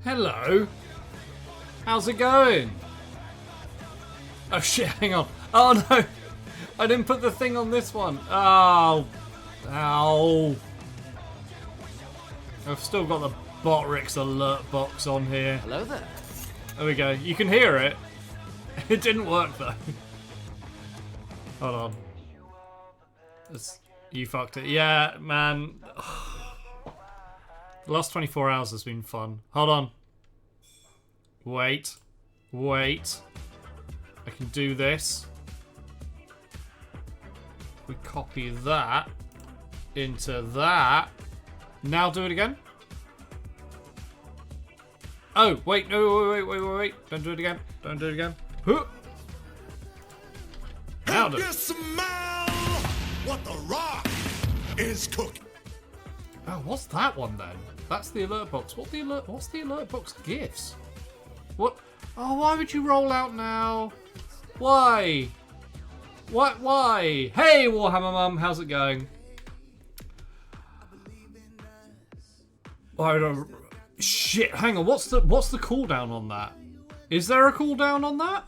Hello. How's it going? Oh shit, hang on. Oh no. I didn't put the thing on this one. Oh. Ow. I've still got the Botrix alert box on here. Hello there. There we go. You can hear it. It didn't work though. Hold on. You fucked it. Yeah, man. The last 24 hours has been fun. Hold on. Wait. Wait. I can do this. We copy that into that. Now do it again. Oh, wait, no, wait. Don't do it again. Don't do it again. Huh. Now do it. You smell what the rock is cooking. Oh, what's that one then? That's the alert box. What's the alert box gifts? What? Oh, why would you roll out now? Why? What? Why? Hey, Warhammer Mum, how's it going? I don't. Shit, hang on. What's the cooldown on that? Is there a cooldown on that?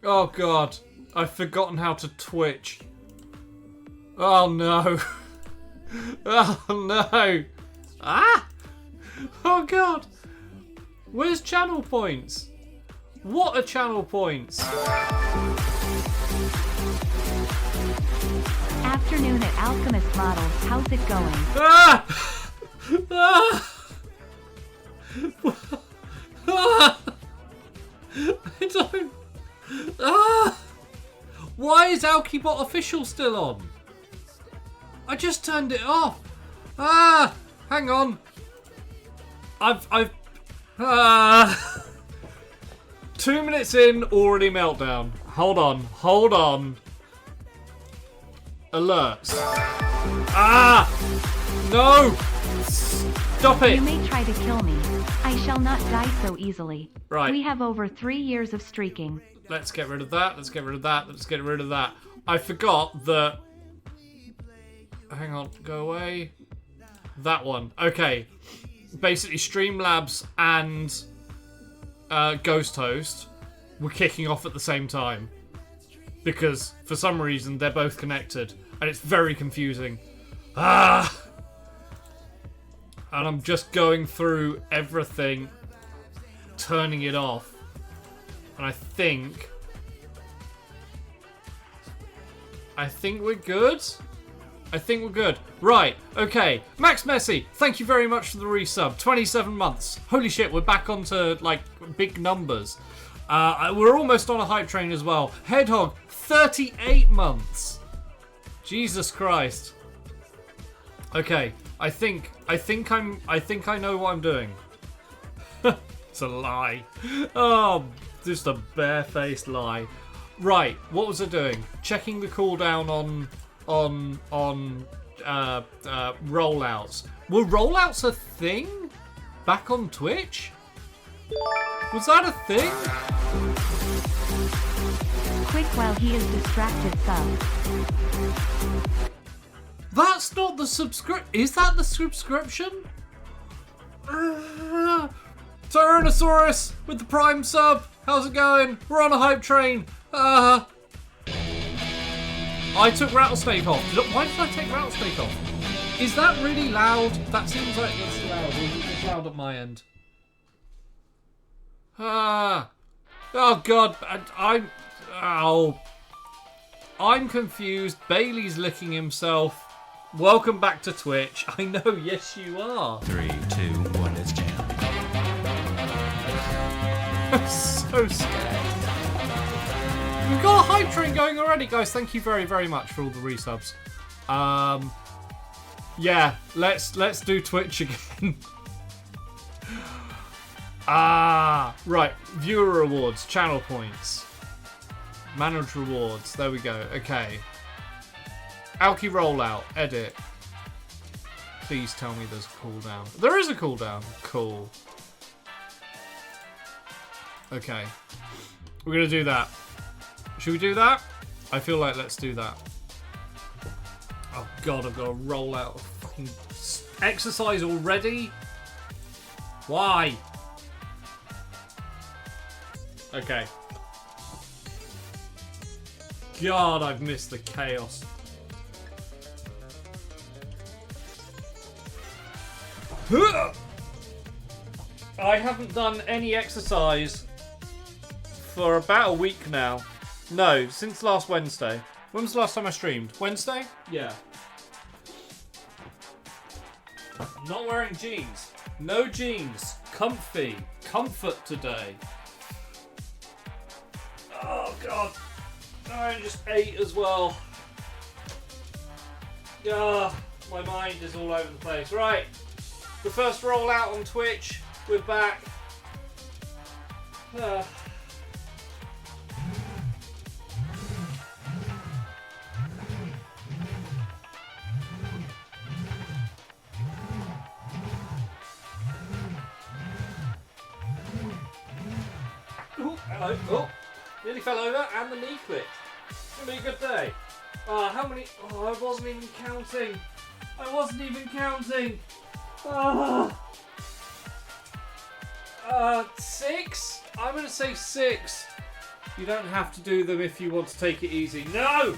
Oh god, I've forgotten how to Twitch. Oh no. Oh no. Ah! Oh god. Where's channel points? What are channel points? Afternoon at Alchemist Models. How's it going? Ah! Ah! Ah! I don't. Ah! Why is Alchebot official still on? I just turned it off. Ah! Hang on. I've 2 minutes in, already meltdown. Hold on. Alerts. Ah! No! Stop it! You may try to kill me. I shall not die so easily. Right. We have over 3 years of streaking. Let's get rid of that. Let's get rid of that. Let's get rid of that. I forgot that... Hang on. Go away. That one. Okay. Basically, Streamlabs and Ghost Host were kicking off at the same time. Because, for some reason, they're both connected. And it's very confusing. Ah! And I'm just going through everything, turning it off. And I think we're good. I think we're good. Right, okay. Max Messi, thank you very much for the resub. 27 months. Holy shit, we're back onto, like, big numbers. We're almost on a hype train as well. Headhog, 38 months. Jesus Christ. Okay, I think I know what I'm doing. It's a lie. Oh, just a barefaced lie. Right, what was I doing? Checking the cooldown on rollouts. Were rollouts a thing back on Twitch? Was that a thing? Quick while he is distracted sub. That's not the subscription. Is that the subscription? Tyrannosaurus with the Prime sub. How's it going? We're on a hype train. I took Rattlesnake off. Why did I take Rattlesnake off? Is that really loud? That seems like it's loud. Or is it just loud at my end? Oh God. I'm confused. Bailey's licking himself. Welcome back to Twitch. I know, yes you are. 3, 2, 1, it's jam. I'm so scared. We've got a hype train going already, guys. Thank you very, very much for all the resubs. Yeah, let's do Twitch again. Right. Viewer rewards, channel points, manage rewards. There we go. Okay. Alki rollout, edit. Please tell me there's a cooldown. There is a cooldown. Cool. Okay. We're gonna do that. Should we do that? I feel like let's do that. Oh God, I've got to roll out of fucking exercise already? Why? Okay. God, I've missed the chaos. I haven't done any exercise for about a week now. No, since last Wednesday. When was the last time I streamed? Wednesday? Yeah. Not wearing jeans. No jeans. Comfy. Comfort today. Oh God. I just ate as well. My mind is all over the place. Right. The first rollout on Twitch. We're back. Hello. Oh, nearly fell over and the knee clicked. It's gonna be a good day. How many? Oh, I wasn't even counting. Six? I'm gonna say 6. You don't have to do them if you want to take it easy. No!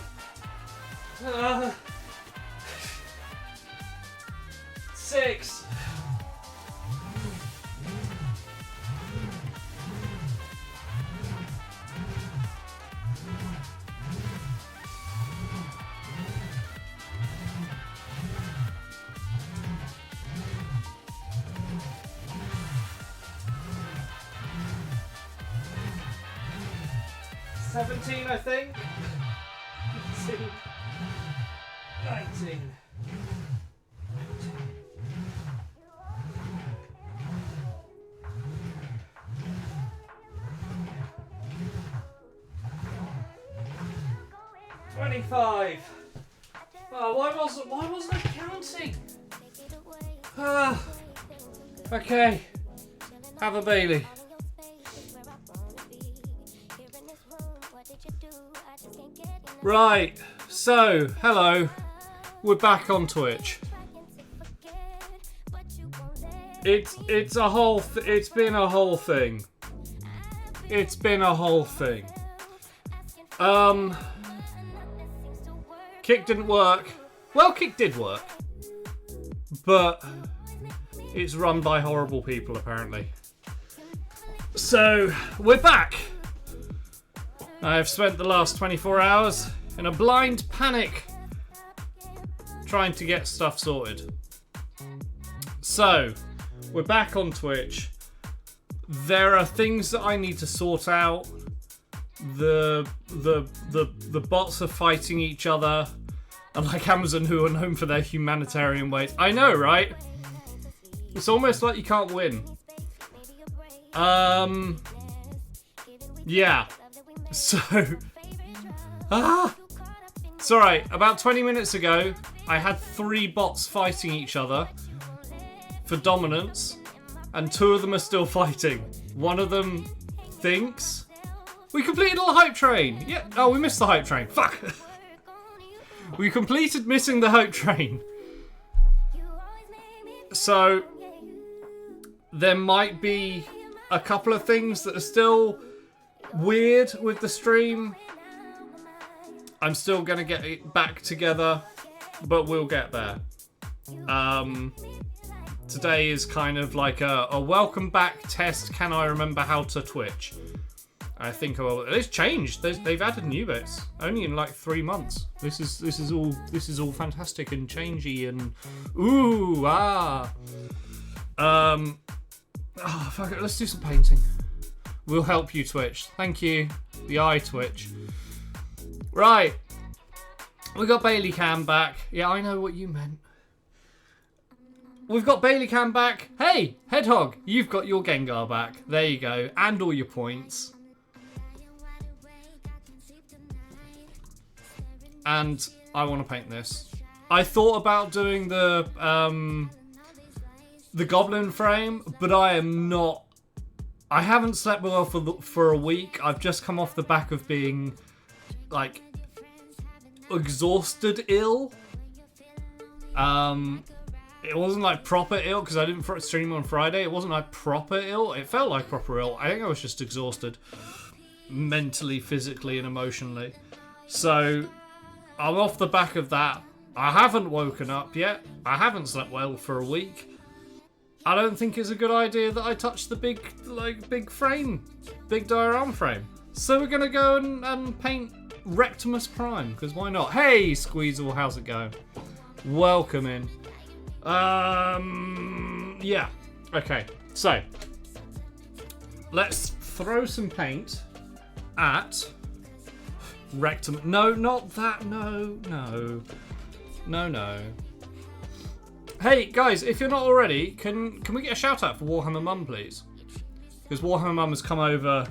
6. $17, I think. 19. 25. Oh, why wasn't I counting? Okay. Have a Bailey. Right, so, hello. We're back on Twitch. It's a whole it's been a whole thing. It's been a whole thing. Kick didn't work. Well, Kick did work. But it's run by horrible people, apparently. So, we're back. I've spent the last 24 hours in a blind panic trying to get stuff sorted. So, we're back on Twitch. There are things that I need to sort out. The bots are fighting each other, unlike Amazon, who are known for their humanitarian ways. I know, right? It's almost like you can't win. Yeah. So, it's alright. About 20 minutes ago, I had 3 bots fighting each other for dominance, and 2 of them are still fighting. One of them thinks we completed all the hype train. Yeah. Oh, we missed the hype train. Fuck. We completed missing the hype train. So there might be a couple of things that are still weird with the stream. I'm still going to get it back together, but we'll get there. Today is kind of like a welcome back test. Can I remember how to Twitch? I think it's changed. They've added new bits only in like 3 months. This is all fantastic and changey and ooh Oh fuck it, let's do some painting. We'll help you Twitch. Thank you. The eye Twitch. Right. We got Bailey Cam back. Yeah, I know what you meant. We've got Bailey Cam back. Hey, Hedgehog, you've got your Gengar back. There you go. And all your points. And I want to paint this. I thought about doing the goblin frame, but I am not. I haven't slept well for a week. I've just come off the back of being like exhausted ill. It wasn't like proper ill because I didn't stream on Friday. It wasn't like proper ill. It felt like proper ill. I think I was just exhausted mentally, physically, and emotionally. So I'm off the back of that. I haven't woken up yet. I haven't slept well for a week. I don't think it's a good idea that I touch the big frame, big diorama frame. So we're gonna go and paint Wrecktimus Prime, because why not? Hey, Squeezle, how's it going? Welcome in. Yeah. Okay, so let's throw some paint at Wrecktimus. No, not that. No. Hey guys, if you're not already, can we get a shout out for Warhammer Mum, please? Because Warhammer Mum has come over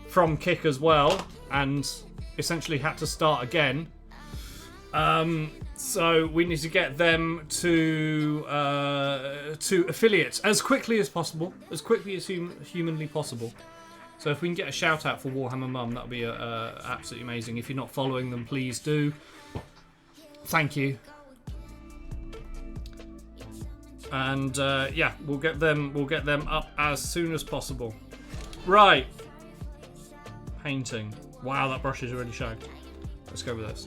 from Kick as well, and essentially had to start again. So we need to get them to affiliates as quickly as possible, as quickly as humanly possible. So if we can get a shout out for Warhammer Mum, that would be absolutely amazing. If you're not following them, please do. Thank you. And yeah, we'll get them up as soon as possible. Right. Painting. Wow, that brush is already shagged. Let's go with this.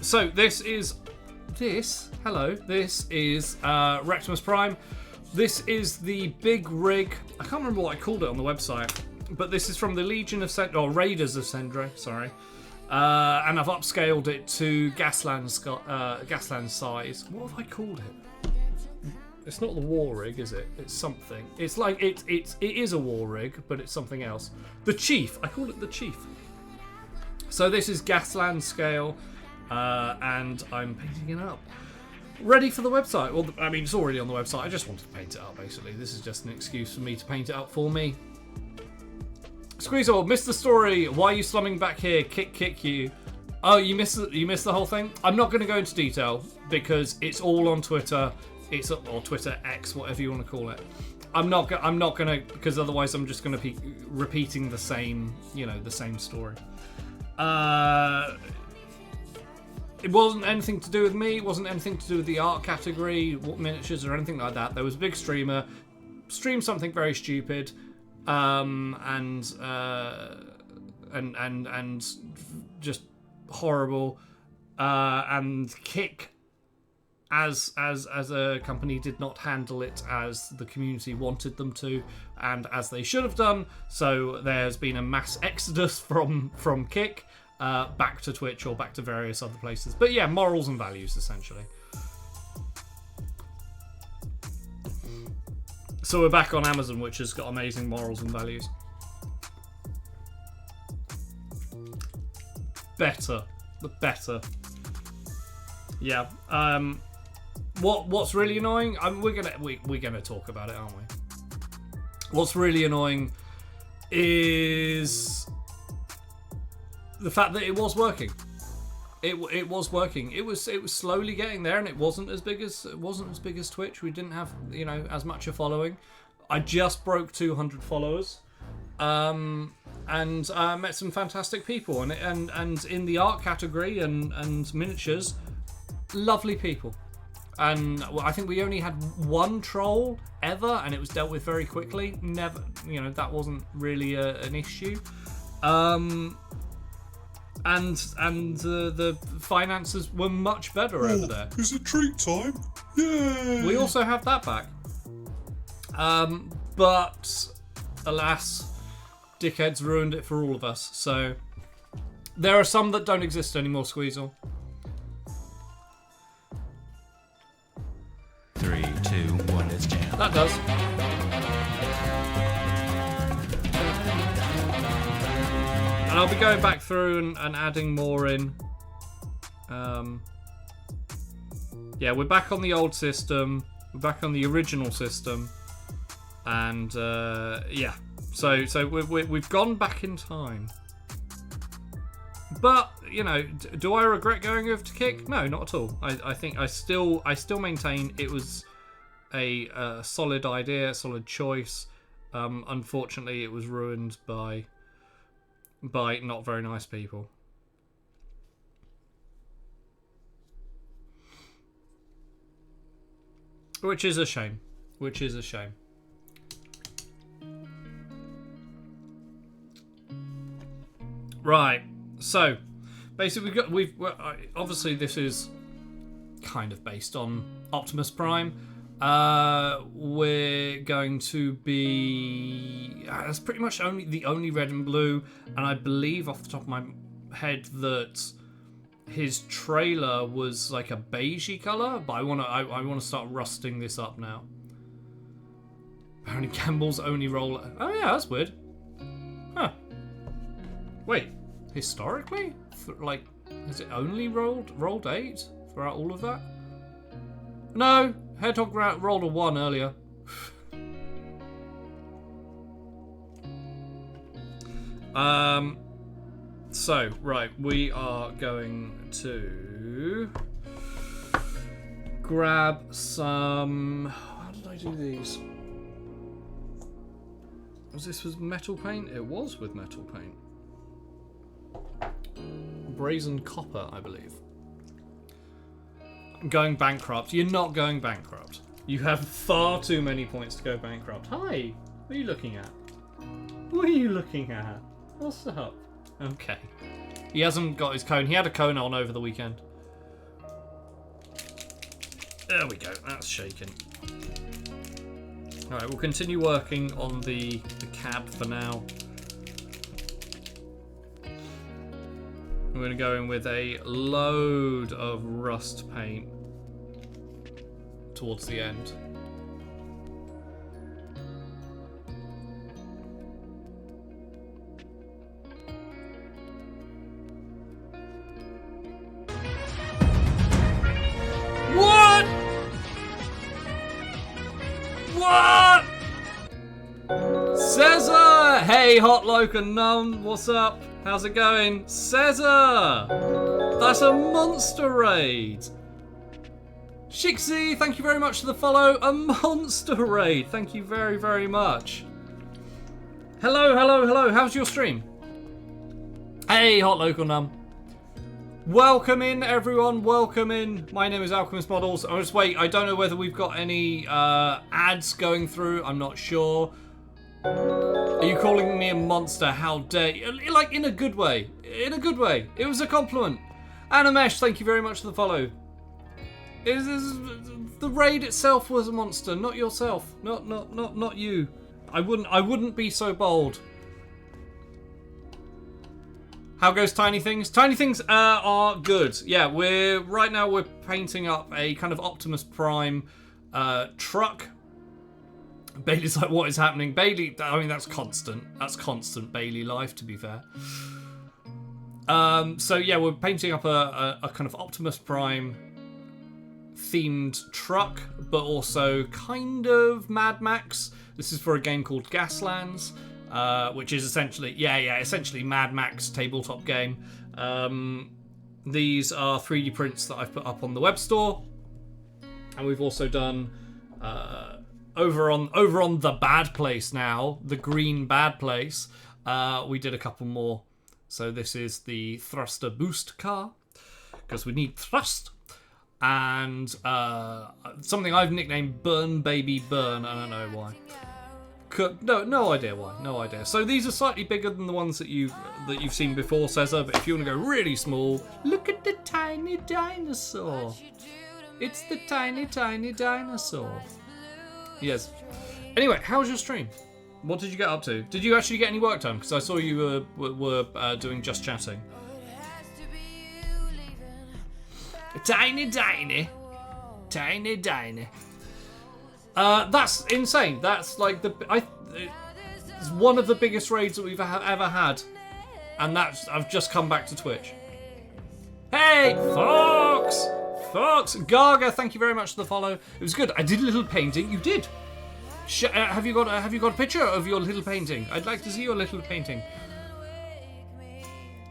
So this is Wrecktimus Prime. This is the big rig. I can't remember what I called it on the website, but this is from the Legion of Raiders of Sendra, sorry. And I've upscaled it to Gaslands size. What have I called it? It's not the war rig, is it? It's something. It's like it is a war rig, but it's something else. The Chief. I call it the Chief. So this is Gaslands scale, and I'm painting it up. Ready for the website. Well, I mean, it's already on the website. I just wanted to paint it up, basically. This is just an excuse for me to paint it up for me. Squeezeall, missed the story. Why are you slumming back here? Kick you. Oh, you missed the whole thing? I'm not going to go into detail because it's all on Twitter. Or Twitter X, whatever you want to call it. I'm not going to, because otherwise I'm just going to be repeating the same, the same story. It wasn't anything to do with me. It wasn't anything to do with the art category, miniatures, or anything like that. There was a big streamer, streamed something very stupid, and and just horrible. And Kick, as a company, did not handle it as the community wanted them to, and as they should have done. So there's been a mass exodus from Kick back to Twitch or back to various other places. But yeah, morals and values essentially. So we're back on Amazon, which has got amazing morals and values. Better. Yeah. What's really annoying? We're gonna talk about it, aren't we? What's really annoying is the fact that it was working. It was working. It was slowly getting there, and it wasn't as big as Twitch. We didn't have as much a following. I just broke 200 followers, and met some fantastic people, and in the art category and miniatures, lovely people. And I think we only had one troll ever, and it was dealt with very quickly. Never, that wasn't really an issue. And the finances were much better over there. Is it treat time? Yay! We also have that back. But alas, dickheads ruined it for all of us. So there are some that don't exist anymore, Squeezel. 3, 2, 1, it's jam. That does. And I'll be going back through and adding more in. Yeah, we're back on the old system. We're back on the original system. And yeah, so we've gone back in time. But do I regret going over to Kick? No, not at all. I think I still maintain it was a solid idea, a solid choice. Unfortunately, it was ruined by not very nice people. Which is a shame. Right. So, basically, we've obviously this is kind of based on Optimus Prime. We're going to be that's pretty much the only red and blue, and I believe off the top of my head that his trailer was like a beigey color, but I want to start rusting this up now. Apparently Campbell's only roll. Oh yeah, that's weird. Huh. Wait, historically? Has it only rolled 8 throughout all of that? No, Hedgehog rolled a 1 earlier. So, right, we are going to grab some... How did I do these? Was this with metal paint? It was with metal paint. Brazen copper, I believe. Going bankrupt. You're not going bankrupt. You have far too many points to go bankrupt. Hi, what are you looking at? What are you looking at? What's up? Okay. He hasn't got his cone. He had a cone on over the weekend. There we go. That's shaken. Alright, we'll continue working on the cab for now. We're going to go in with a load of rust paint towards the end. What? What? Caesar! Hey, Hot Loke and Numb, what's up? How's it going? Caesar! That's a monster raid! Shixie, thank you very much for the follow. A monster raid. Thank you very, very much. Hello, hello, hello. How's your stream? Hey, Hot Local Num. Welcome in, everyone. Welcome in. My name is Alchemist Models. Oh, just wait. I don't know whether we've got any ads going through. I'm not sure. Are you calling me a monster? How dare you? Like, in a good way. In a good way. It was a compliment. Animesh, thank you very much for the follow. The raid itself was a monster, not yourself. Not you. I wouldn't be so bold. How goes Tiny Things? Tiny Things are good. Yeah, right now we're painting up a kind of Optimus Prime truck. Bailey's like, what is happening? Bailey, I mean, that's constant. That's constant Bailey life, to be fair. So yeah, we're painting up a kind of Optimus Prime themed truck, but also kind of Mad Max. This is for a game called Gaslands, which is essentially, essentially Mad Max tabletop game. These are 3D prints that I've put up on the web store, and we've also done over on the bad place now, the green bad place. We did a couple more. So this is the thruster boost car, because we need thrust. And something I've nicknamed Burn Baby Burn. I don't know why. No idea why. No idea. So these are slightly bigger than the ones that you've seen before, Cesar. But if you want to go really small, look at the tiny dinosaur. It's the tiny dinosaur. Yes. Anyway, how was your stream? What did you get up to? Did you actually get any work done? Because I saw you were doing just chatting. Tiny. That's insane. That's like it's one of the biggest raids that we've ever had, and I've just come back to Twitch. Hey, Fox, Gaga, thank you very much for the follow. It was good. I did a little painting. You did. Have you got a picture of your little painting? I'd like to see your little painting.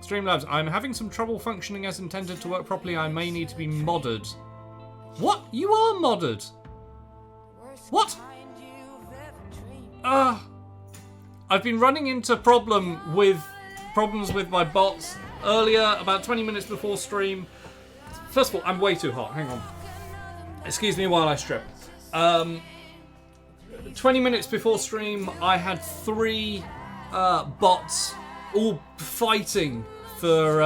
Streamlabs, I'm having some trouble functioning as intended to work properly. I may need to be modded. What? You are modded? What? I've been running into problems with my bots earlier, about 20 minutes before stream. First of all, I'm way too hot. Hang on. Excuse me while I strip. 20 minutes before stream, I had 3 bots all fighting for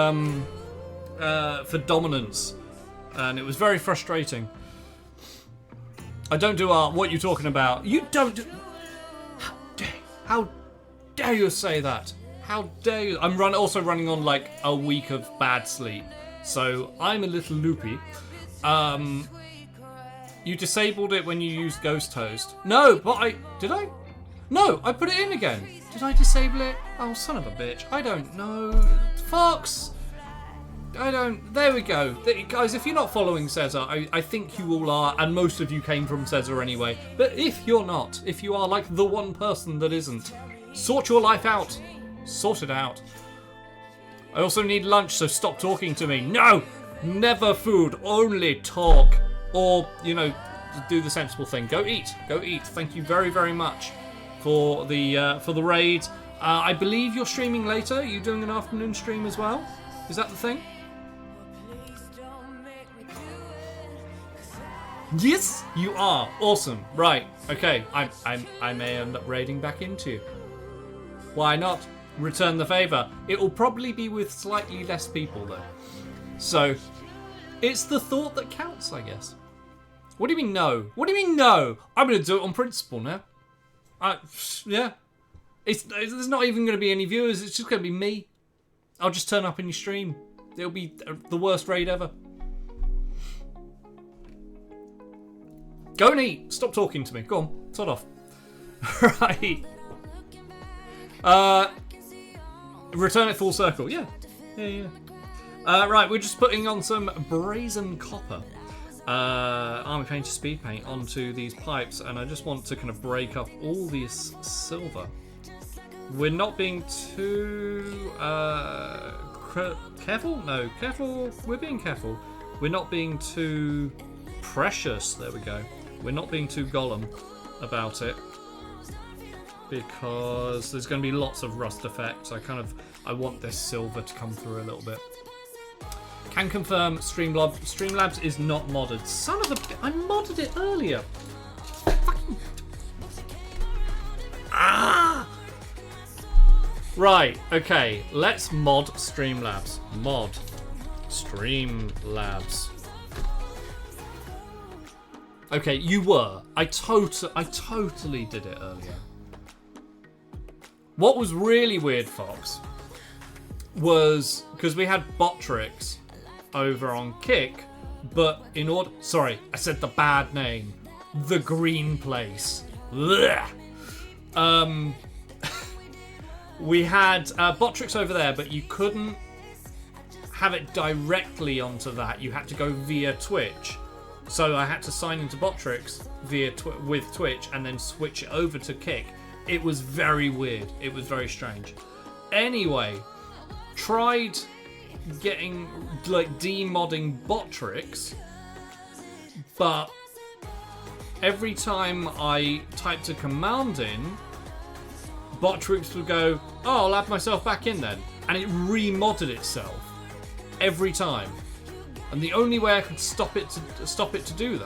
dominance, and it was very frustrating. I don't do art. What are you talking about? You don't do... How dare you say that? How dare you? I'm also running on like a week of bad sleep, so I'm a little loopy. You disabled it when you used Ghost Host. No, but did I? No, I put it in again. Did I disable it? Oh, son of a bitch. I don't know. Fox! There we go. Guys, if you're not following Cesar, I think you all are, and most of you came from Cesar anyway. But if you're not, if you are like the one person that isn't, sort your life out. Sort it out. I also need lunch, so stop talking to me. No! Never food, only talk. Or, do the sensible thing. Go eat. Go eat. Thank you very, very much for the raid. I believe you're streaming later. Are you doing an afternoon stream as well? Is that the thing? Yes, you are. Awesome. Right. Okay. I may end up raiding back into you. Why not? Return the favor. It will probably be with slightly less people though. So, it's the thought that counts, I guess. What do you mean no? What do you mean no? I'm going to do it on principle now. Yeah. There's not even going to be any viewers. It's just going to be me. I'll just turn up in your stream. It'll be the worst raid ever. Go and eat. Stop talking to me. Go on. Sod off. Right. Return it full circle. Yeah. Right, we're just putting on some brazen copper. Army painter speed paint onto these pipes, and I just want to kind of break up all this silver. We're not being too careful? No, careful. We're being careful. We're not being too precious. There we go. We're not being too Gollum about it, because there's going to be lots of rust effects. I want this silver to come through a little bit. Can confirm Streamlabs is not modded. Son of a... I modded it earlier. Fucking... Right, okay. Let's mod Streamlabs. Mod Streamlabs. Okay, you were. I totally did it earlier. What was really weird, Fox, was because we had bot tricks over on Kick, but in order... Sorry, I said the bad name. The Green Place. Blech. We had bot tricks over there, but you couldn't have it directly onto that. You had to go via Twitch. So I had to sign into bot tricks via with Twitch and then switch it over to Kick. It was very weird. It was very strange. Anyway, tried getting, like, demodding bot tricks, but every time I typed a command in, bot tricks would go, oh, I'll add myself back in then. And it remodded itself every time. And the only way I could stop it doing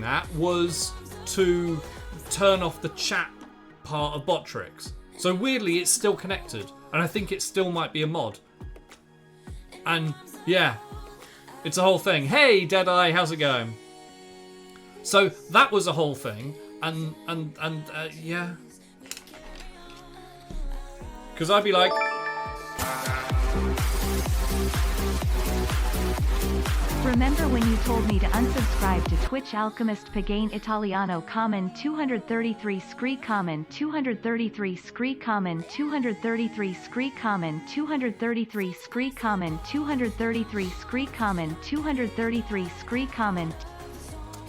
that, was to turn off the chat part of bot tricks. So weirdly, it's still connected, and I think it still might be a mod. And yeah, it's a whole thing. Hey, Deadeye, how's it going? So that was a whole thing, and yeah, because I'd be like. Remember when you told me to unsubscribe to Twitch? Alchemist Pagane Italiano Common 233 Scree Common 233 Scree Common 233 Scree Common 233 Scree Common 233 Scree Common 233 Scree Common.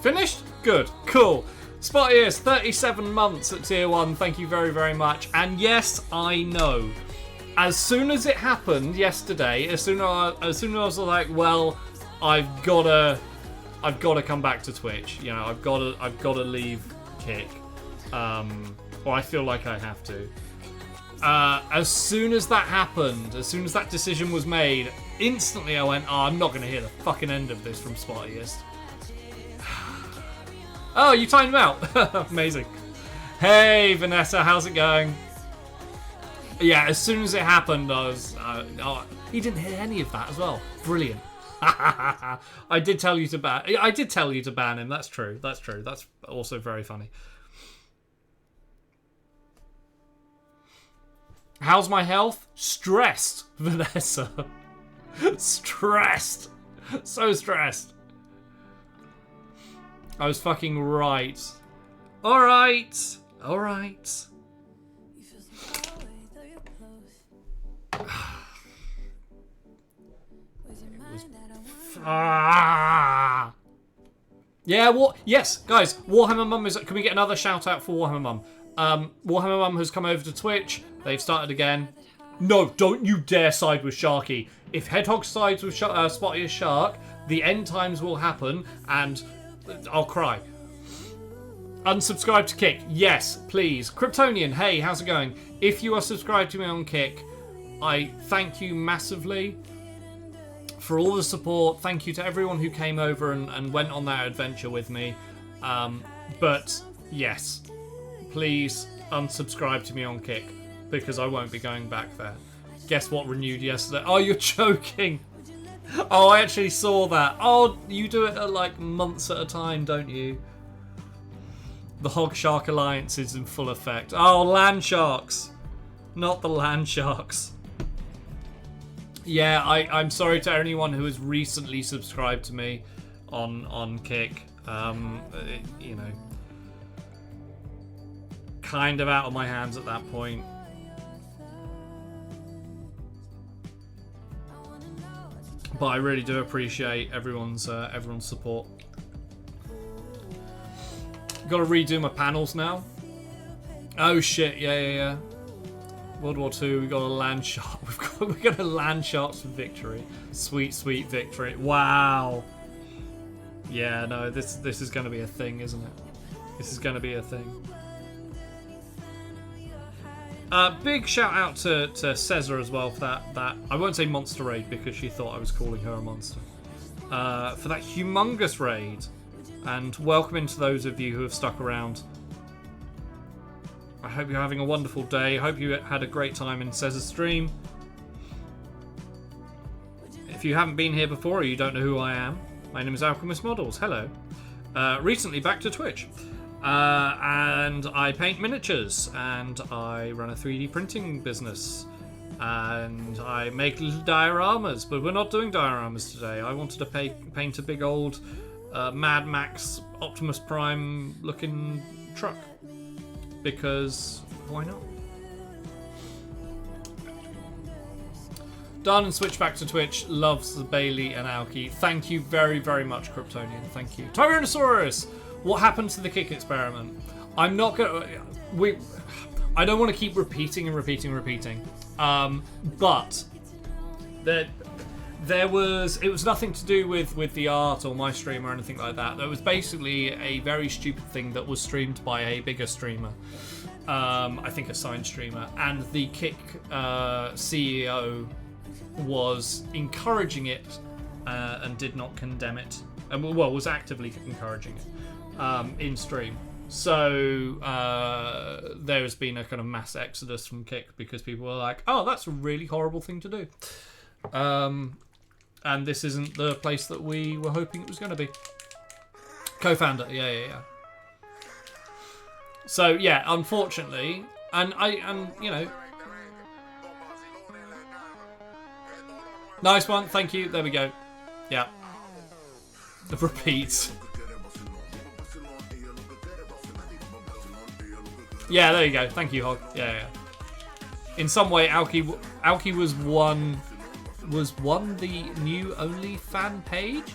Finished? Good. Cool. Spotty is 37 months at tier 1. Thank you very, very much. And yes, I know. As soon as it happened yesterday, as soon as I was like, well, I've gotta come back to Twitch. You know, I've gotta leave Kick. Or I feel like I have to. As soon as that happened, as soon as that decision was made, instantly I went, oh, I'm not gonna hear the fucking end of this from Spottiest. Oh, you timed him out. Amazing. Hey, Vanessa, how's it going? Yeah, as soon as it happened, I was... he didn't hear any of that as well. Brilliant. I did tell you to ban him. That's true. That's true. That's also very funny. How's my health? Stressed, Vanessa. Stressed. So stressed. I was fucking right. Alright. Alright. Yeah, yes, guys, Warhammer Mum is... Can we get another shout out for Warhammer Mum? Warhammer Mum has come over to Twitch. They've started again. No, don't you dare side with Sharky. If Hedgehog sides with Spotty as Shark, the end times will happen, and I'll cry. Unsubscribe to Kick. Yes, please. Kryptonian, hey, how's it going? If you are subscribed to me on Kick, I thank you massively for all the support. Thank you to everyone who came over and went on that adventure with me. But yes, please unsubscribe to me on Kick, because I won't be going back there. Guess what renewed yesterday? Oh, you're joking. Oh, I actually saw that. Oh, you do it at like months at a time, don't you? The Hog Shark Alliance is in full effect. Oh, land sharks. Not the land sharks. Yeah, I'm sorry to anyone who has recently subscribed to me on Kick. You know, kind of out of my hands at that point. But I really do appreciate everyone's support. Got to redo my panels now. Oh shit! Yeah. World War II, we got a land shark. We got a land sharks for victory. Sweet, sweet victory. Wow. Yeah, no, this is going to be a thing, isn't it? This is going to be a thing. Big shout out to Cesar as well for that. I won't say monster raid because she thought I was calling her a monster. For that humongous raid, and welcome into those of you who have stuck around. I hope you're having a wonderful day. I hope you had a great time in Cesar's stream. If you haven't been here before or you don't know who I am, my name is Alchemist Models. Hello. Recently back to Twitch. And I paint miniatures, and I run a 3D printing business, and I make little dioramas, but we're not doing dioramas today. I wanted to paint a big old Mad Max Optimus Prime looking truck, because why not? Done and switch back to Twitch. Loves the Bailey and Alki. Thank you very, very much, Kryptonian. Thank you. Tyrannosaurus! What happened to the kick experiment? I'm not gonna... I don't want to keep repeating. But... There was... It was nothing to do with the art or my stream or anything like that. There was basically a very stupid thing that was streamed by a bigger streamer. I think a signed streamer. And the kick CEO was encouraging it and did not condemn it. And was actively encouraging it. In stream. So there has been a kind of mass exodus from Kick because people were like, oh, that's a really horrible thing to do. And this isn't the place that we were hoping it was going to be. Co-founder, yeah. So yeah, unfortunately, and you know, nice one, thank you, there we go. Yeah. The repeats. Yeah, there you go. Thank you, Hog. Yeah. In some way, Alki was one the new only fan page.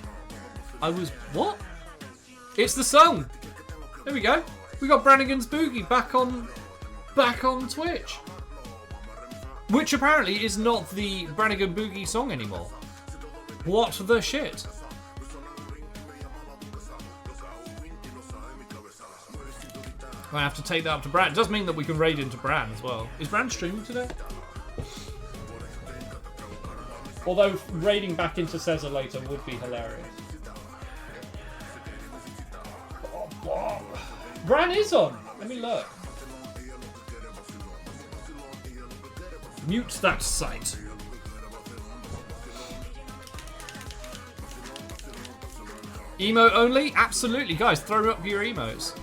What? It's the song. There we go. We got Brannigan's Boogie back on Twitch, which apparently is not the Brannigan Boogie song anymore. What the shit? I have to take that up to Bran. It does mean that we can raid into Bran as well. Is Bran streaming today? Although raiding back into Cesar later would be hilarious. Bran is on. Let me look. Mute that site. Emote only? Absolutely, guys. Throw up your emotes.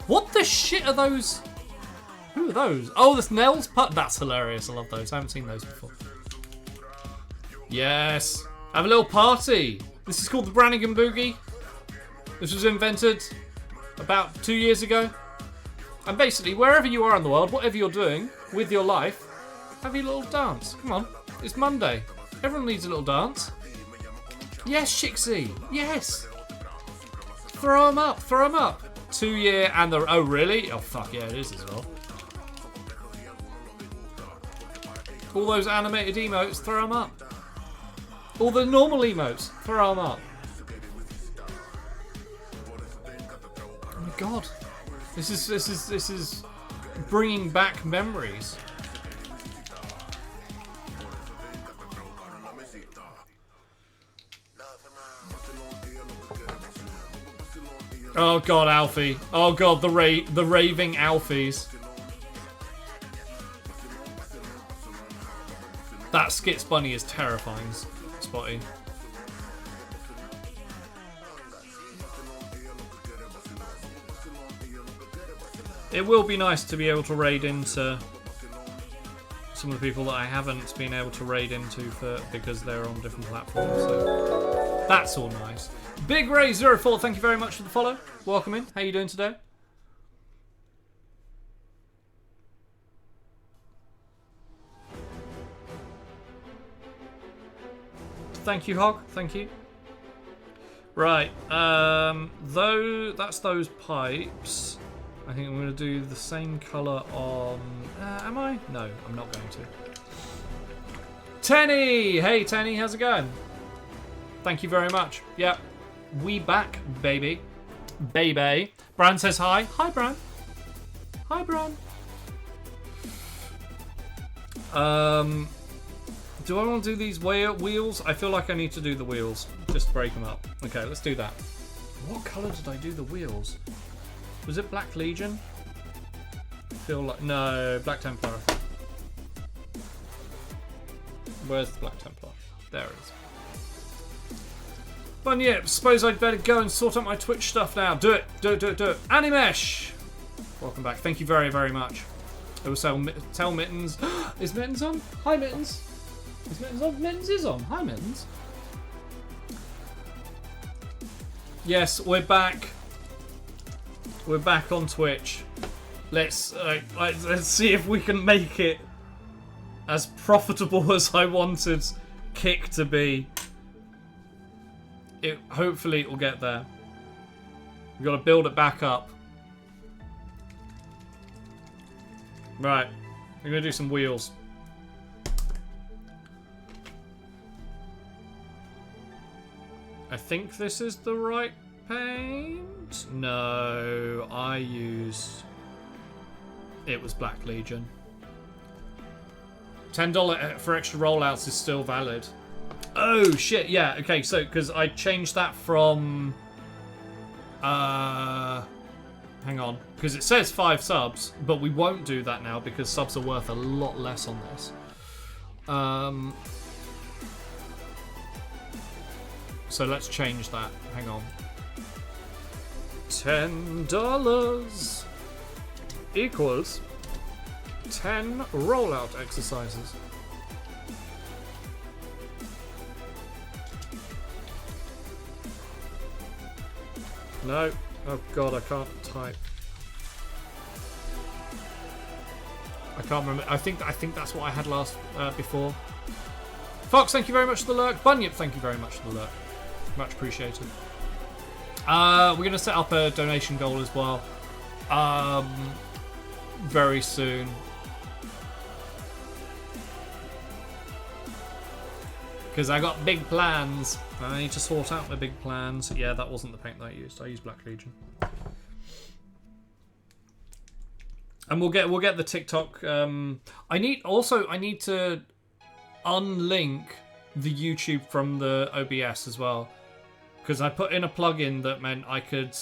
What the shit are those? Who are those? Oh, this Nels putt. That's hilarious. I love those. I haven't seen those before. Yes. Have a little party. This is called the Brannigan Boogie. This was invented about 2 years ago. And basically, wherever you are in the world, whatever you're doing with your life, have your little dance. Come on. It's Monday. Everyone needs a little dance. Yes, Shixie. Yes. Throw them up. Throw them up. 2 year and the... Oh, really? Oh, fuck yeah, it is as well. All those animated emotes, throw them up. All the normal emotes, throw them up. Oh my god. This is bringing back memories. Oh god, Alfie. Oh god, the raving Alfies. That Skits Bunny is terrifying, Spotty. It will be nice to be able to raid into some of the people that I haven't been able to raid into because they're on different platforms, so that's all nice. Big Ray04, thank you very much for the follow. Welcome in. How you doing today? Thank you, Hog. Thank you. Right. Though that's those pipes. I think I'm going to do the same colour on... am I? No, I'm not going to. Tenny! Hey, Tenny, how's it going? Thank you very much. Yep. We back, baby. Baby. Bran says hi. Hi, Bran. Hi, Bran. Do I want to do these wheels? I feel like I need to do the wheels. Just break them up. Okay, let's do that. What colour did I do the wheels? Was it Black Legion? Feel like no Black Templar. Where's the Black Templar? There it is. But yeah, suppose I'd better go and sort out my Twitch stuff now. Do it. Animesh! Welcome back. Thank you very, very much. It was tell Mittens. Is Mittens on? Hi, Mittens. Is Mittens on? Mittens is on. Hi, Mittens. Yes, we're back. We're back on Twitch. Let's see if we can make it as profitable as I wanted Kick to be. Hopefully it will get there. We've got to build it back up. Right. We're going to do some wheels. I think this is the right paint. No, I used... It was Black Legion. $10 for extra rollouts is still valid. Oh, shit, yeah. Okay, so, because I changed that from... Hang on. Because it says 5 subs, but we won't do that now because subs are worth a lot less on this. So let's change that. Hang on. $10 equals 10 rollout exercises. No. Oh god, I can't type. I can't remember. I think that's what I had last before. Fox, thank you very much for the lurk. Bunyip, thank you very much for the lurk. Much appreciated. We're going to set up a donation goal as well. Very soon. Because I got big plans. I need to sort out my big plans. Yeah, that wasn't the paint that I used. I used Black Legion. And we'll get the TikTok. I need to unlink the YouTube from the OBS as well, because I put in a plugin that meant I could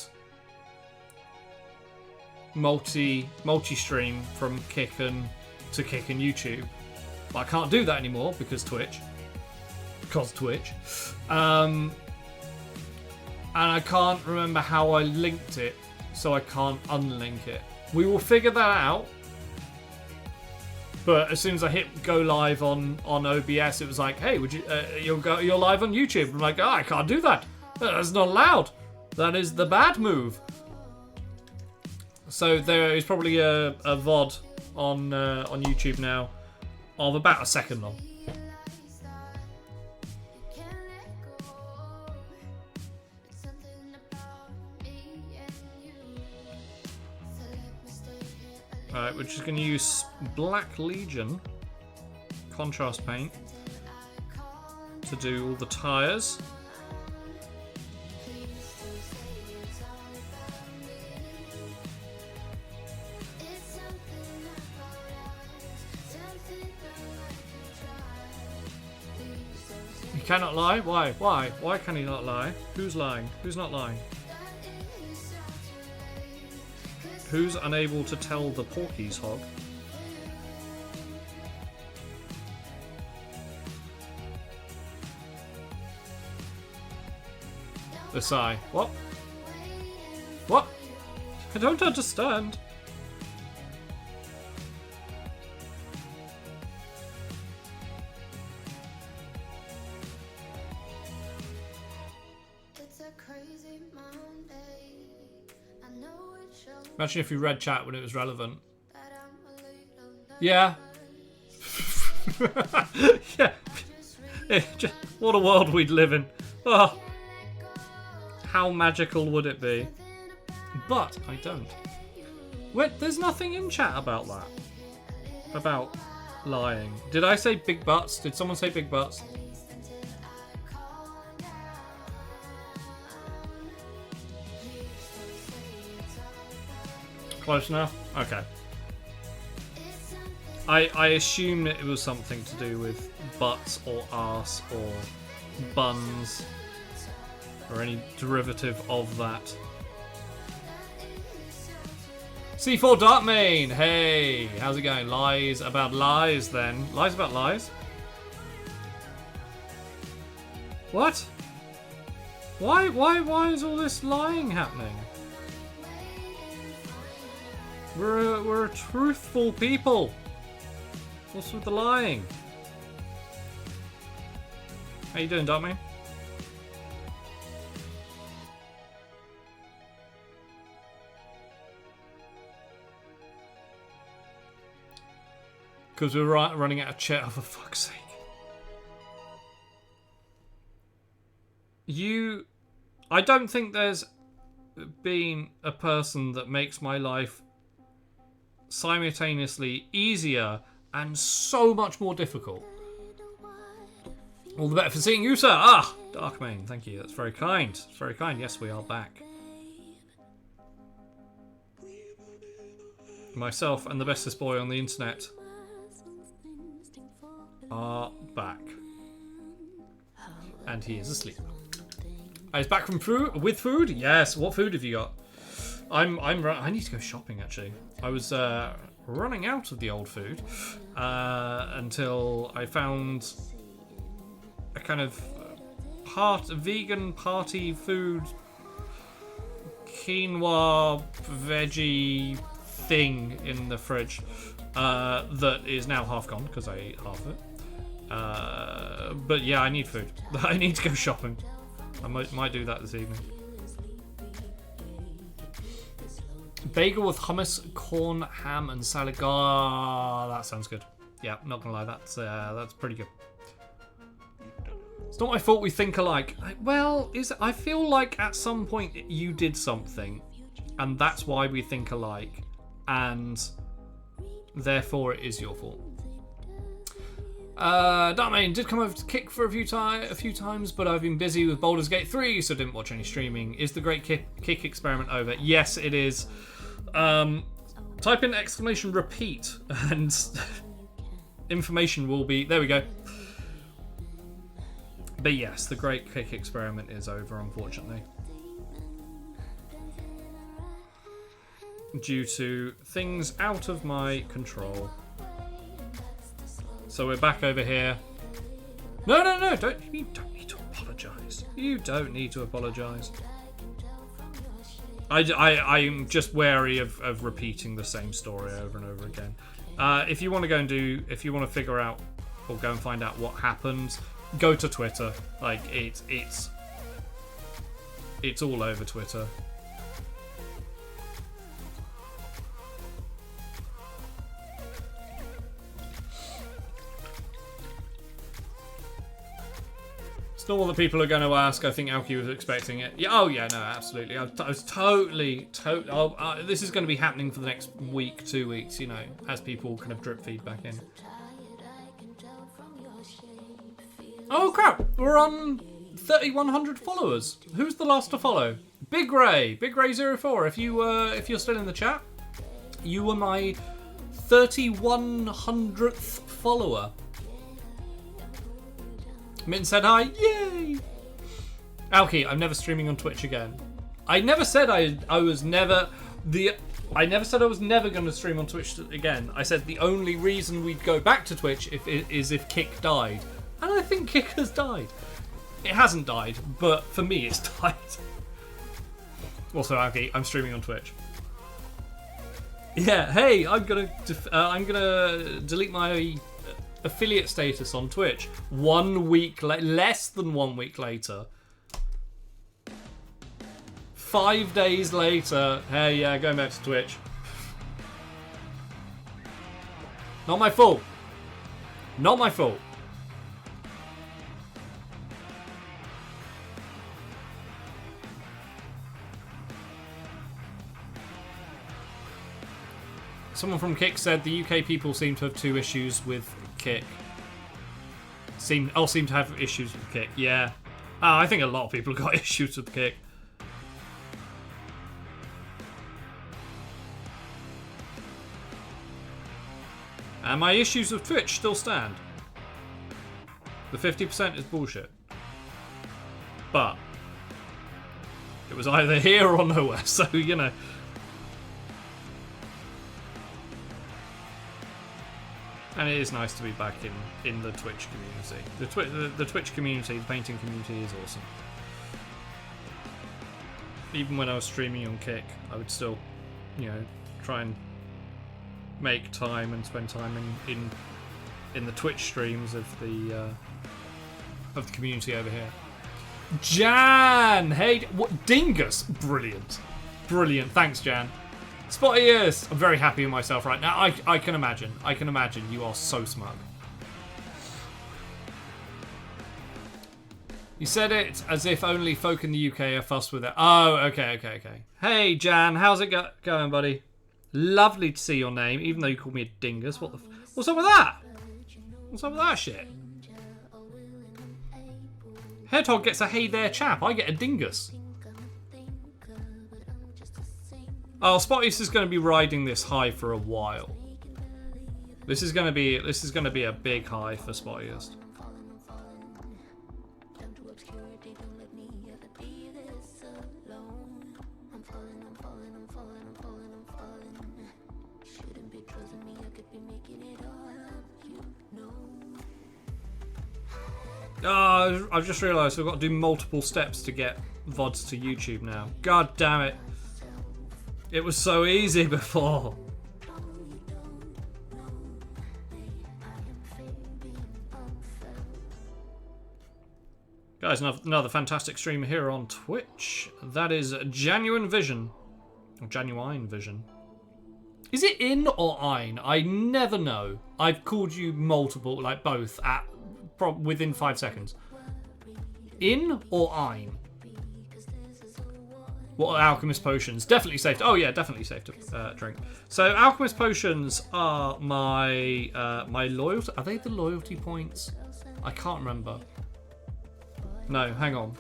multi-stream from Kick and YouTube, but I can't do that anymore because Twitch. And I can't remember how I linked it, so I can't unlink it. We will figure that out. But as soon as I hit go live on OBS, it was like, hey, would you you're live on YouTube? I'm like, I can't do that. That's not allowed. That is the bad move. So there is probably a VOD on YouTube now of about a second long. Alright, we're just going to use Black Legion contrast paint to do all the tyres. You cannot lie? Why? Why? Why can he not lie? Who's lying? Who's not lying? Who's unable to tell the Porky's hog? The sigh. What? What? I don't understand. Imagine if you read chat when it was relevant. Yeah. Yeah. What a world we'd live in. Oh. How magical would it be? But I don't. Wait, there's nothing in chat about that. About lying. Did I say big butts? Did someone say big butts? Close enough? Okay. I assumed it was something to do with butts or arse or buns or any derivative of that. C4 Darkmane, hey, how's it going? Lies about lies then. Lies about lies? What? Why is all this lying happening? We're a truthful people. What's with the lying? How you doing, Darkmane? Because we're running out of chat, oh, for fuck's sake. I don't think there's been a person that makes my life simultaneously easier and so much more difficult. All the better for seeing you, sir. Ah, Darkmane, thank you. That's very kind. It's very kind. Yes, we are back. Myself and the bestest boy on the internet are back. And he is asleep. He's back from with food? Yes. What food have you got? I need to go shopping, actually. I was running out of the old food until I found a kind of vegan party food quinoa veggie thing in the fridge that is now half gone because I ate half of it. But yeah, I need food. I need to go shopping. I might do that this evening. Bagel with hummus, corn, ham, and salad. Oh, that sounds good. Yeah, not gonna lie, that's pretty good. It's not my fault we think alike. Well, I feel like at some point you did something, and that's why we think alike, and therefore it is your fault. Darkmane did come over to Kick for a few times, but I've been busy with Baldur's Gate 3, so didn't watch any streaming. Is the great Kick experiment over? Yes, it is. Type in exclamation repeat, and information will be... There we go. But yes, the great Kick experiment is over, unfortunately. Due to things out of my control. So we're back over here. No, you don't need to apologise. You don't need to apologise. I'm just wary of repeating the same story over and over again. If you want to figure out or go and find out what happened, go to Twitter. Like it's all over Twitter. It's not what the people are going to ask. I think Alki was expecting it. Yeah, oh yeah, no, absolutely. I was totally. This is going to be happening for the next week, 2 weeks. You know, as people kind of drip feedback in. Oh crap! We're on 3,100 followers. Who's the last to follow? Big Ray 04. If you're still in the chat, you were my 3,100th follower. Min said hi. Yay! Alki, I'm never streaming on Twitch again. I never said I was never said I was never going to stream on Twitch again. I said the only reason we'd go back to Twitch is if Kick died. And I think Kick has died. It hasn't died, but for me it's died. Also, Alki, I'm streaming on Twitch. Yeah, hey, I'm gonna delete my affiliate status on Twitch 1 week less than 1 week later. 5 days later, hey, yeah, going back to Twitch. Not my fault. Not my fault. Someone from Kick said the UK people seem to have 2 issues with Kick. Seem to have issues with Kick. Yeah. I think a lot of people have got issues with Kick. And my issues with Twitch still stand. The 50% is bullshit. But it was either here or nowhere, so you know. And it is nice to be back in the Twitch community. The Twitch community, the painting community is awesome. Even when I was streaming on Kick, I would still, you know, try and make time and spend time in the Twitch streams of the community over here. Jan! Hey, what? Dingus! Brilliant. Brilliant. Thanks, Jan. Spotty ears! I'm very happy with myself right now. I can imagine. I can imagine. You are so smug. You said it as if only folk in the UK are fussed with it. Oh, okay. Hey, Jan. How's it going, buddy? Lovely to see your name, even though you called me a dingus. What's up with that? What's up with that shit? Hedgehog gets a hey there chap. I get a dingus. Oh, Spottius is going to be riding this high for a while. This is going to be a big high for Spottius. I've just realised we've got to do multiple steps to get VODs to YouTube now. God damn it. It was so easy before. Guys, another fantastic streamer here on Twitch. That is Genuine Vision. Or Genuine Vision. Is it in or ein? I never know. I've called you multiple, like both, within 5 seconds. In or ein? What are Alchemist potions? Definitely safe. Oh yeah, definitely safe to drink. So Alchemist potions are my my loyalty. Are they the loyalty points? I can't remember. No, hang on.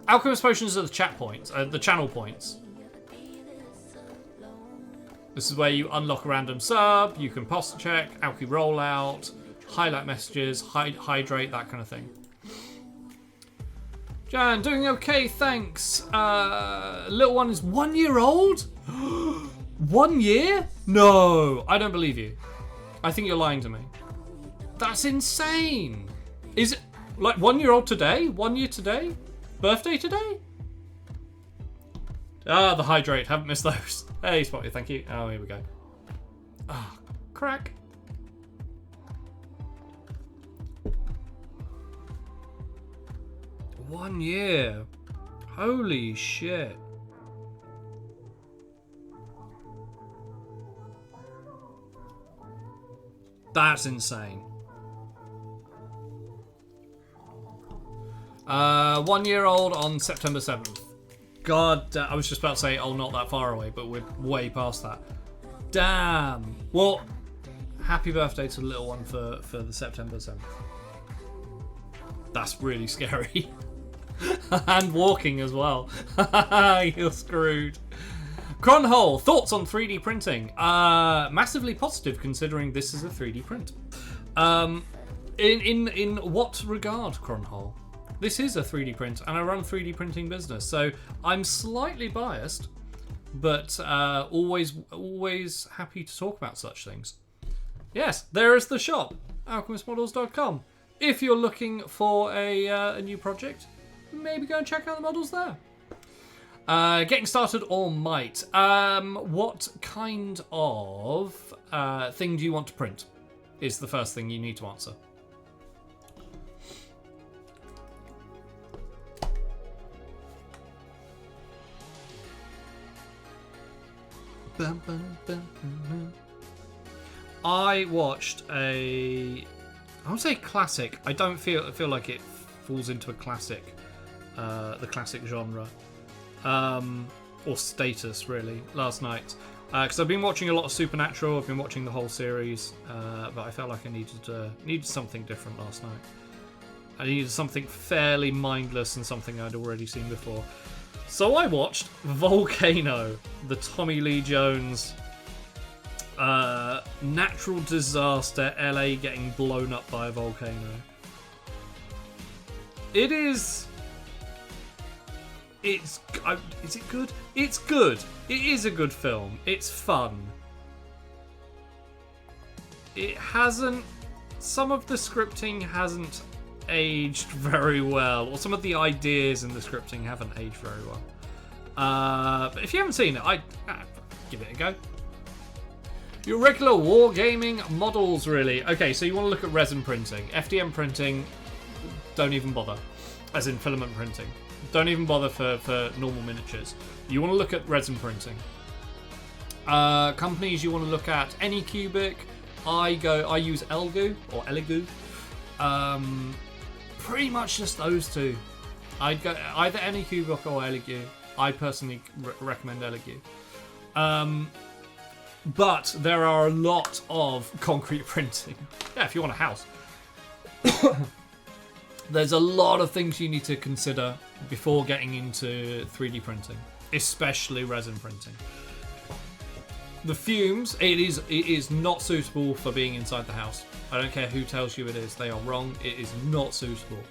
Alchemist potions are the chat points, the channel points. This is where you unlock a random sub. You can posture check, Alchemy rollout, highlight messages, hydrate, that kind of thing. Jan, doing okay, thanks. Little one is 1 year old? 1 year? No, I don't believe you. I think you're lying to me. That's insane. Is it like 1 year old today? 1 year today? Birthday today? Ah, the hydrate. Haven't missed those. Hey, Spotty, thank you. Oh, here we go. Ah, crack. One year. Holy shit. That's insane. 1 year old on September 7th. God, I was just about to say, oh, not that far away, but we're way past that. Damn. Well, happy birthday to the little one for the September 7th. That's really scary. And walking as well. You're screwed. Cronhole, thoughts on 3D printing? Massively positive, considering this is a 3D print. In what regard, Cronhole? This is a 3D print, and I run a 3D printing business, so I'm slightly biased, but always happy to talk about such things. Yes, there is the shop, alchemistmodels.com. If you're looking for a new project, maybe go and check out the models there. Getting started all might. What kind of thing do you want to print? Is the first thing you need to answer. I watched I would say classic. I don't feel like it falls into a classic, the classic genre, or status really. Last night, because I've been watching a lot of Supernatural. I've been watching the whole series, but I felt like I needed something different last night. I needed something fairly mindless and something I'd already seen before. So I watched Volcano, the Tommy Lee Jones natural disaster, LA getting blown up by a volcano. Is it good? It's good. It is a good film. It's fun. it hasn't. Some of the scripting hasn't aged very well, or some of the ideas in the scripting haven't aged very well. But if you haven't seen it, I'd give it a go. Your regular wargaming models, really. Okay, so you want to look at resin printing. FDM printing, don't even bother. As in filament printing. Don't even bother for normal miniatures. You want to look at resin printing. Companies you want to look at, Anycubic. I use Elgu or Elegoo. Pretty much just those two. I'd go either Anycubic or Elegoo. I personally recommend Elegoo. But there are a lot of concrete printing. Yeah, if you want a house. There's a lot of things you need to consider before getting into 3D printing, especially resin printing. The fumes, it is not suitable for being inside the house. I don't care who tells you it is, they are wrong. It is not suitable.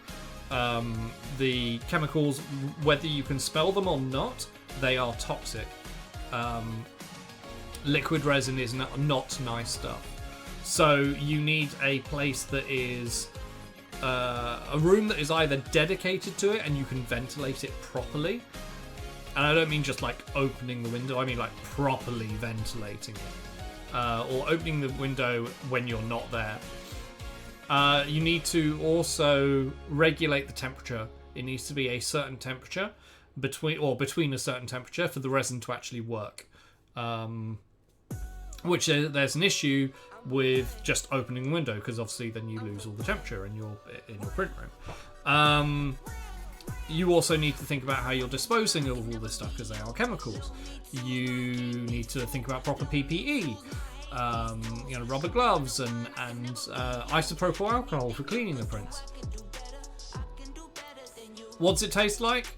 The chemicals, whether you can spell them or not, they are toxic. Liquid resin is not nice stuff. So you need a place that is a room that is either dedicated to it and you can ventilate it properly. And I don't mean just like opening the window, I mean like properly ventilating it. Or opening the window when you're not there. You need to also regulate the temperature. It needs to be a certain temperature between a certain temperature for the resin to actually work. Which there's an issue with just opening the window, because obviously then you lose all the temperature in your print room. You also need to think about how you're disposing of all this stuff, because they are chemicals. You need to think about proper PPE, rubber gloves and isopropyl alcohol for cleaning the prints. What's it taste like?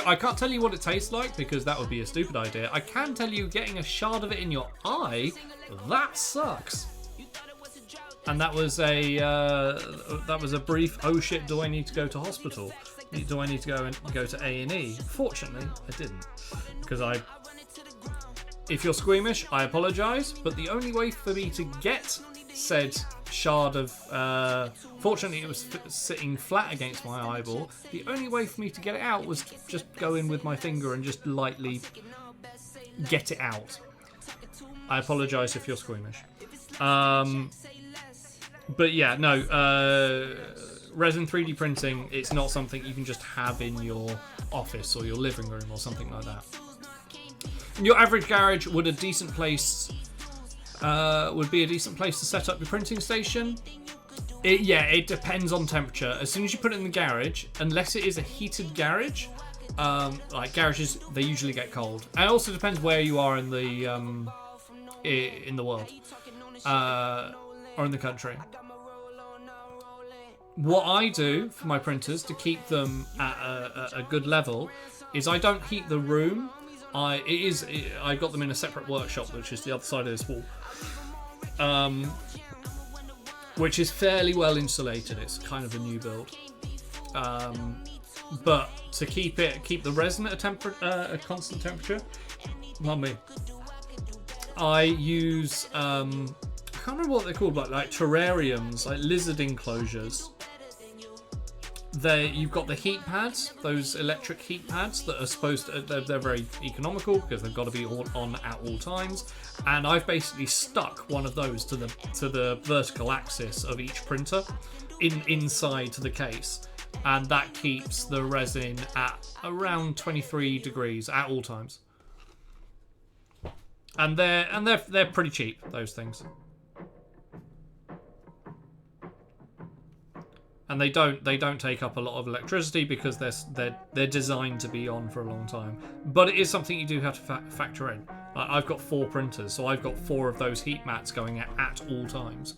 I can't tell you what it tastes like because that would be a stupid idea. I can tell you getting a shard of it in your eye, that sucks. And that was a brief, oh shit, do I need to go to hospital? Do I need to go to A&E? Fortunately, I didn't. Because if you're squeamish, I apologise, but the only way for me to get said shard of fortunately it was sitting flat against my eyeball. The only way for me to get it out was to just go in with my finger and just lightly get it out. I apologise if you're squeamish. But yeah, no, resin 3D printing, it's not something you can just have in your office or your living room or something like that. In your average garage, would be a decent place to set up your printing station? It depends on temperature. As soon as you put it in the garage, unless it is a heated garage, like garages, they usually get cold. And it also depends where you are in the world, or in the country. What I do for my printers to keep them at a good level is I don't heat the room. I got them in a separate workshop, which is the other side of this wall. Which is fairly well insulated. It's kind of a new build. But to keep the resin at a constant temperature, I use I can't remember what they're called, like terrariums, like lizard enclosures. You've got the heat pads, those electric heat pads that are supposed to, they're very economical because they've got to be on at all times. And I've basically stuck one of those to the vertical axis of each printer inside the case, and that keeps the resin at around 23 degrees at all times. And they're pretty cheap, those things. And they don't take up a lot of electricity because they're designed to be on for a long time. But it is something you do have to factor in. Like, I've got 4 printers, so I've got 4 of those heat mats going at all times.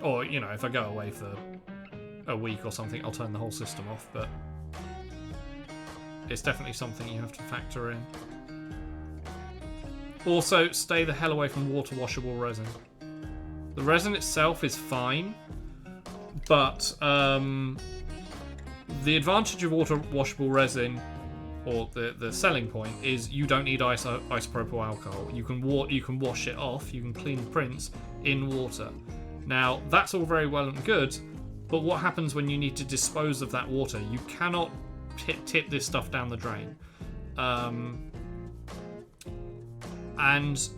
Or, if I go away for a week or something, I'll turn the whole system off. But it's definitely something you have to factor in. Also, stay the hell away from water washable resin. The resin itself is fine, but the advantage of water washable resin or the selling point is you don't need isopropyl alcohol. You can wash it off. You can clean the prints in water. Now that's all very well and good, but what happens when you need to dispose of that water? You cannot tip this stuff down the drain, and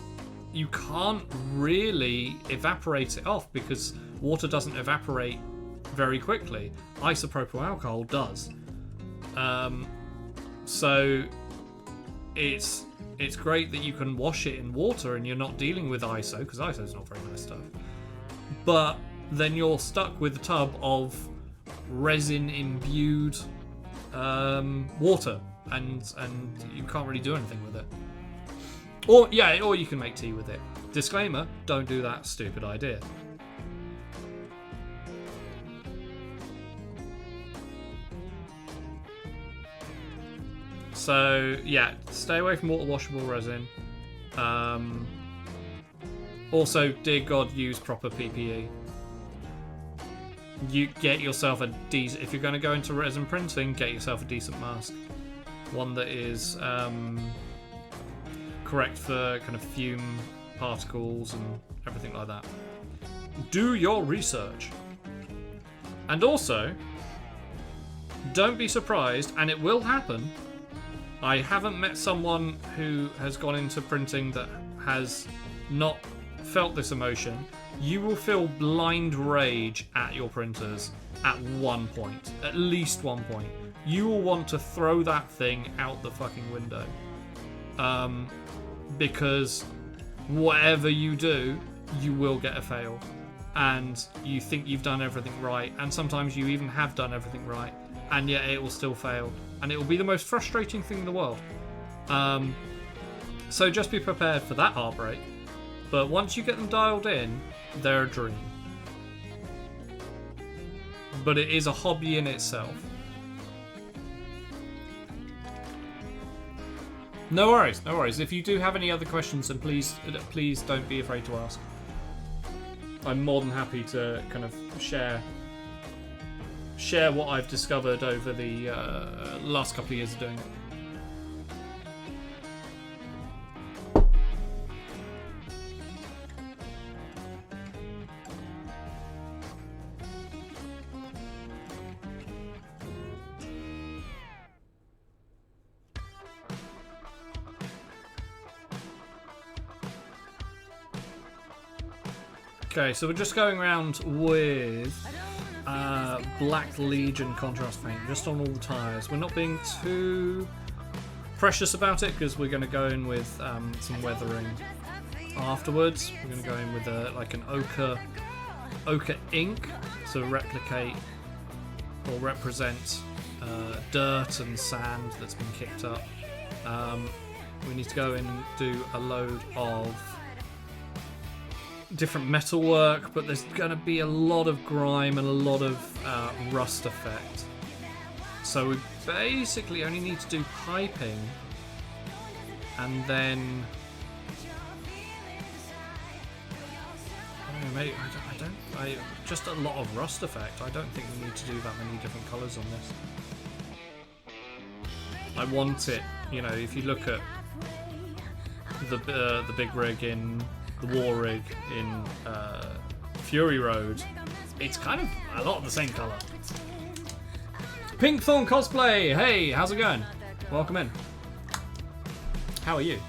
you can't really evaporate it off because water doesn't evaporate very quickly. Isopropyl alcohol does. So it's great that you can wash it in water and you're not dealing with ISO, because ISO is not very nice stuff. But then you're stuck with a tub of resin-imbued water, and you can't really do anything with it. Or you can make tea with it. Disclaimer: don't do that stupid idea. So yeah, stay away from water washable resin. Also, dear God, use proper PPE. You get yourself a decent. If you're going to go into resin printing, get yourself a decent mask, one that is correct for kind of fume particles and everything like that. Do your research. And also, don't be surprised, and it will happen. I haven't met someone who has gone into printing that has not felt this emotion. You will feel blind rage at your printers at one point, at least one point. You will want to throw that thing out the fucking window. Because whatever you do, you will get a fail. And you think you've done everything right, and sometimes you even have done everything right, and yet it will still fail. And it will be the most frustrating thing in the world. So just be prepared for that heartbreak. But once you get them dialed in, they're a dream. But it is a hobby in itself. No worries, no worries. If you do have any other questions, then please don't be afraid to ask. I'm more than happy to kind of share what I've discovered over the last couple of years of doing it. Okay, so we're just going around with Black Legion contrast paint, just on all the tyres. We're not being too precious about it because we're going to go in with some weathering afterwards. We're going to go in with like an ochre ink to replicate or represent dirt and sand that's been kicked up. We need to go in and do a load of different metal work, but there's going to be a lot of grime and a lot of rust effect. So we basically only need to do piping, and then just a lot of rust effect. I don't think we need to do that many different colours on this. I want it, you know, if you look at the big rig in the war rig in Fury Road, it's kind of a lot of the same colour. Pinkthorn Cosplay, hey, how's it going? Welcome in. How are you?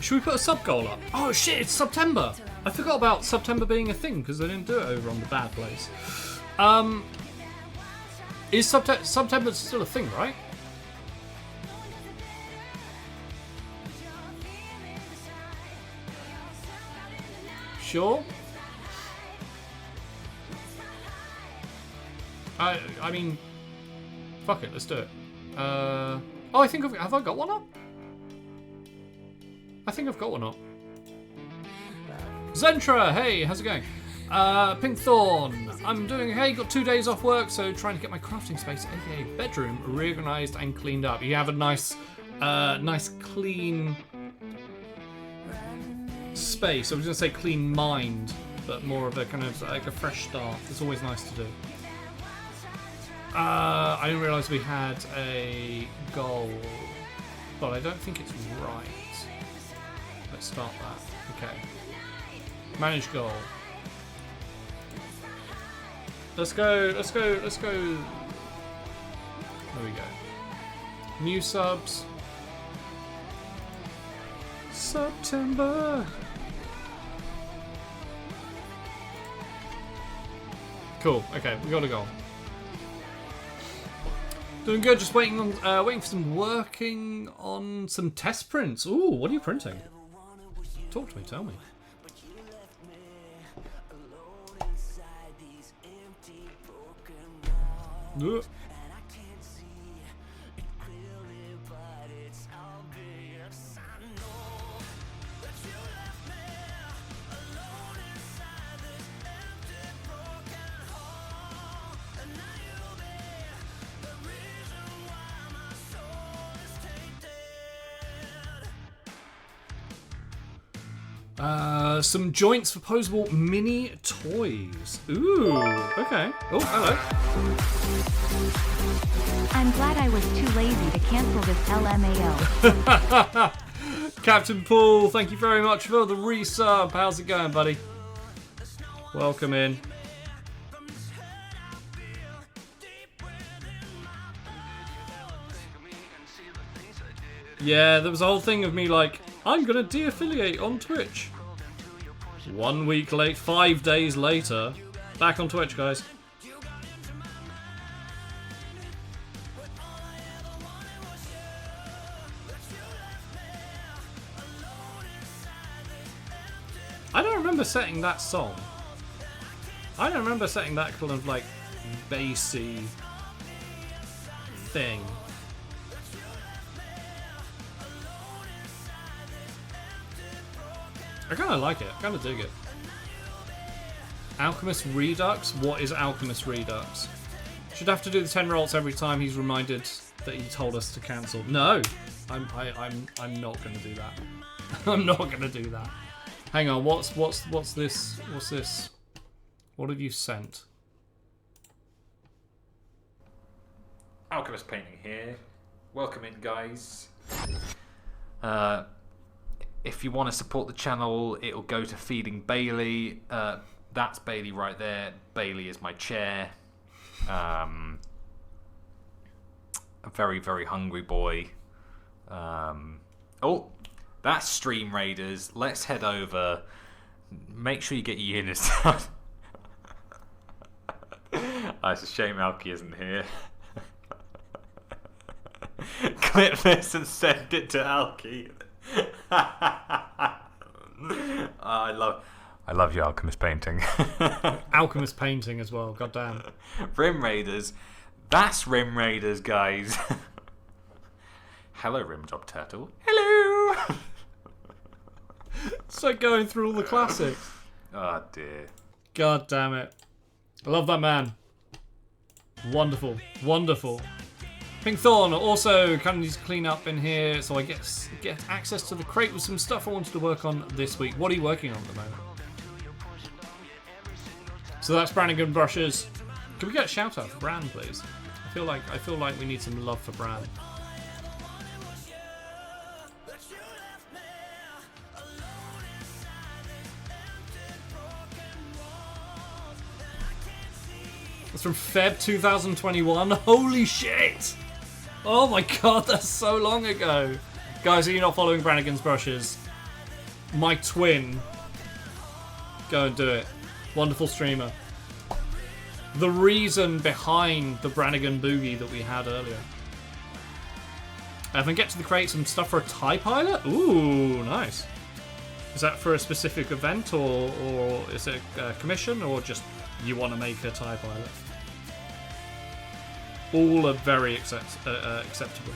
Should we put a sub goal up? Oh shit, it's September! I forgot about September being a thing because they didn't do it over on the Bad Place. Is September still a thing, right? Sure. I mean, fuck it, let's do it. Oh, I think have I got one up? I think I've got one up. Zentra, hey, how's it going? Pinkthorn, I'm doing, hey, got 2 days off work, so trying to get my crafting space, aka bedroom, reorganised and cleaned up. You have a nice clean space. I was going to say clean mind, but more of a kind of like a fresh start. It's always nice to do. I didn't realise we had a goal, but I don't think it's right. Let's start that. Okay. Manage goal. Let's go. There we go. New subs. September. Cool. Okay, we got a goal. Doing good. Just waiting for some working on some test prints. Ooh, what are you printing? Talk to me. Tell me. Ugh. Some joints for posable mini toys. Ooh, okay. Oh, hello. I'm glad I was too lazy to cancel this LMAO. Captain Paul, thank you very much for the resub. How's it going, buddy? Welcome in. Yeah, there was a whole thing of me like, I'm gonna de-affiliate on Twitch. 1 week late, 5 days later, back on Twitch, guys. I don't remember setting that song. I don't remember setting that kind of like bassy thing. I kind of like it. I kind of dig it. Alchemist Redux? What is Alchemist Redux? Should have to do the 10 rolls every time he's reminded that he told us to cancel. No! I'm not going to do that. I'm not going to do that. Hang on, what's this? What's this? What have you sent? Alchemist Painting here. Welcome in, guys. If you want to support the channel, it'll go to Feeding Bailey. That's Bailey right there. Bailey is my chair. A very, very hungry boy. Oh, that's Stream Raiders. Let's head over. Make sure you get your units done. It's a shame Alki isn't here. Clip this and send it to Alki. I love your Alchemist Painting. Alchemist Painting as well, goddamn. Rim Raiders. That's Rim Raiders, guys. Hello, Rimjob Turtle. Hello. It's like going through all the classics. Oh dear. God damn it. I love that man. Wonderful. Wonderful. Pink Thorn also kind of needs to clean up in here, so I get access to the crate with some stuff I wanted to work on this week. What are you working on at the moment? So that's Brannigan brushes. Can we get a shout out for Bran, please? I feel like we need some love for Bran. That's from Feb 2021. Holy shit! Oh my god, that's so long ago. Guys, are you not following Brannigan's brushes? My twin. Go and do it. Wonderful streamer. The reason behind the Brannigan boogie that we had earlier. If I get to the crate, some stuff for a TIE pilot? Ooh, nice. Is that for a specific event, or is it a commission, or just you want to make a TIE pilot? All are very acceptable.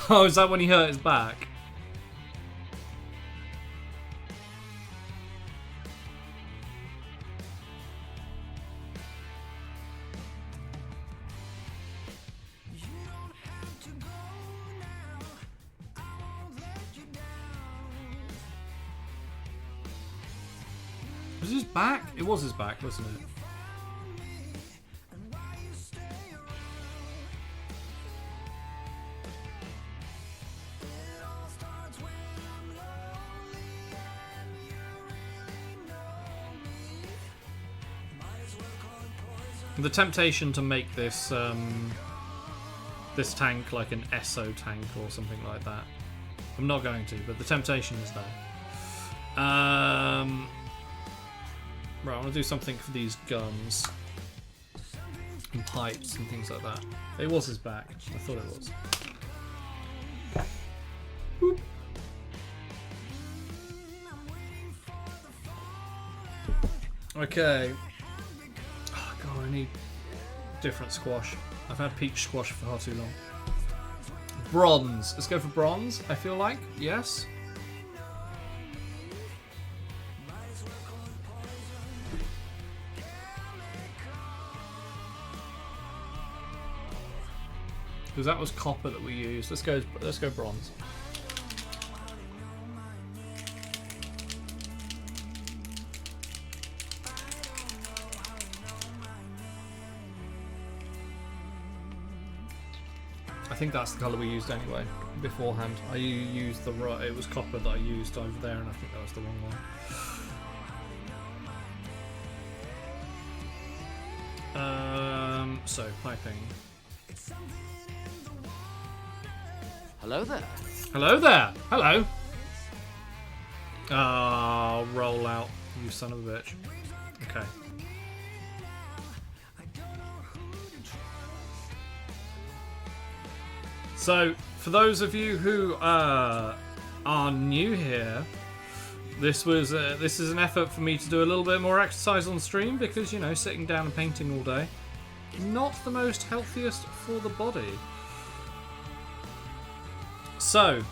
Oh, is that when he hurt his back? Was his back? It was his back, wasn't it? The temptation to make this this tank like an Esso tank or something like that. I'm not going to, but the temptation is there. Right, I want to do something for these guns and pipes and things like that. It was his back. I thought it was. Whoop. Okay. Oh god, I need different squash. I've had peach squash for far too long. Bronze. Let's go for bronze, I feel like. Yes. Because that was copper that we used. Let's go bronze. I think that's the colour we used anyway beforehand. I used the right. It was copper that I used over there, and I think that was the wrong one. So piping. Hello there. Hello there. Hello. Oh, roll out, you son of a bitch. Okay. So, for those of you who are new here, this is an effort for me to do a little bit more exercise on stream because, you know, sitting down and painting all day, not the most healthiest for the body. So,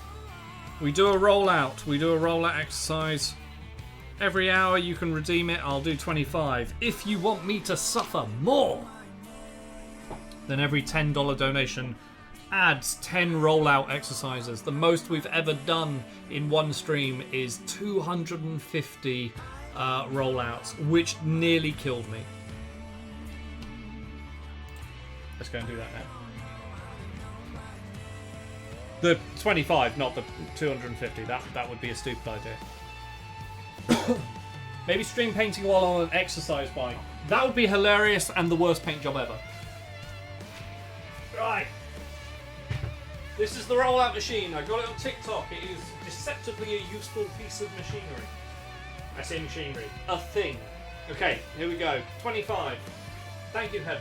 we do a rollout. We do a rollout exercise. Every hour you can redeem it. I'll do 25. If you want me to suffer more, then every $10 donation adds 10 rollout exercises. The most we've ever done in one stream is 250 rollouts, which nearly killed me. Let's go and do that now. The 25, not the 250. That would be a stupid idea. Maybe stream painting while on an exercise bike. That would be hilarious and the worst paint job ever. Right. This is the rollout machine. I got it on TikTok. It is deceptively a useful piece of machinery. I say machinery. A thing. Okay, here we go. 25. Thank you, Headhop.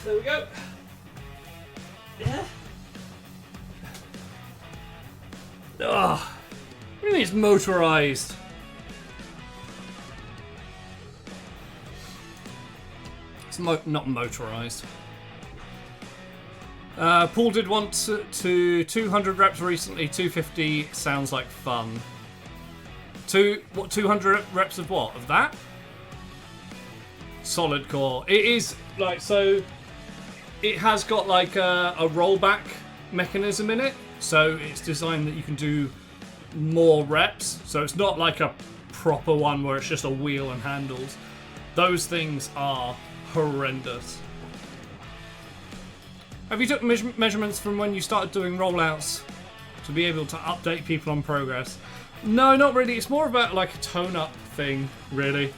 There we go. Yeah. Ugh. What do you mean it's motorized? It's not motorized. Paul did want to 200 reps recently. 250 sounds like fun. 200 reps of what? Of that? Solid core. It is like so. It has got like a rollback mechanism in it, so it's designed that you can do more reps. So it's not like a proper one where it's just a wheel and handles. Those things are horrendous. Have you took measurements from when you started doing rollouts to be able to update people on progress? No, not really. It's more about like a tone-up thing, really,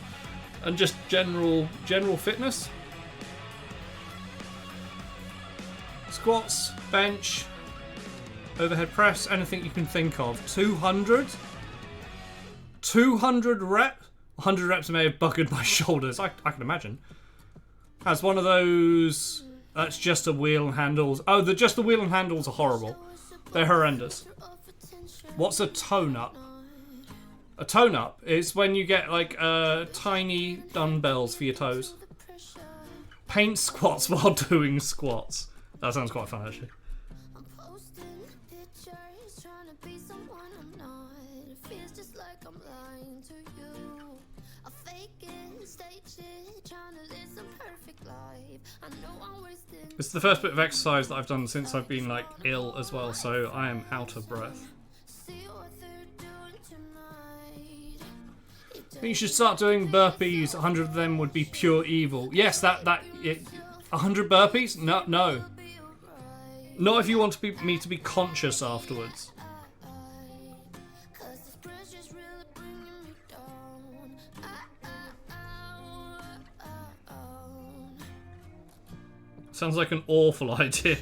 and just general fitness. Squats, bench, overhead press, anything you can think of. 200 reps. 100 reps may have buggered my shoulders. I can imagine. As one of those. That's just a wheel and handles. Oh, just the wheel and handles are horrible. They're horrendous. What's a tone-up? A tone-up is when you get like tiny dumbbells for your toes. Paint squats while doing squats. That sounds quite fun, actually. It's the first bit of exercise that I've done since I've been like ill as well, so I am out of breath. I think you should start doing burpees. 100 of them would be pure evil. Yes, 100 burpees? No. Not if you want me to be conscious afterwards. Sounds like an awful idea.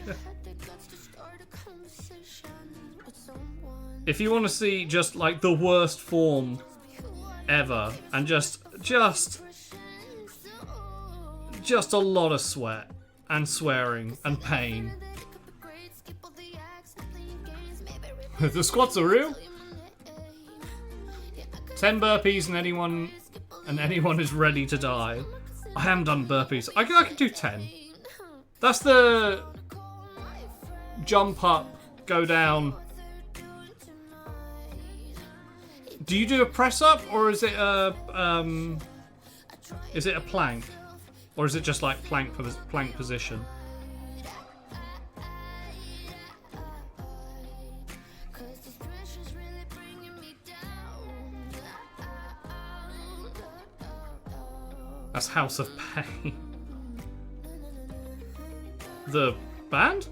If you want to see just like the worst form ever and just a lot of sweat and swearing and pain. The squats are real. 10 burpees and anyone is ready to die. I haven't done burpees. I can do 10. That's the jump up, go down. Do you do a press up or is it a plank, or is it just like plank position? That's House of Pain. The band?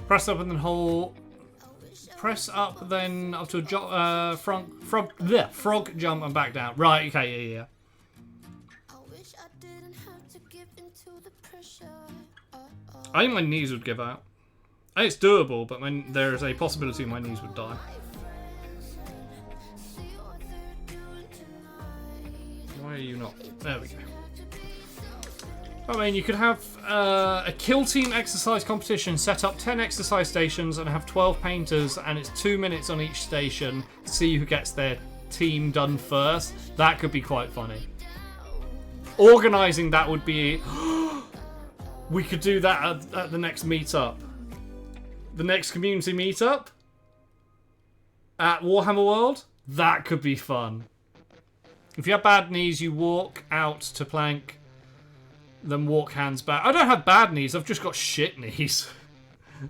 Press up and then hold. Press up, then up to a frog jump and back down. Right, okay, yeah. I think my knees would give out. It's doable, but there is a possibility my knees would die. Why are you not? There we go. I mean, you could have a kill team exercise competition, set up 10 exercise stations and have 12 painters, and it's 2 minutes on each station to see who gets their team done first. That could be quite funny. Organising that would be... We could do that at the next meetup. The next community meetup at Warhammer World. That could be fun. If you have bad knees, you walk out to plank, then walk hands back. I don't have bad knees. I've just got shit knees.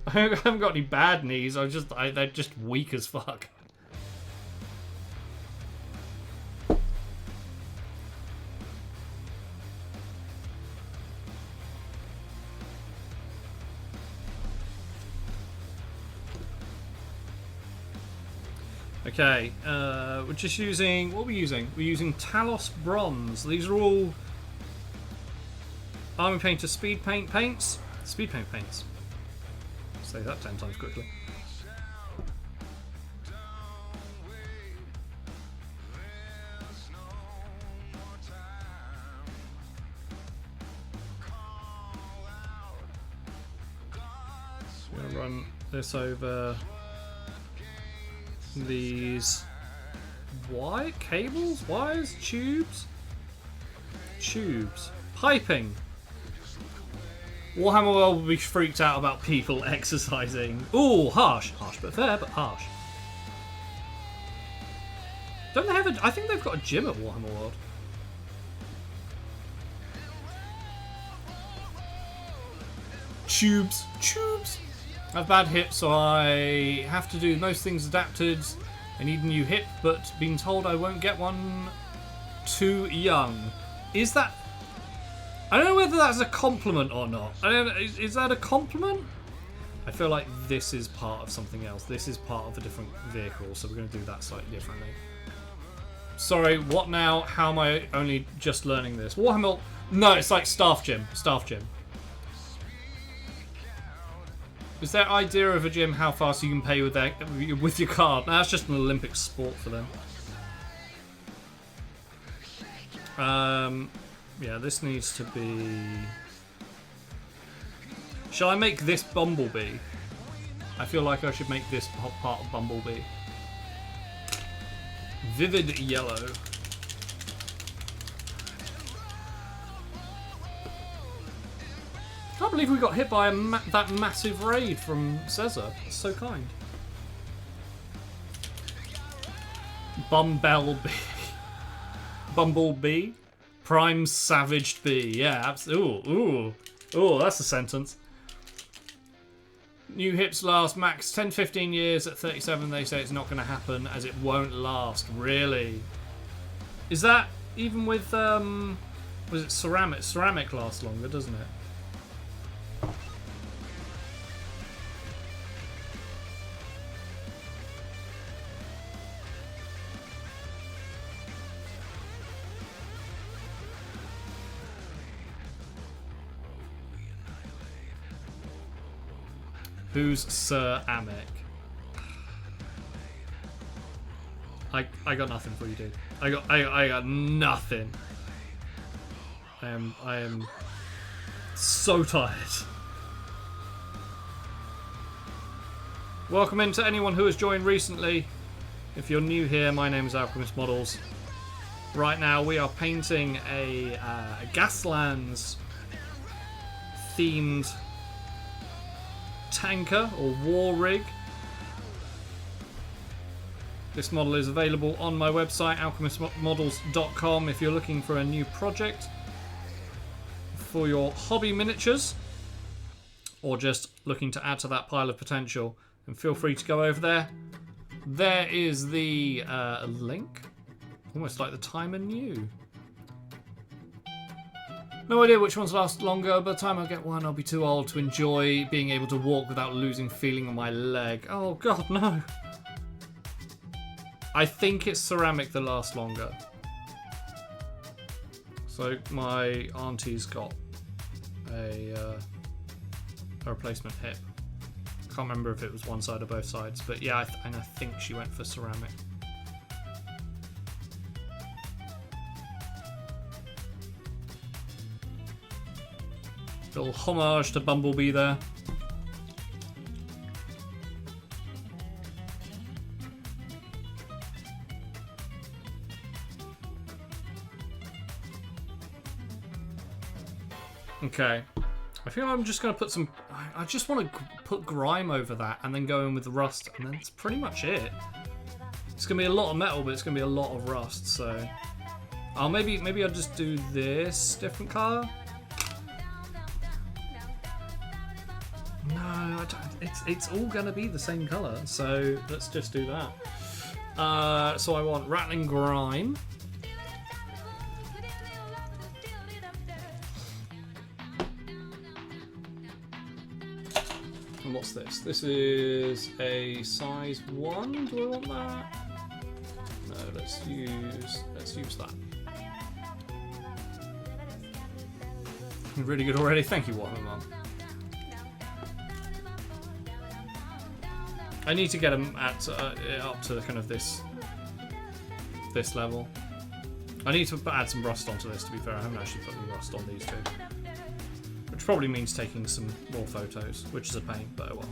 I haven't got any bad knees. They're just weak as fuck. Okay, we're just using... What are we using? We're using Talos Bronze. These are all Army Painter Speed Paint paints. Speed Paint paints. Say that 10 times quickly. So we're going to run this over... these cables, wires, tubes, piping. Warhammer World will be freaked out about people exercising. Ooh, harsh but fair, but harsh. Don't they have a? I think they've got a gym at Warhammer World. Tubes. I have bad hips, so I have to do most things adapted I need a new hip, but being told I won't get one too young. Is that... I don't know whether that's a compliment or not. I don't know, is that a compliment? I feel like this is part of something else. This is part of a different vehicle, so we're going to do that slightly differently. Sorry, what now? How am I only just learning this? Warhammer... No, it's like Staff Gym. Staff Gym. Is their idea of a gym how fast you can pay with your card? No, that's just an Olympic sport for them. Yeah, this needs to be... Shall I make this Bumblebee? I feel like I should make this part of Bumblebee. Vivid yellow. I can't believe we got hit by that massive raid from Caesar. It's so kind. Bumblebee. Bumblebee? Prime Savaged Bee. Yeah, absolutely. Ooh, that's a sentence. New hips last max 10-15 years. At 37 they say it's not going to happen as it won't last. Really? Is that even with was it ceramic? Ceramic lasts longer, doesn't it? Who's Sir Amic? I got nothing for you, dude. I got nothing. I am so tired. Welcome in to anyone who has joined recently. If you're new here, my name is Alchemist Models. Right now we are painting a Gaslands themed tanker or war rig. This model is available on my website alchemistmodels.com if you're looking for a new project for your hobby miniatures or just looking to add to that pile of potential, and feel free to go over there. There is the link, almost like the timer new. No idea which ones last longer. By the time I get one, I'll be too old to enjoy being able to walk without losing feeling on my leg. Oh god, no. I think it's ceramic that lasts longer. So my auntie's got a replacement hip. I can't remember if it was one side or both sides, but yeah, and I think she went for ceramic. Little homage to Bumblebee there. Okay. I think I'm just going to put some... I just want to put grime over that and then go in with the rust, and then that's pretty much it. It's going to be a lot of metal, but it's going to be a lot of rust, so... maybe I'll just do this different colour. No, I don't, it's all going to be the same colour, so let's just do that. So I want Rattling Grime. And what's this? This is a size 1. Do I want that? No, let's use that. Really good already. Thank you, Waterman. I need to get them at up to kind of this level. I need to add some rust onto this, to be fair. I haven't actually put any rust on these two. Which probably means taking some more photos, which is a pain, but oh well.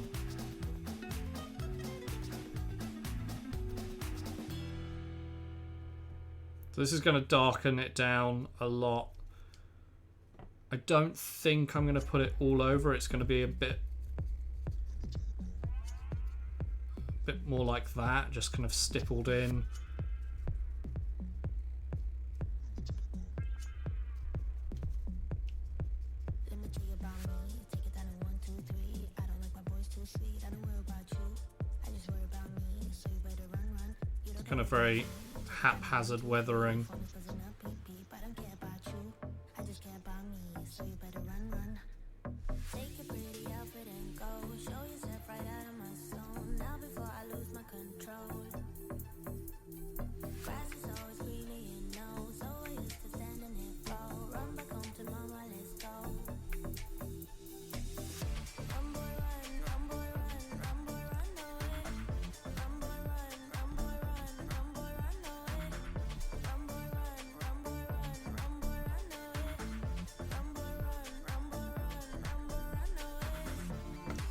So this is going to darken it down a lot. I don't think I'm going to put it all over. It's going to be a bit more like that, just kind of stippled in. kind of very haphazard weathering.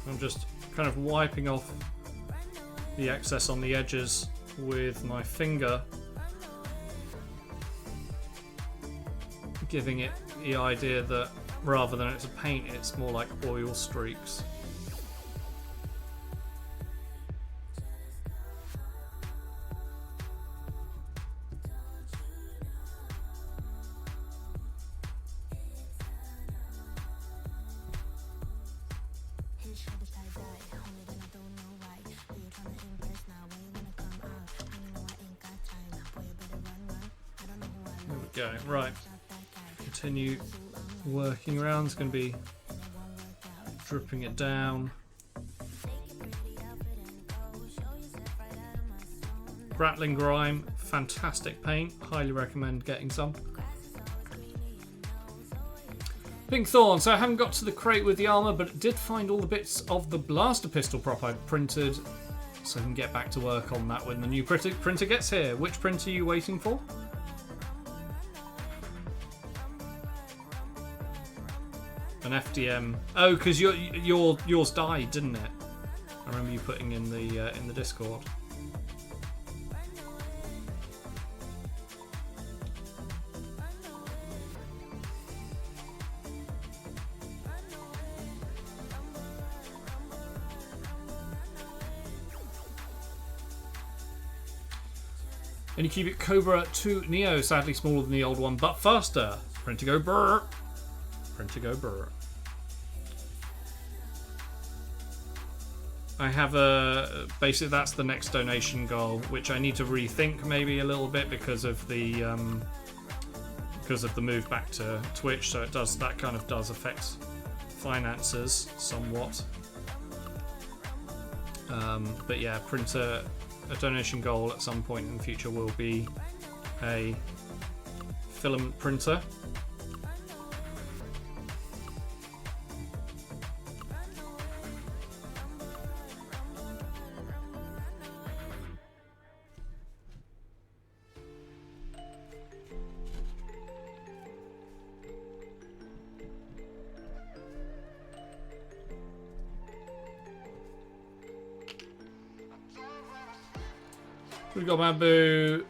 I'm just kind of wiping off the excess on the edges with my finger, giving it the idea that rather than it's a paint, it's more like oil streaks. There we go. Right. Continue working around. It's going to be dripping it down. Rattling Grime, fantastic paint. Highly recommend getting some. Pink Thorn. So I haven't got to the crate with the armour, but did find all the bits of the blaster pistol prop I printed, so I can get back to work on that when the new printer gets here. Which printer are you waiting for? An FDM. Oh, because yours died, didn't it? I remember you putting in the Discord. Anycubic Cobra 2 Neo, sadly smaller than the old one, but faster. Printer go brr. Printer go brr. I have basically that's the next donation goal, which I need to rethink maybe a little bit because of the move back to Twitch. So that kind of does affect finances somewhat. But yeah, a donation goal at some point in the future will be a filament printer. We've got Bamboo.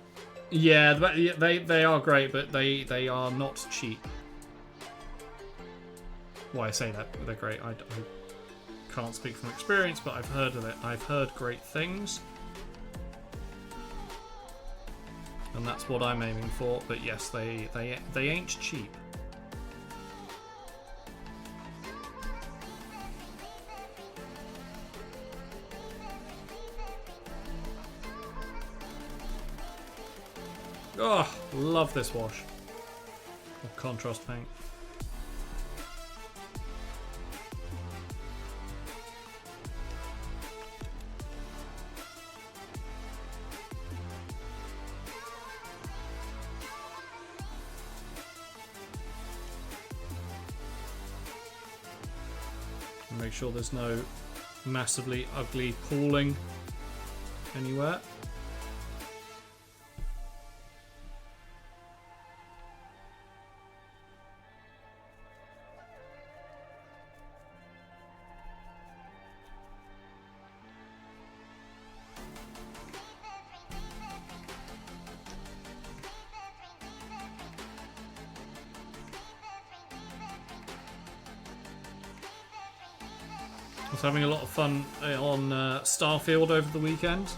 Yeah, they are great, but they are not cheap. Why I say that they're great, I can't speak from experience, but I've heard of it. I've heard great things, and that's what I'm aiming for. But yes, they ain't cheap. Oh, love this wash. Or contrast paint. Make sure there's no massively ugly pooling anywhere. I was having a lot of fun on Starfield over the weekend.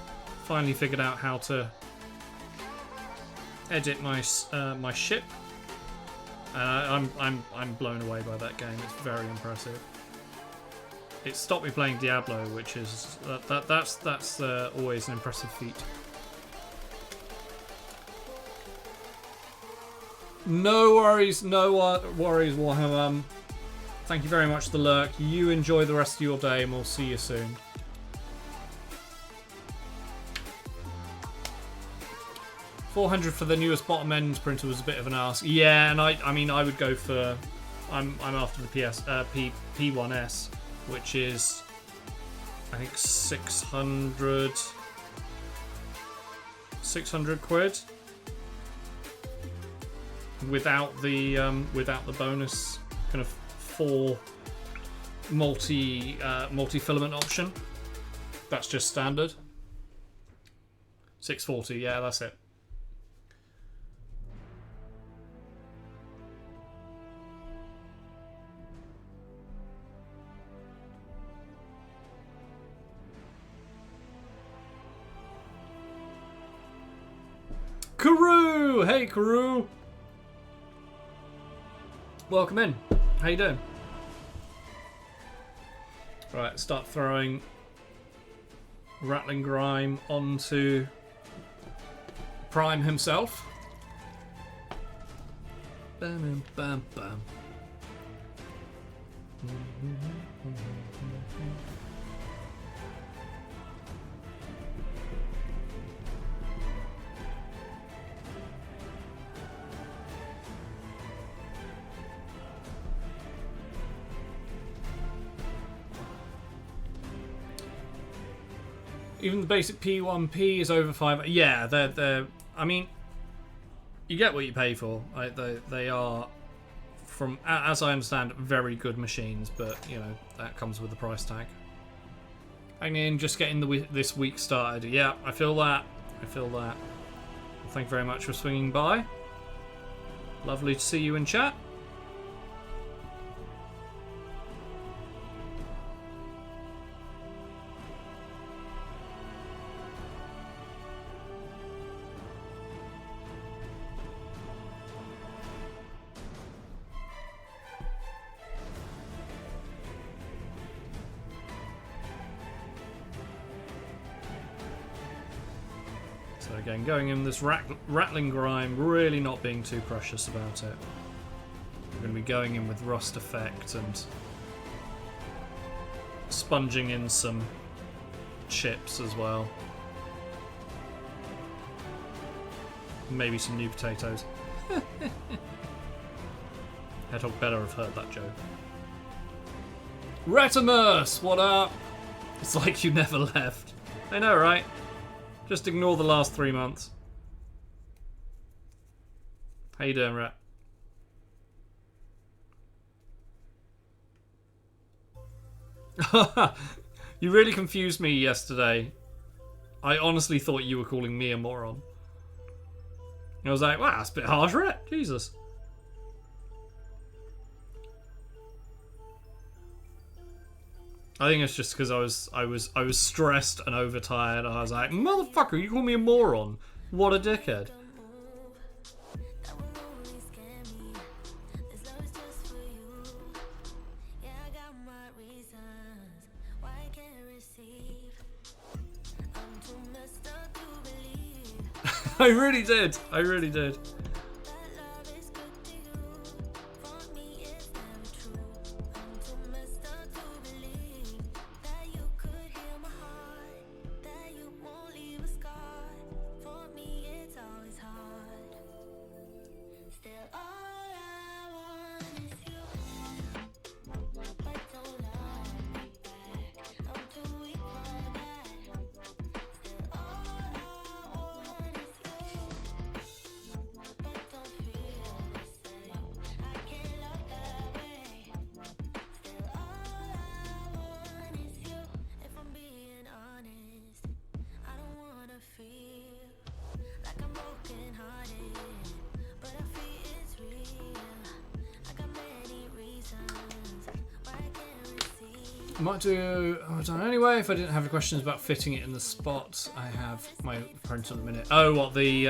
Finally figured out how to edit my my ship. I'm blown away by that game. It's very impressive. It stopped me playing Diablo, which is that's always an impressive feat. No worries, worries, Warhammer. Thank you very much for the lurk. You enjoy the rest of your day, and we'll see you soon. $400 for the newest bottom end printer was a bit of an ask. Yeah, and I mean, I would go for. I'm after the P1S, which is, I think, 600 quid. Without the bonus kind of 4 multi filament option. That's just standard. 640, yeah, that's it. Karoo! Hey, Karoo! Welcome in. How you doing? Right, start throwing Rattling Grime onto Prime himself. Bam, bam, bam. Even the basic P1P is over 5. Yeah, they're. I mean, you get what you pay for. They are, from as I understand, very good machines. But you know that comes with the price tag. I mean, just getting this week started. Yeah, I feel that. Well, thank you very much for swinging by. Lovely to see you in chat. Again, going in this Rattling Grime, really not being too precious about it. We're going to be going in with Rust Effect and sponging in some chips as well. Maybe some new potatoes. Hedgehog better have heard that joke. Wrecktimus, what up? It's like you never left. I know, right? Just ignore the last 3 months. How you doing, Rat? You really confused me yesterday. I honestly thought you were calling me a moron. I was like, wow, that's a bit harsh, Rat. Jesus. I think it's just because I was stressed and overtired. I was like, motherfucker, you call me a moron? What a dickhead. I really did. I really did. I might do it anyway if I didn't have any questions about fitting it in the spot. I have my printer at the minute. Oh, what, the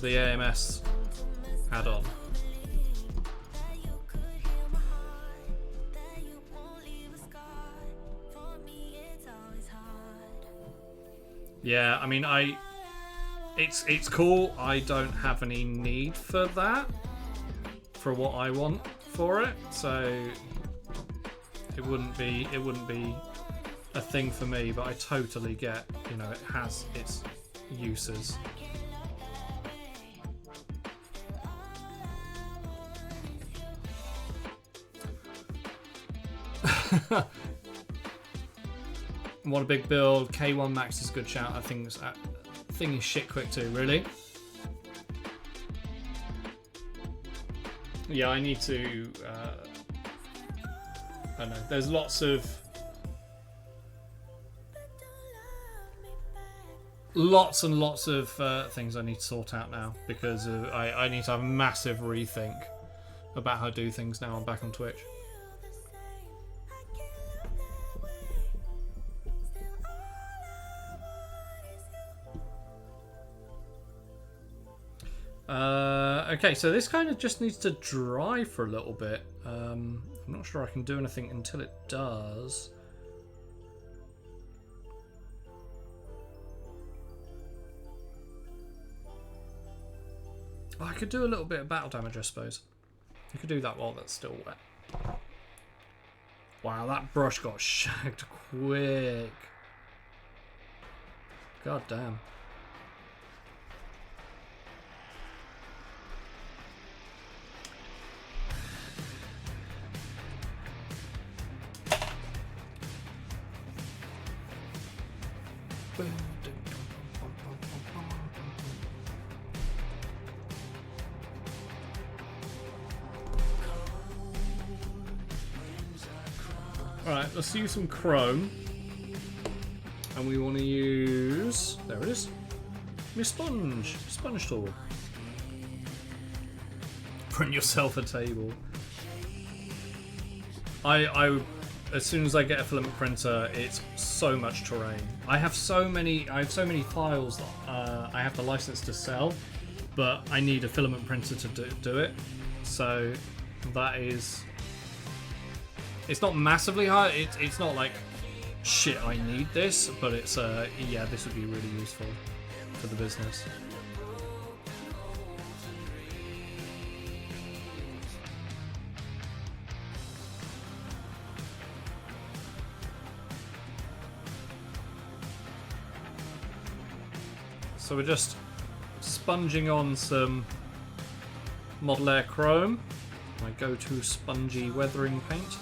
AMS add-on. Yeah, I mean, it's cool. I don't have any need for that, for what I want for it. So it wouldn't be a thing for me. But I totally get, you know, it has its uses. What a big build. K1 Max is a good shout. I think thing is shit quick too, really. Yeah, I need to I don't know. There's lots and lots of things I need to sort out now because I need to have a massive rethink about how to do things now I'm back on Twitch. Okay, so this kind of just needs to dry for a little bit. I'm not sure I can do anything until it does. Oh, I could do a little bit of battle damage, I suppose. I could do that while that's still wet. Wow, that brush got shagged quick. God damn. Alright, let's use some chrome. And we want to use... There it is. My sponge tool. Print yourself a table. I as soon as I get a filament printer, it's so much terrain. I have so many files that I have the license to sell, but I need a filament printer to do it. So that is... It's not massively hard. It's not like, shit, I need this, but it's yeah, this would be really useful for the business. So we're just sponging on some Model Air Chrome, my go-to spongy weathering paint.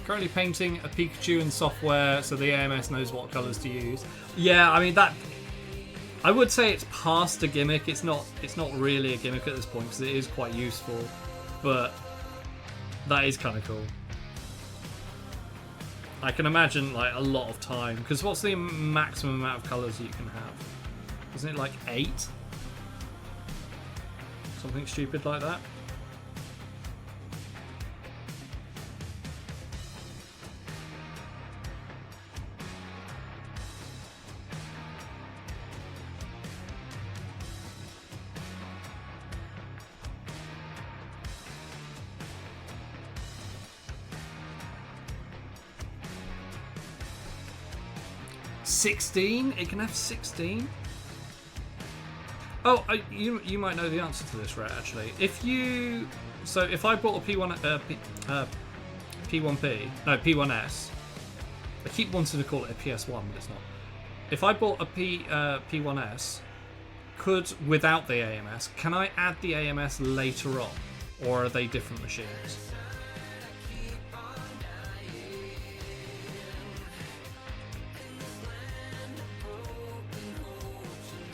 Currently painting a Pikachu in software so the AMS knows what colours to use. Yeah, I mean that. I would say it's past a gimmick. It's not really a gimmick at this point because it is quite useful, but that is kind of cool. I can imagine like a lot of time because what's the maximum amount of colours you can have? Isn't it like 8? Something stupid like that. It can have 16. Oh, you might know the answer to this, right? Actually, if I bought a P1S, I keep wanting to call it a PS1, but it's not. If I bought a P1S, without the AMS, can I add the AMS later on, or are they different machines?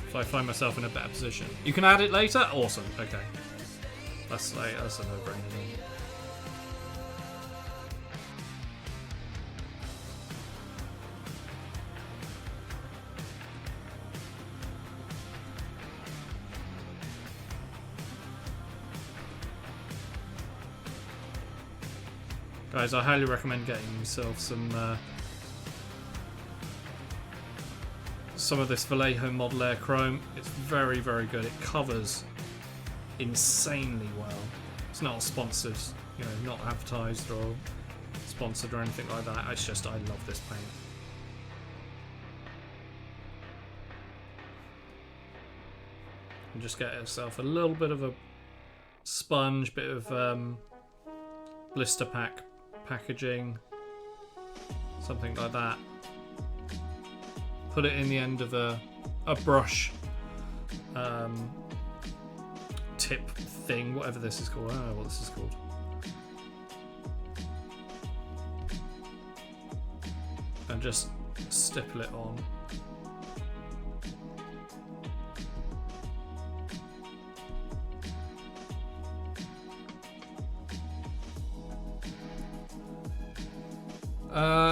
If I find myself in a better position, you can add it later. Awesome. Okay, that's a no-brainer. Guys, I highly recommend getting yourself some of this Vallejo Model Air Chrome. It's very, very good. It covers insanely well. It's not sponsored, you know, not advertised or sponsored or anything like that. It's just, I love this paint. And just get yourself a little bit of a sponge, bit of blister pack packaging, something like that. Put it in the end of a brush tip thing, whatever this is called. I don't know what this is called. And just stipple it on.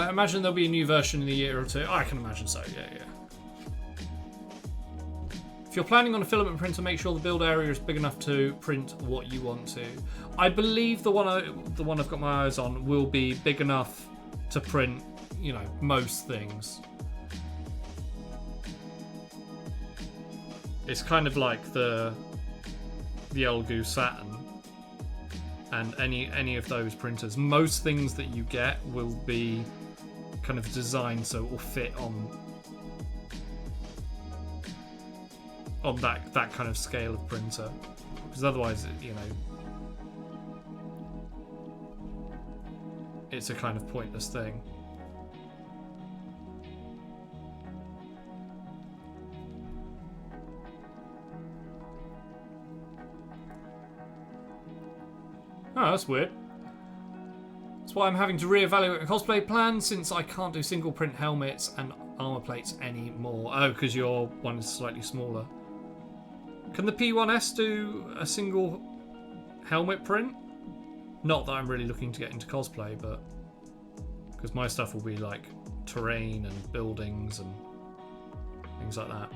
Imagine there'll be a new version in a year or two. I can imagine so, yeah. If you're planning on a filament printer, make sure the build area is big enough to print what you want to. I believe the one I've got my eyes on will be big enough to print, you know, most things. It's kind of like the Elgu Saturn. And any of those printers, most things that you get will be kind of designed so it will fit on that kind of scale of printer, because otherwise, you know, it's a kind of pointless thing. Oh, that's weird. That's why I'm having to reevaluate my cosplay plan, since I can't do single print helmets and armor plates anymore. Oh, because your one is slightly smaller. Can the P1S do a single helmet print? Not that I'm really looking to get into cosplay, but because my stuff will be like terrain and buildings and things like that.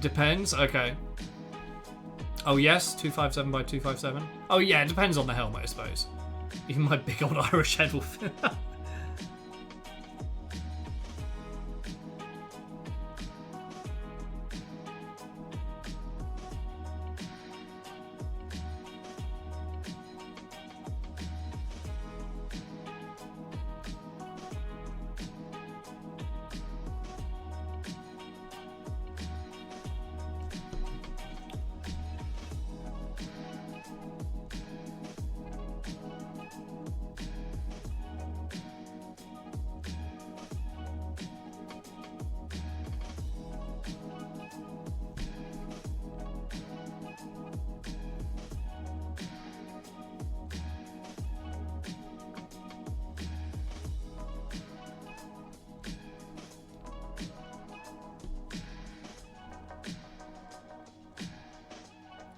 Depends, okay. Oh yes, 257 by 257. Oh yeah, it depends on the helmet, I suppose. Even my big old Irish head will fit.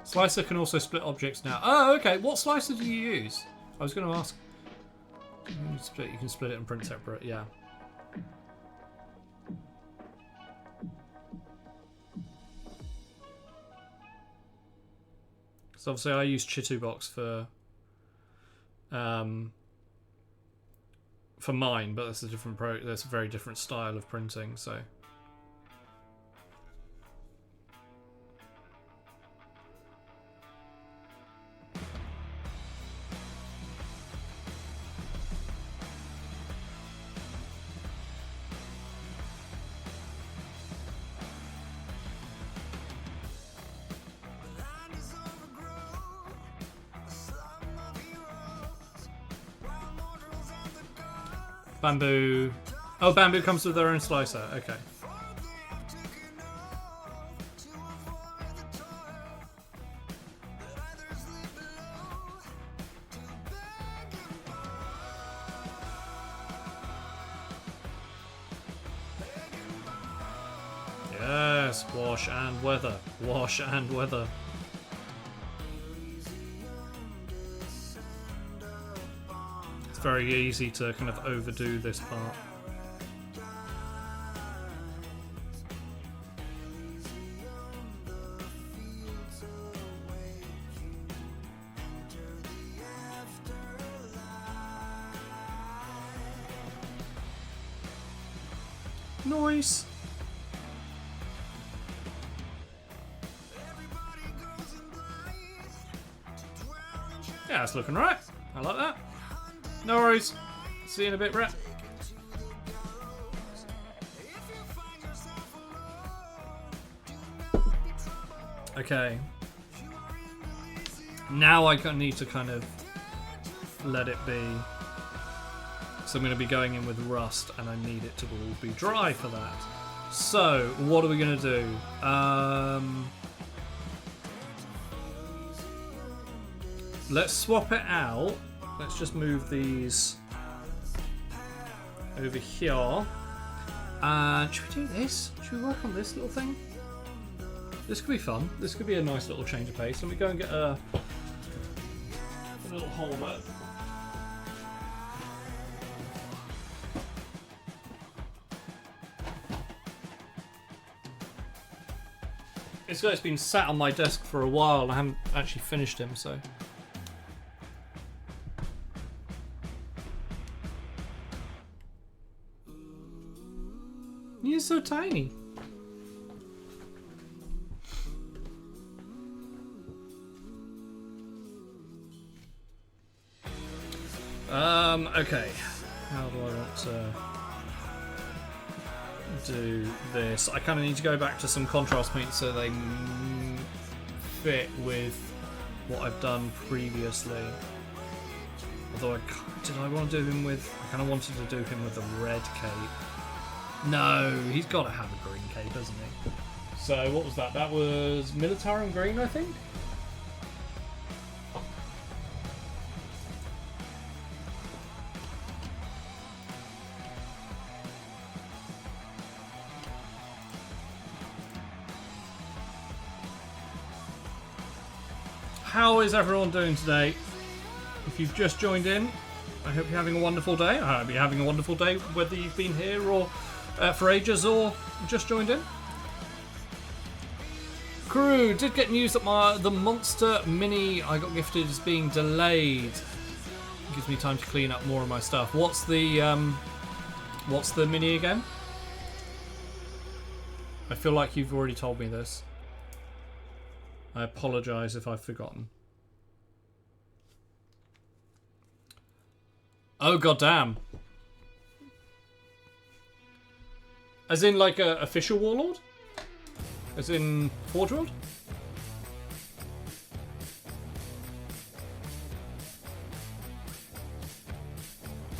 Slicer can also split objects now. Oh, okay. What slicer do you use? I was going to ask. You can split it and print separate, yeah. So obviously I use Chitubox for mine, but that's a different that's a very different style of printing, so. Bamboo. Oh, Bamboo comes with their own slicer. Okay. Yes, wash and weather. Wash and weather. Very easy to kind of overdo this part. Nice. Yeah, it's looking right. I like that. No worries. See you in a bit, Brett. Okay. Now I need to kind of let it be. So I'm going to be going in with rust, and I need it to all be dry for that. So, what are we going to do? Let's swap it out. Let's just move these over here. And should we do this? Should we work on this little thing? This could be fun. This could be a nice little change of pace. Let me go and get a little holder. This guy's been sat on my desk for a while and I haven't actually finished him, so. He's so tiny. Okay. How do I want to do this? I kind of need to go back to some contrast paints so they fit with what I've done previously. Although did I want to do him with? I kind of wanted to do him with a red cape. No, he's got to have a green cape, hasn't he? So what was that? That was Militarum green, I think. How is everyone doing today? If you've just joined in, I hope you're having a wonderful day. I hope you're having a wonderful day, whether you've been here or for ages or just joined in. Crew, did get news that the Monster Mini I got gifted is being delayed. Gives me time to clean up more of my stuff. What's the Mini again? I feel like you've already told me this. I apologise if I've forgotten. Oh goddamn! As in like a official warlord? As in Forge World?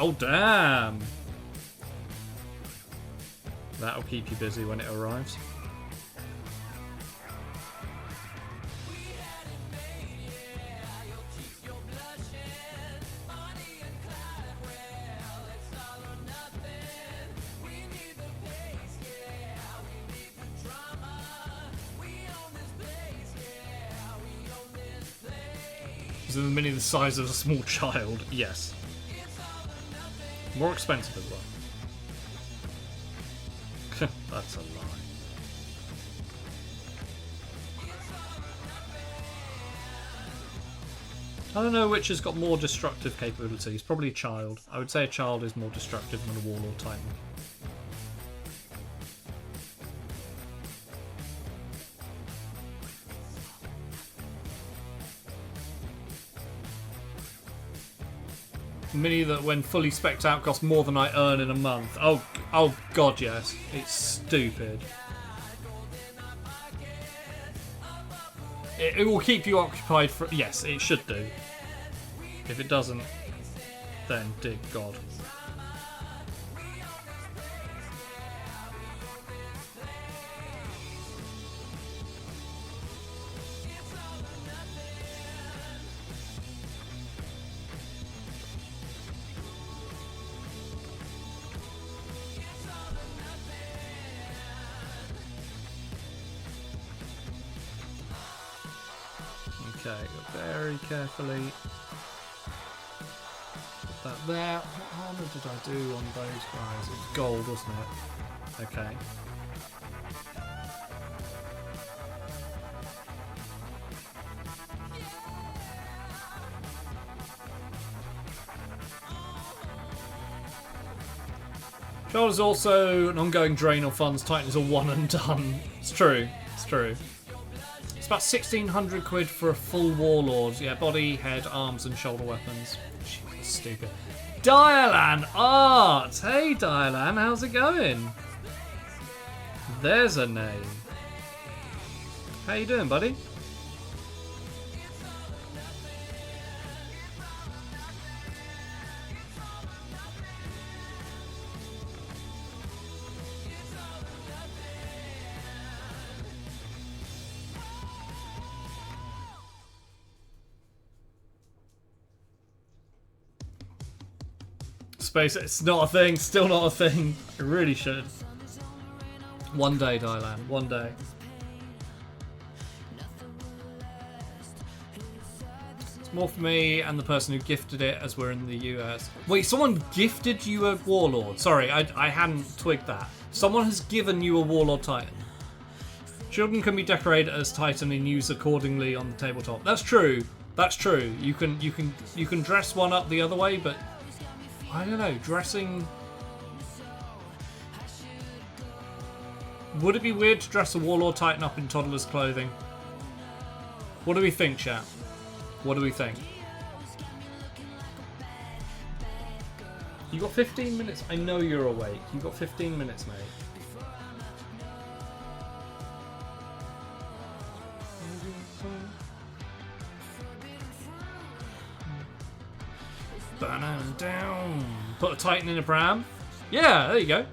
Oh damn! That'll keep you busy when it arrives. Is the Mini the size of a small child? Yes. More expensive as well. That's a lie. I don't know which has got more destructive capabilities. Probably a child. I would say a child is more destructive than a warlord titan. Mini that when fully spec'd out costs more than I earn in a month. Oh god, yes. It's stupid. It will keep you occupied for... Yes, it should do. If it doesn't, then dear god. Okay, very carefully put that there. What armor did I do on those guys? It was gold, wasn't it? Okay. Gold is also an ongoing drain of funds. Titan is a one and done. It's true. It's true. It's about 1,600 quid for a full warlord. Yeah, body, head, arms, and shoulder weapons. Jeez, stupid. Dialan Art! Hey Dialan, how's it going? There's a name. How you doing, buddy? Space, it's not a thing, still not a thing. It really should. One day, Dylan, one day. It's more for me and the person who gifted it as we're in the US. Wait, someone gifted you a Warlord? Sorry, I hadn't twigged that. Someone has given you a Warlord Titan. Children can be decorated as Titan and used accordingly on the tabletop. That's true. That's true. You can dress one up the other way, but I don't know, dressing... Would it be weird to dress a Warlord Titan up in toddler's clothing? What do we think, chat? What do we think? You got 15 minutes? I know you're awake. You got 15 minutes, mate. Down. Put a Titan in a pram. Yeah, there you go.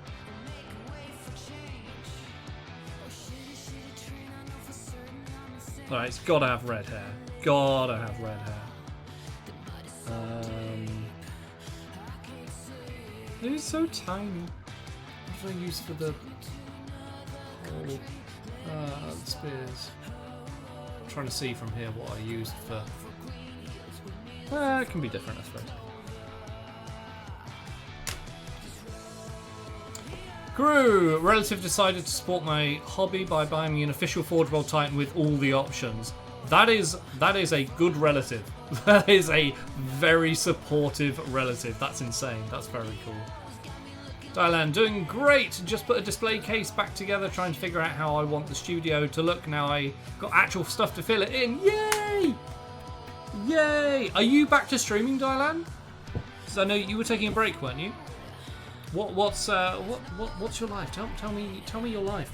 Alright, it's gotta have red hair. Gotta have red hair. It is so tiny. What do I use for the spears? I'm trying to see from here what I used for. It can be different, I suppose. Crew! Relative decided to support my hobby by buying me an official Forge World Titan with all the options. That is a good relative. That is a very supportive relative. That's insane. That's very cool. Dylan, doing great. Just put a display case back together, trying to figure out how I want the studio to look. Now I got actual stuff to fill it in. Yay! Yay! Are you back to streaming, Dylan? Because I know you were taking a break, weren't you? What's your life? Tell me your life.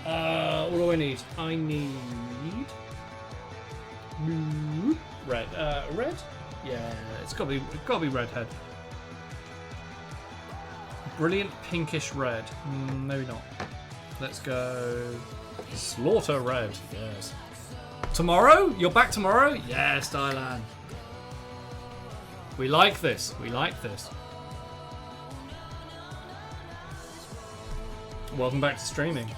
What do I need? I need red. Red? Yeah, it's gotta be red head. Brilliant pinkish red. Maybe not. Let's go slaughter red. Yes. Tomorrow? You're back tomorrow? Yes, Dylan. We like this. We like this. Welcome back to streaming.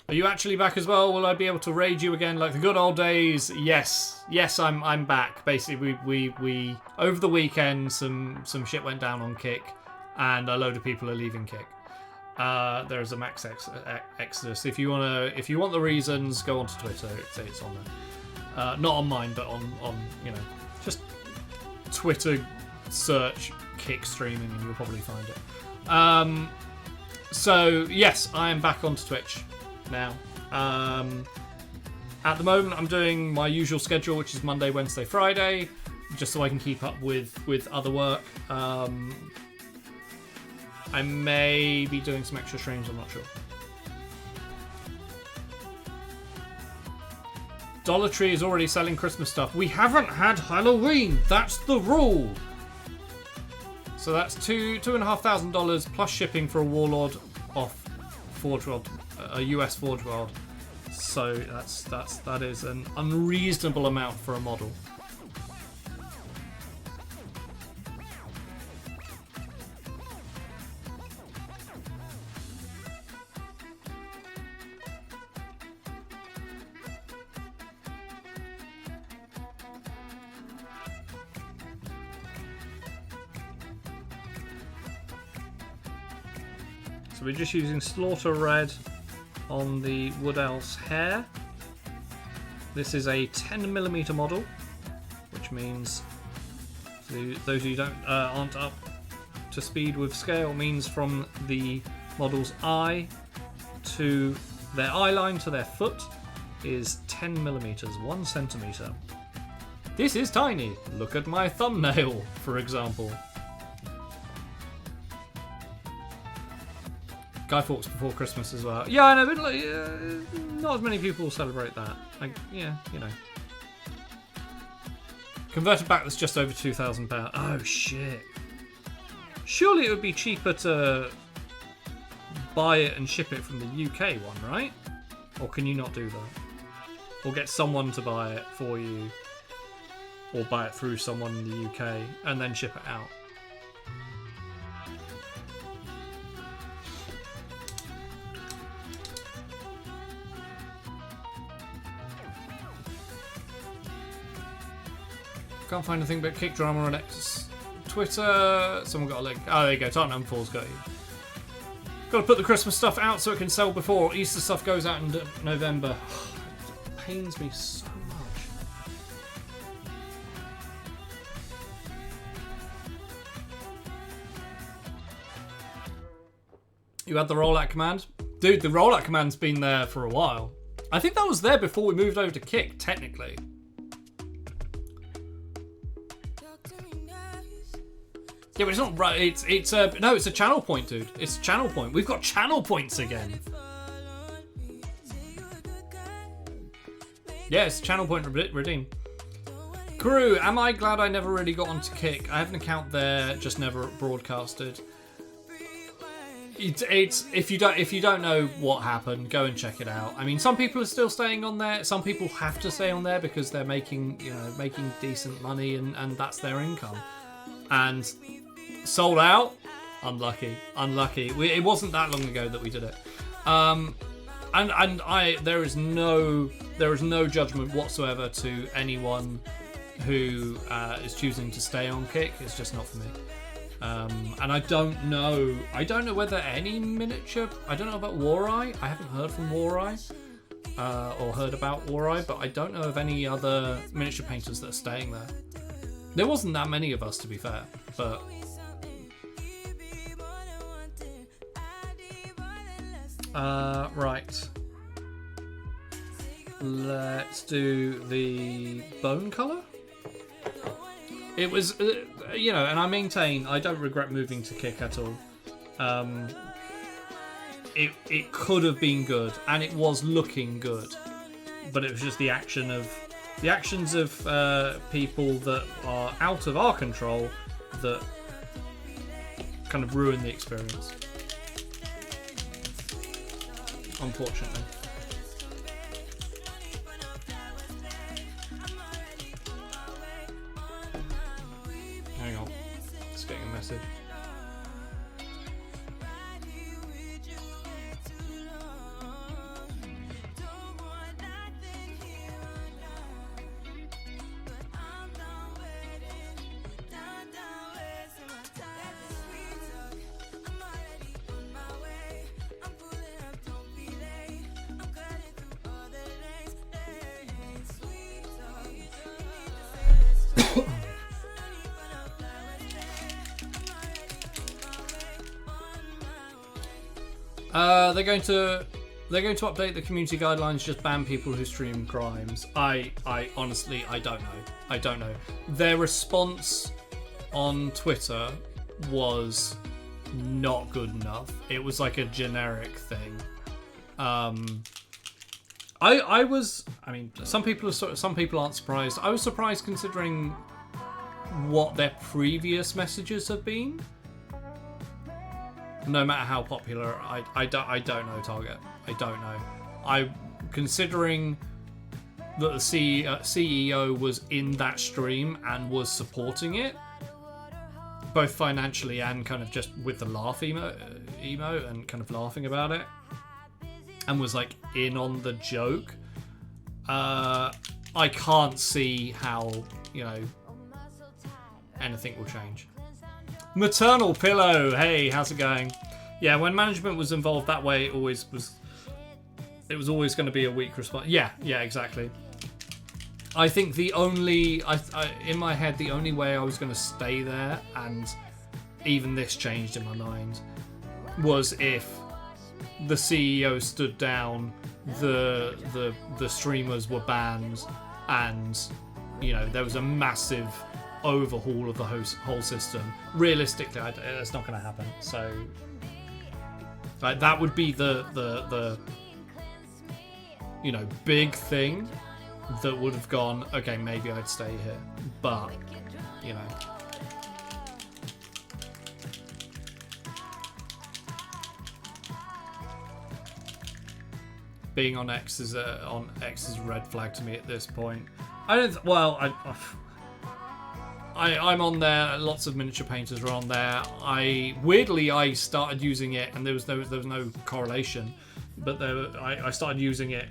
Are you actually back as well? Will I be able to raid you again like the good old days? Yes, I'm back. Basically, we over the weekend some shit went down on Kick, and a load of people are leaving Kick. There is a max exodus. If you want the reasons, go onto Twitter. It's on there. Not on mine, but on just Twitter search Kick streaming, and you'll probably find it. So yes, I am back onto Twitch now. At the moment I'm doing my usual schedule, which is Monday, Wednesday, Friday, just so I can keep up with other work. I may be doing some extra streams, I'm not sure. Dollar Tree is already selling Christmas stuff. We haven't had Halloween, that's the rule. So that's $2,500 plus shipping for a Warlord off Forge World, a US Forge World. So that is an unreasonable amount for a model. So we're just using Slaughter Red on the Wood Elf's hair. This is a 10mm model, which means those who aren't up to speed with scale means from the model's eye to their eye line to their foot is 10mm, 1 centimeter. This is tiny. Look at my thumbnail, for example. Guy Fawkes before Christmas as well. Yeah, I know, but like, not as many people celebrate that. Like, yeah, you know. Converted back, that's just over £2,000. Oh shit! Surely it would be cheaper to buy it and ship it from the UK one, right? Or can you not do that? Or get someone to buy it for you, or buy it through someone in the UK and then ship it out. Can't find anything but kick drama on X. Twitter. Someone got a link. Oh, there you go. Tottenham Fall's got you. Got to put the Christmas stuff out so it can sell before Easter stuff goes out in November. It pains me so much. You had the rollout command? Dude, the rollout command's been there for a while. I think that was there before we moved over to Kick, technically. Yeah, but it's not right. It's a channel point, dude. It's a channel point. We've got channel points again. Yeah, it's channel point redeem. Crew, am I glad I never really got onto Kick? I have an account there, just never broadcasted. It's if you don't know what happened, go and check it out. I mean, some people are still staying on there. Some people have to stay on there because they're making decent money and that's their income. And sold out, unlucky. It wasn't that long ago that we did it. There is no judgment whatsoever to anyone who is choosing to stay on Kick. It's just not for me. And I don't know whether any miniature. I don't know about Wareye. I haven't heard from Wareye or heard about Wareye, but I don't know of any other miniature painters that are staying there. There wasn't that many of us, to be fair, but. Right. Let's do the bone colour. It was, and I maintain I don't regret moving to Kick at all. It could have been good, and it was looking good, but it was just the actions of people that are out of our control that kind of ruin the experience. Unfortunately. Hang on. Just getting a message. They're going to update the community guidelines, just ban people who stream crimes. I honestly, I don't know. Their response on Twitter was not good enough. It was like a generic thing. Some people aren't surprised. I was surprised considering what their previous messages have been. No matter how popular, I don't know, Target. I don't know. Considering that the CEO was in that stream and was supporting it, both financially and kind of just with the laugh emo and kind of laughing about it, and was like in on the joke. I can't see how anything will change. Maternal Pillow, hey, how's it going? Yeah, when management was involved that way, it was always going to be a weak response. Yeah, exactly. I think the only, in my head, the only way I was going to stay there, and even this changed in my mind, was if the CEO stood down, the streamers were banned, and there was a massive overhaul of the whole system. Realistically, that's not going to happen. So, that would be the big thing that would have gone, okay, maybe I'd stay here. But, being on X is a red flag to me at this point. I'm on there. Lots of miniature painters are on there. I started using it, and there was no correlation, but I started using it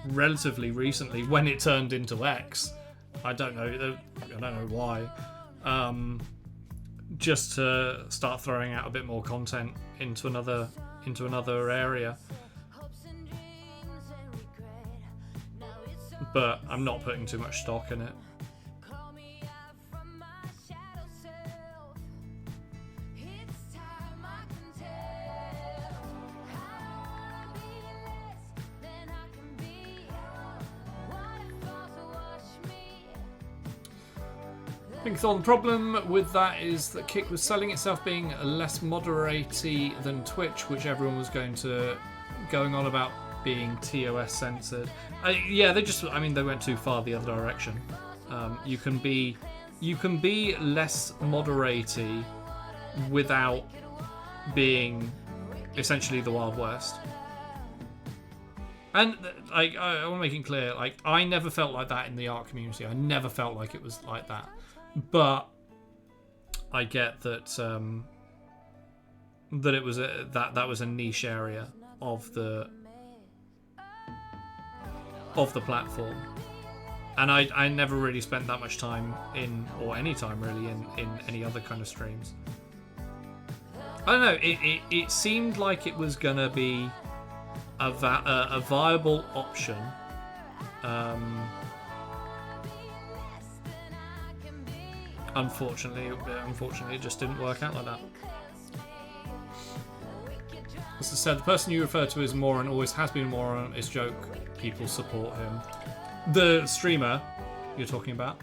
relatively recently when it turned into X. I don't know why. Just to start throwing out a bit more content into another area. But I'm not putting too much stock in it. I think the problem with that is that Kick was selling itself being less moderate-y than Twitch, which everyone was going on about being TOS censored. They went too far the other direction. You can be less moderate-y without being essentially the Wild West. And I want to make it clear, I never felt like that in the art community. I never felt like it was like that. But I get that that it was that was a niche area of the platform, and I never really spent that much time or any time really in any other kind of streams. I don't know. It seemed like it was gonna be a viable option. Unfortunately, it just didn't work out like that. As I said, the person you refer to as Moron always has been Moron. It's joke. People support him. The streamer you're talking about.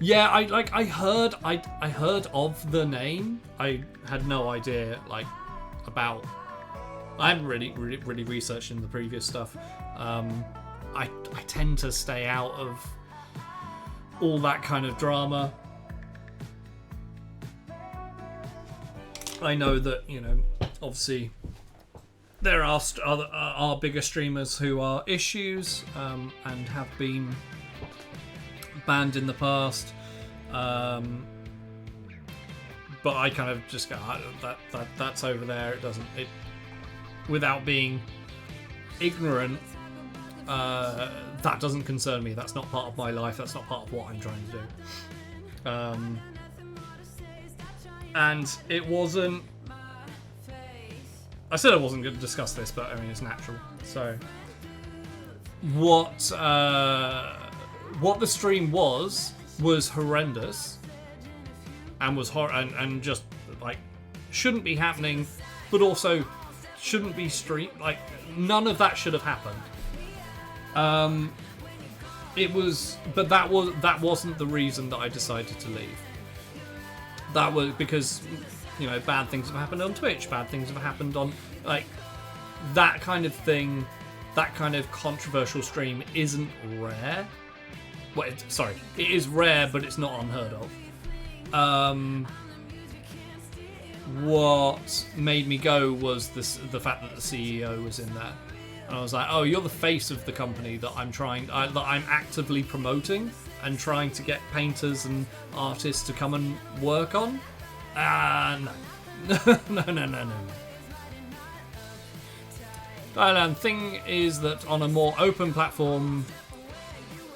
Yeah, I heard of the name. I had no idea about. I haven't really researched in the previous stuff. I tend to stay out of all that kind of drama. I know that obviously there are bigger streamers who are issues and have been banned in the past, but I kind of just go that's over there. Without being ignorant, that doesn't concern me. That's not part of my life. That's not part of what I'm trying to do. And it wasn't. I said I wasn't going to discuss this, but I mean it's natural. So what the stream was horrendous, and was and just shouldn't be happening, but also shouldn't be streamed. None of that should have happened. It was, but that wasn't the reason that I decided to leave. That was because bad things have happened on Twitch. Bad things have happened on that kind of thing. That kind of controversial stream isn't rare. Well, it is rare, but it's not unheard of. What made me go was the fact that the CEO was in there, and I was like, "Oh, you're the face of the company that I'm actively promoting and trying to get painters and artists to come and work on." No. No. And thing is that on a more open platform,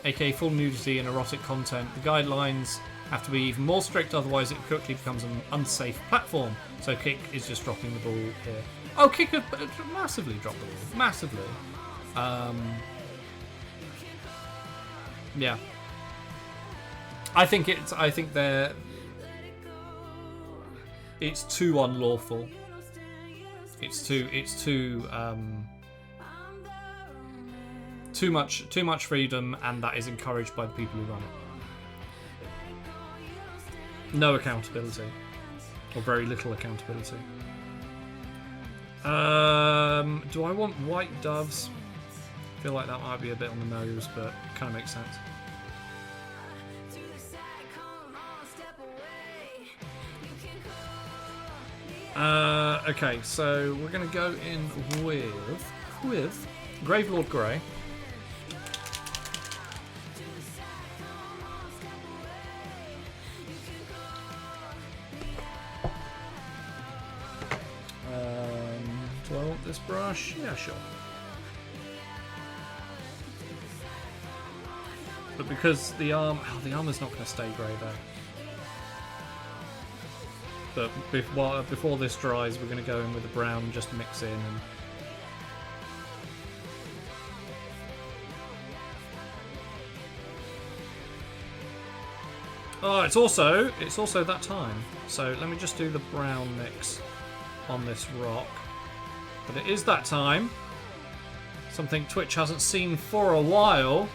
aka full nudity and erotic content, the guidelines have to be even more strict, otherwise it quickly becomes an unsafe platform. So Kick is just dropping the ball here. Oh, Kick have massively dropped the ball. Massively. Yeah. I think it's too unlawful. It's too much freedom, and that is encouraged by the people who run it. No accountability, or very little accountability. Do I want white doves? I feel like that might be a bit on the nose, but kind of makes sense. Okay, so we're going to go in with Gravelord Grey. Do I want this brush? Yeah, sure. But because the armor's not going to stay grey though. But before this dries, we're going to go in with the brown, just mix in. And oh, it's also that time. So let me just do the brown mix on this rock. But it is that time. Something Twitch hasn't seen for a while.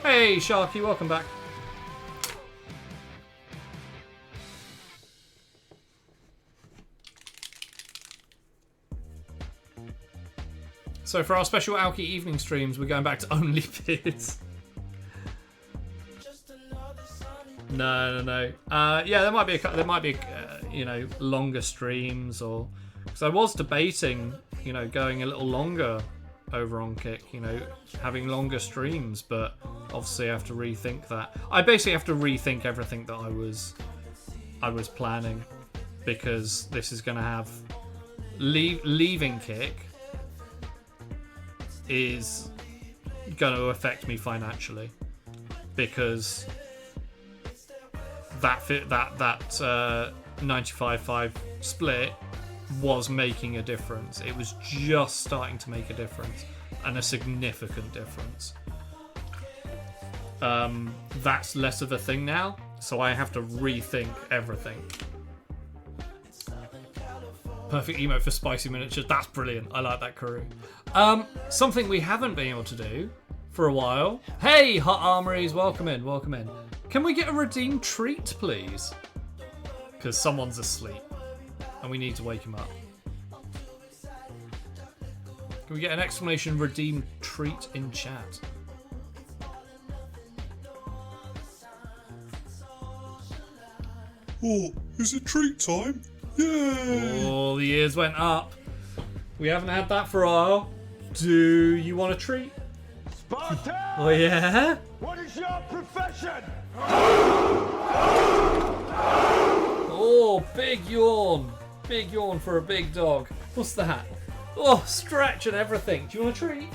Hey, Sharky, welcome back. So for our special Alky evening streams, we're going back to only vids. No. Yeah, there might be longer streams, or because I was debating, going a little longer over on Kick, having longer streams, but obviously I have to rethink that. I basically have to rethink everything that I was planning, because this is going to have leaving Kick is going to affect me financially, because that 95/5 split was making a difference. It was just starting to make a difference, and a significant difference. That's less of a thing now, so I have to rethink everything. Perfect emote for spicy miniatures. That's brilliant. I like that, Karu. Something we haven't been able to do for a while. Hey, Hot Armories, welcome in. Can we get a redeemed treat, please? Because someone's asleep, and we need to wake him up. Can we get an exclamation redeemed treat in chat? Oh, is it treat time? Yay! Oh, the ears went up. We haven't had that for a while. Do you want a treat? Spartan! Oh, yeah? What is your profession? Oh, big yawn. Big yawn for a big dog. What's that? Oh, stretch and everything. Do you want a treat?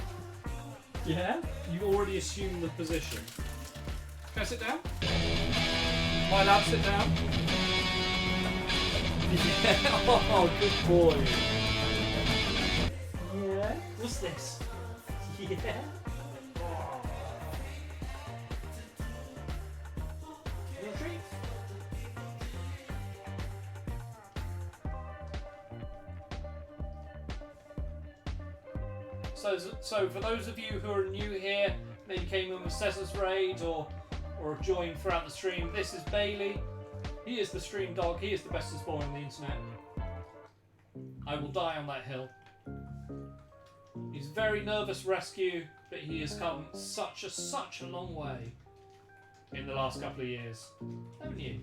Yeah? You already assumed the position. Can I sit down? Am I allowed to sit down? Yeah. Oh, good boy. Yeah. What's this? Yeah. Oh. You want a treat? So for those of you who are new here, maybe came in with Cesar's Raid or joined throughout the stream, this is Bailey. He is the stream dog. He is the bestest boy on the internet. I will die on that hill. He's very nervous rescue, but he has come such a long way in the last couple of years, haven't you?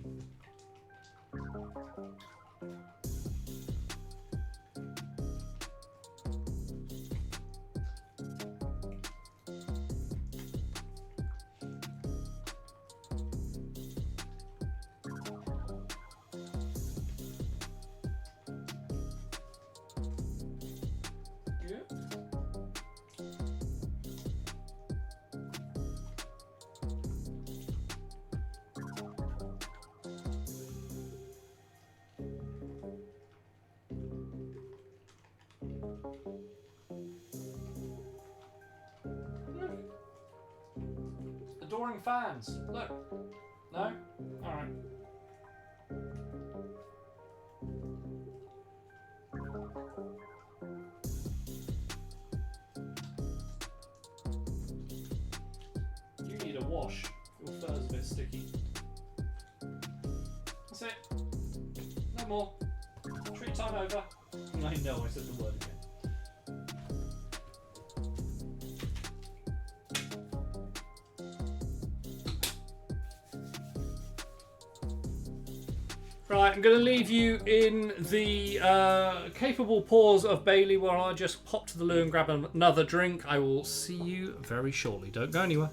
Look. Adoring fans. Look. No? Alright. You need a wash. Your fur's a bit sticky. That's it. No more. Treat time over. I know I said the word again. Right, I'm going to leave you in the capable pause of Bailey where I just pop to the loo and grab another drink. I will see you very shortly. Don't go anywhere.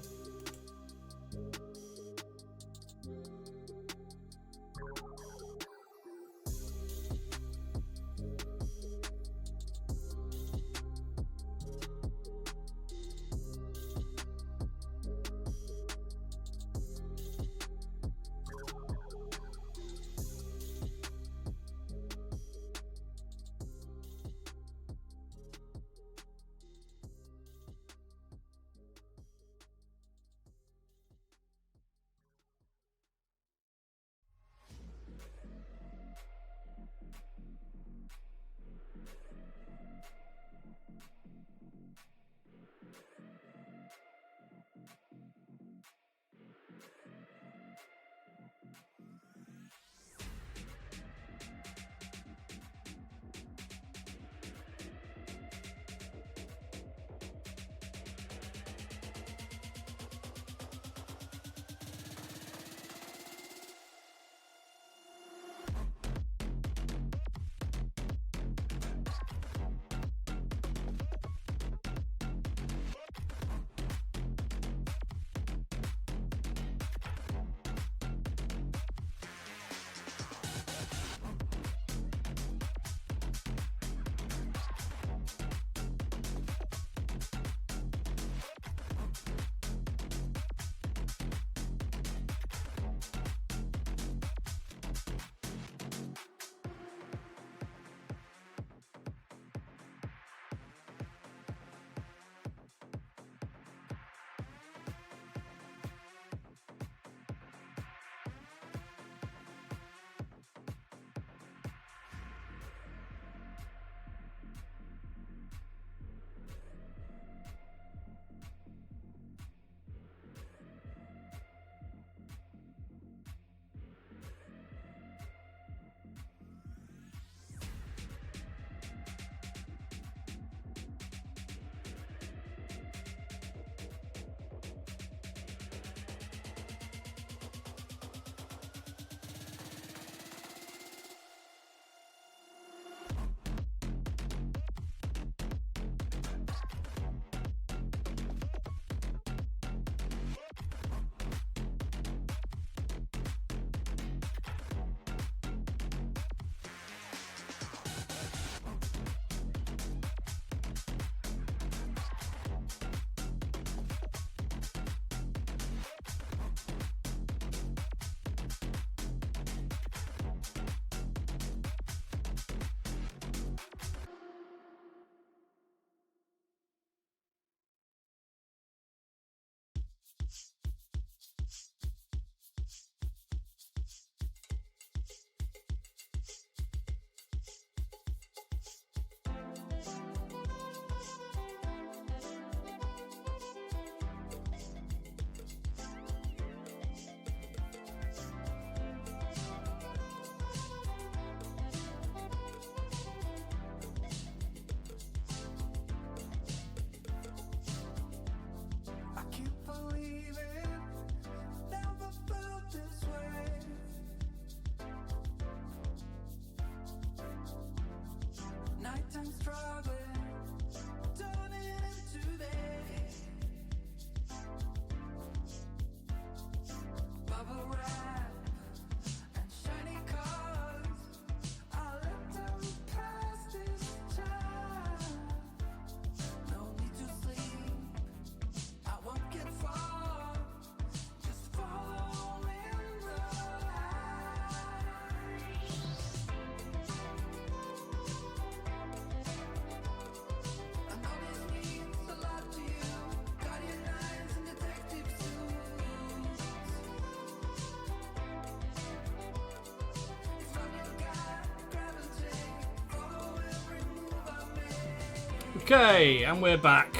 Okay, and we're back.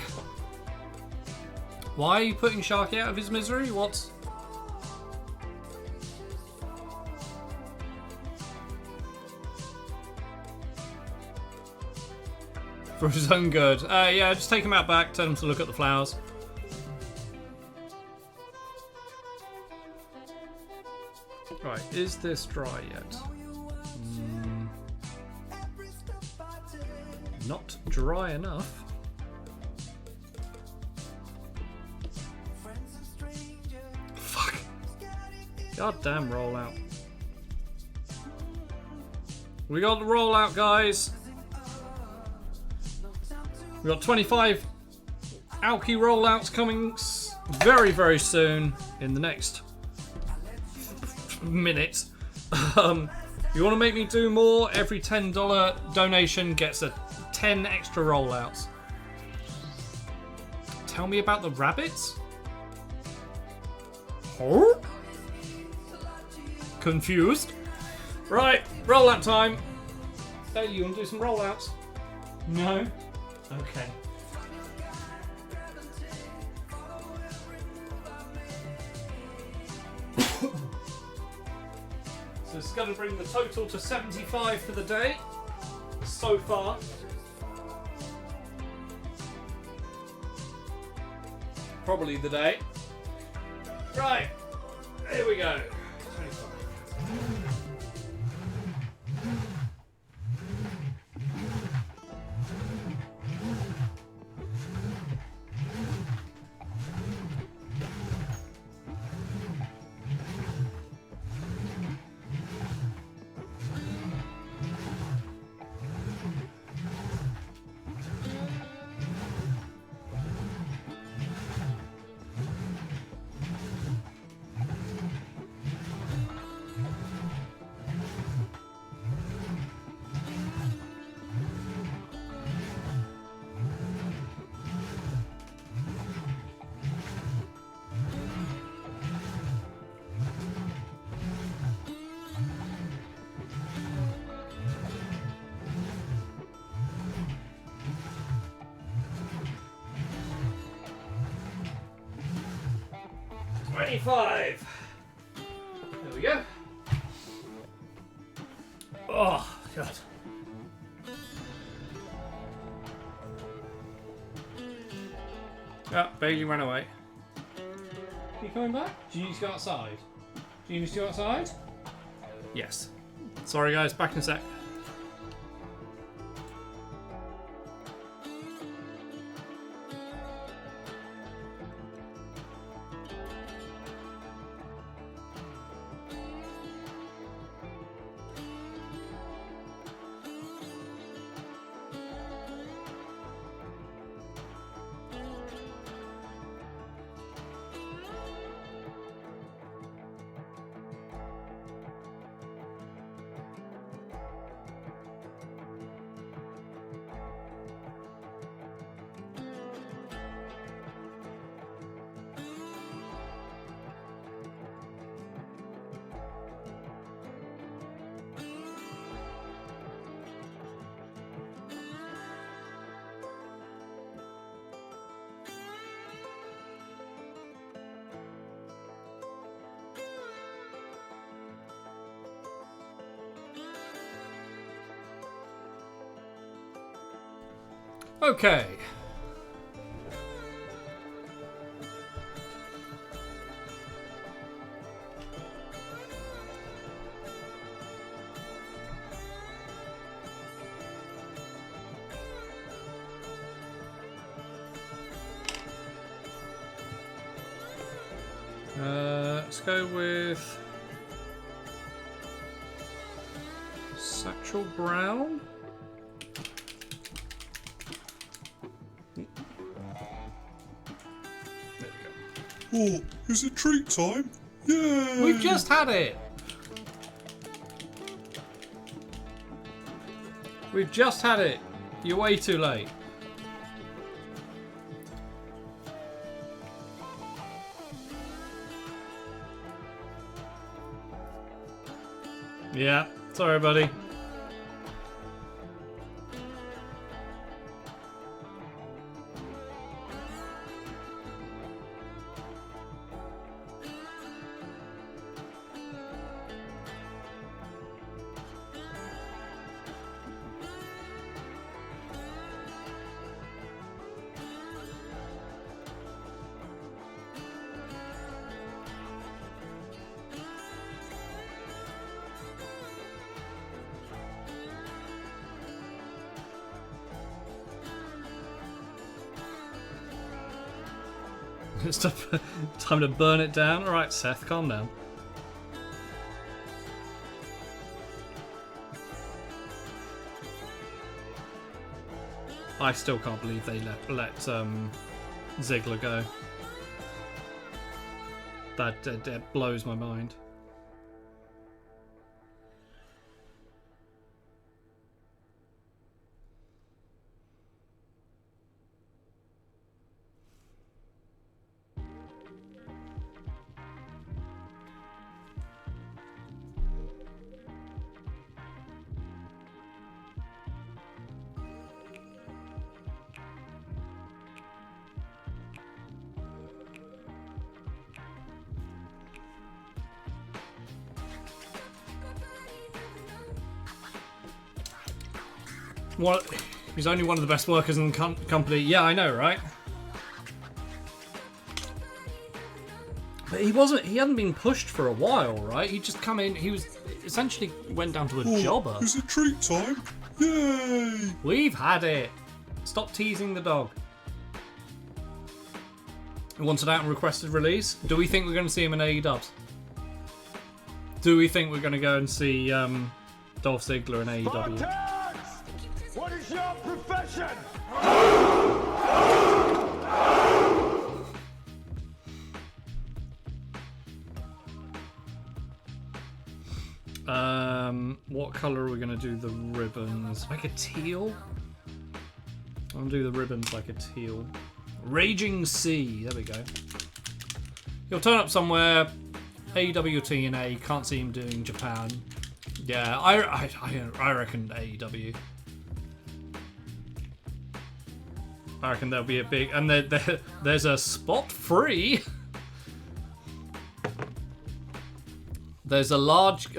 Why are you putting Sharky out of his misery? What? For his own good. Yeah, just take him out back, tell him to look at the flowers. Right, is this dry yet? Not dry enough. Fuck. Goddamn rollout. We got the rollout, guys. We got 25 Alky rollouts coming very, very soon in the next minute. You want to make me do more? Every $10 donation gets a 10 extra rollouts. Tell me about the rabbits? Huh? Confused? Right, rollout time. Hey, you want to do some rollouts? No? Okay. So it's going to bring the total to 75 for the day so far. Probably the day. Right, here we go. 25. 25. There we go. Oh, God. Ah, Bailey ran away. Are you coming back? Do you need to go outside? Do you need to go outside? Yes. Sorry, guys. Back in a sec. Okay. Let's go with Satchel Brown. Oh, is it treat time? Yeah. We've just had it. We've just had it. You're way too late. Yeah, sorry, buddy. It's time to burn it down. All right, Seth, calm down. I still can't believe they let Ziggler go. That blows my mind. What? He's only one of the best workers in the company. Yeah, I know, right? But he wasn't. He hadn't been pushed for a while, right? He just come in. He was essentially went down to a jobber. It's a treat time. Yay! We've had it. Stop teasing the dog. He wanted out and requested release. Do we think we're going to see him in AEW? Do we think we're going to go and see Dolph Ziggler in AEW? Spartans! What is your profession? What colour are we going to do the ribbons? Like a teal? I'm going to do the ribbons like a teal. Raging Sea. There we go. He'll turn up somewhere. AEW TNA. Can't see him doing Japan. Yeah, I reckon AEW. I reckon there'll be a big... And there's a spot free. There's a large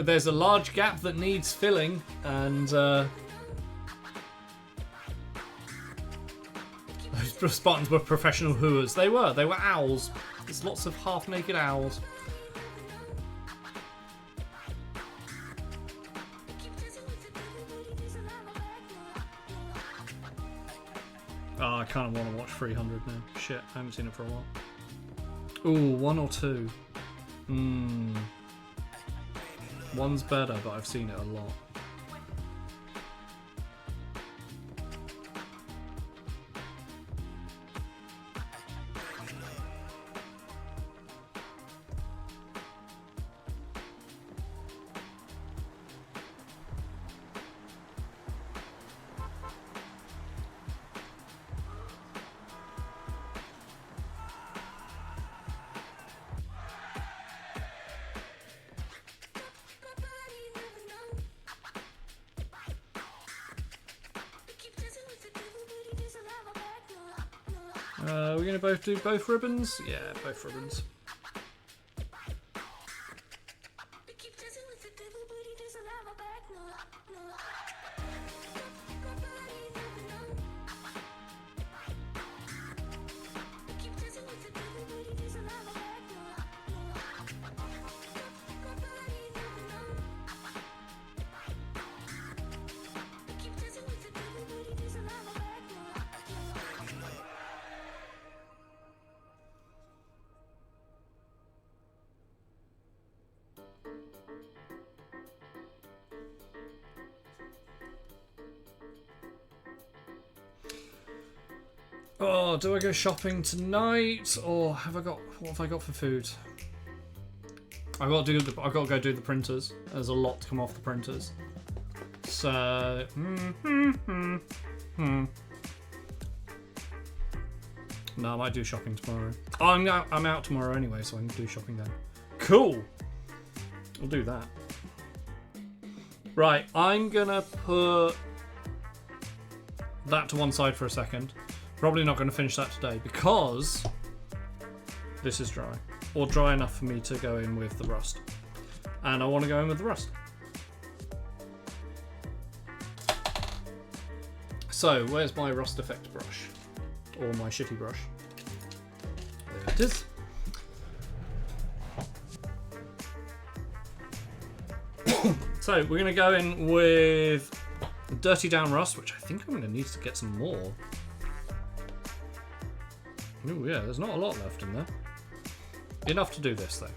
gap that needs filling, and those Spartans were professional hooers. They were owls. There's lots of half-naked owls. Oh, I kind of want to watch 300 now. Shit, I haven't seen it for a while. Ooh, 1 or 2. One's better, but I've seen it a lot. We're gonna both do both ribbons? Yeah, both ribbons. Oh, do I go shopping tonight, or have I got? What have I got for food? I've got to go do the printers. There's a lot to come off the printers. So, No, I might do shopping tomorrow. Oh, I'm out tomorrow anyway, so I can do shopping then. Cool. I'll do that. Right, I'm gonna put that to one side for a second. Probably not going to finish that today because this is dry. Or dry enough for me to go in with the rust. And I want to go in with the rust. So, where's my rust effect brush? Or my shitty brush? There it is. So, we're going to go in with Dirty Down Rust, which I think I'm going to need to get some more. Ooh, yeah, there's not a lot left in there. Enough to do this, though.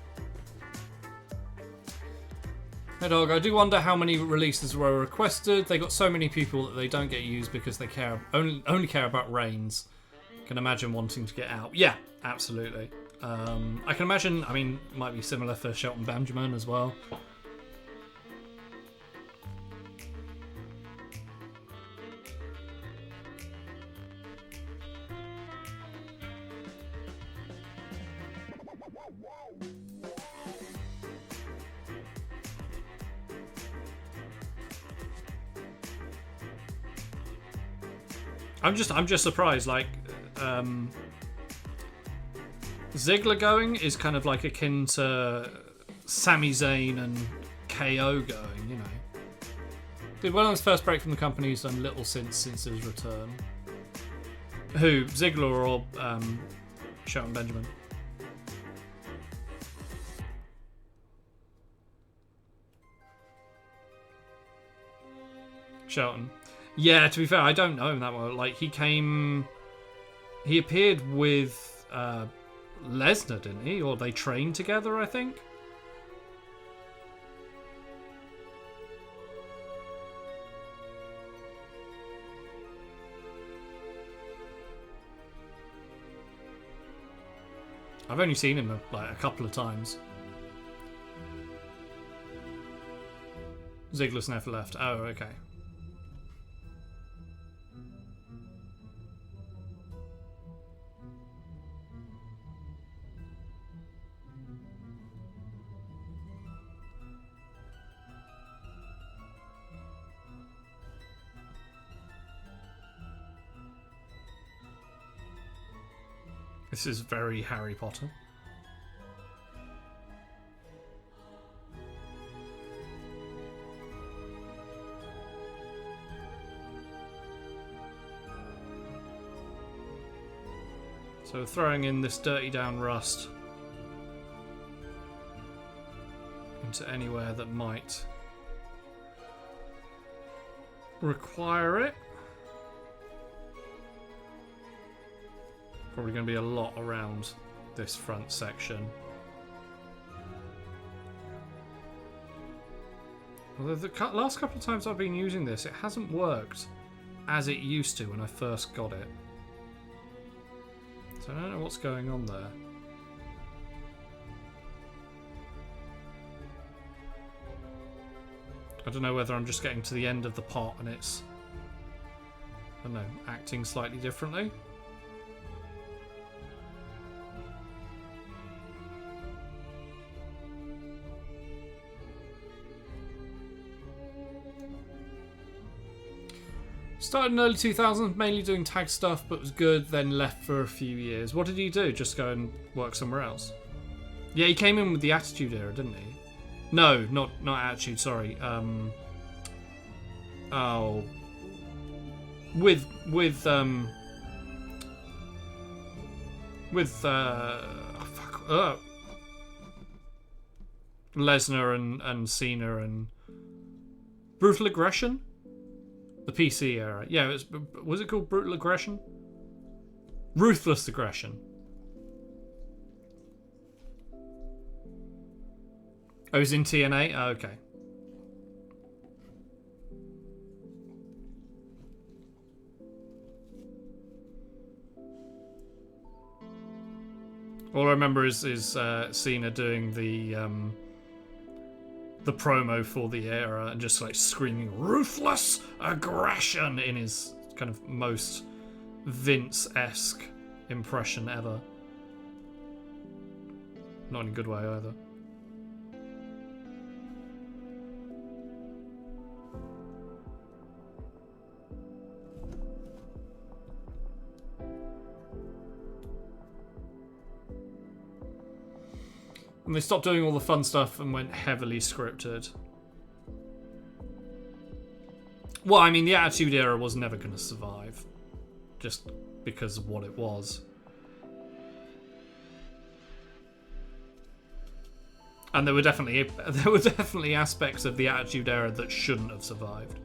Hey, dog, I do wonder how many releases were requested. They got so many people that they don't get used because they only care about Reigns. Can imagine wanting to get out. Yeah, absolutely. I can imagine, I mean, it might be similar for Shelton Benjamin as well. I'm just surprised, like, Ziggler going is kind of like akin to Sami Zayn and KO going, you know. Did well on his first break from the company, he's done little since his return. Who, Ziggler or Shelton Benjamin? Shelton. Yeah, to be fair, I don't know him that well. Like, he appeared with Lesnar, didn't he? Or they trained together, I think. I've only seen him like a couple of times. Ziggler's never left. Oh, okay. This is very Harry Potter. So throwing in this dirty down rust into anywhere that might require it. Probably going to be a lot around this front section. Although the last couple of times I've been using this, it hasn't worked as it used to when I first got it. So I don't know what's going on there. I don't know whether I'm just getting to the end of the pot and it's, I don't know, acting slightly differently. Started in early 2000s, mainly doing tag stuff, but was good, then left for a few years. What did he do? Just go and work somewhere else? Yeah, he came in with the Attitude Era, didn't he? No, not Attitude, sorry. With Lesnar and Cena and Brutal Aggression? The PC era. Yeah, was it called Brutal Aggression? Ruthless Aggression. Oh, it was in TNA? Oh, okay. All I remember is Cena doing the promo for the era and just like screaming ruthless aggression in his kind of most Vince-esque impression ever. Not in a good way either. And they stopped doing all the fun stuff and went heavily scripted. Well, I mean, the Attitude Era was never going to survive. Just because of what it was. And there were definitely aspects of the Attitude Era that shouldn't have survived.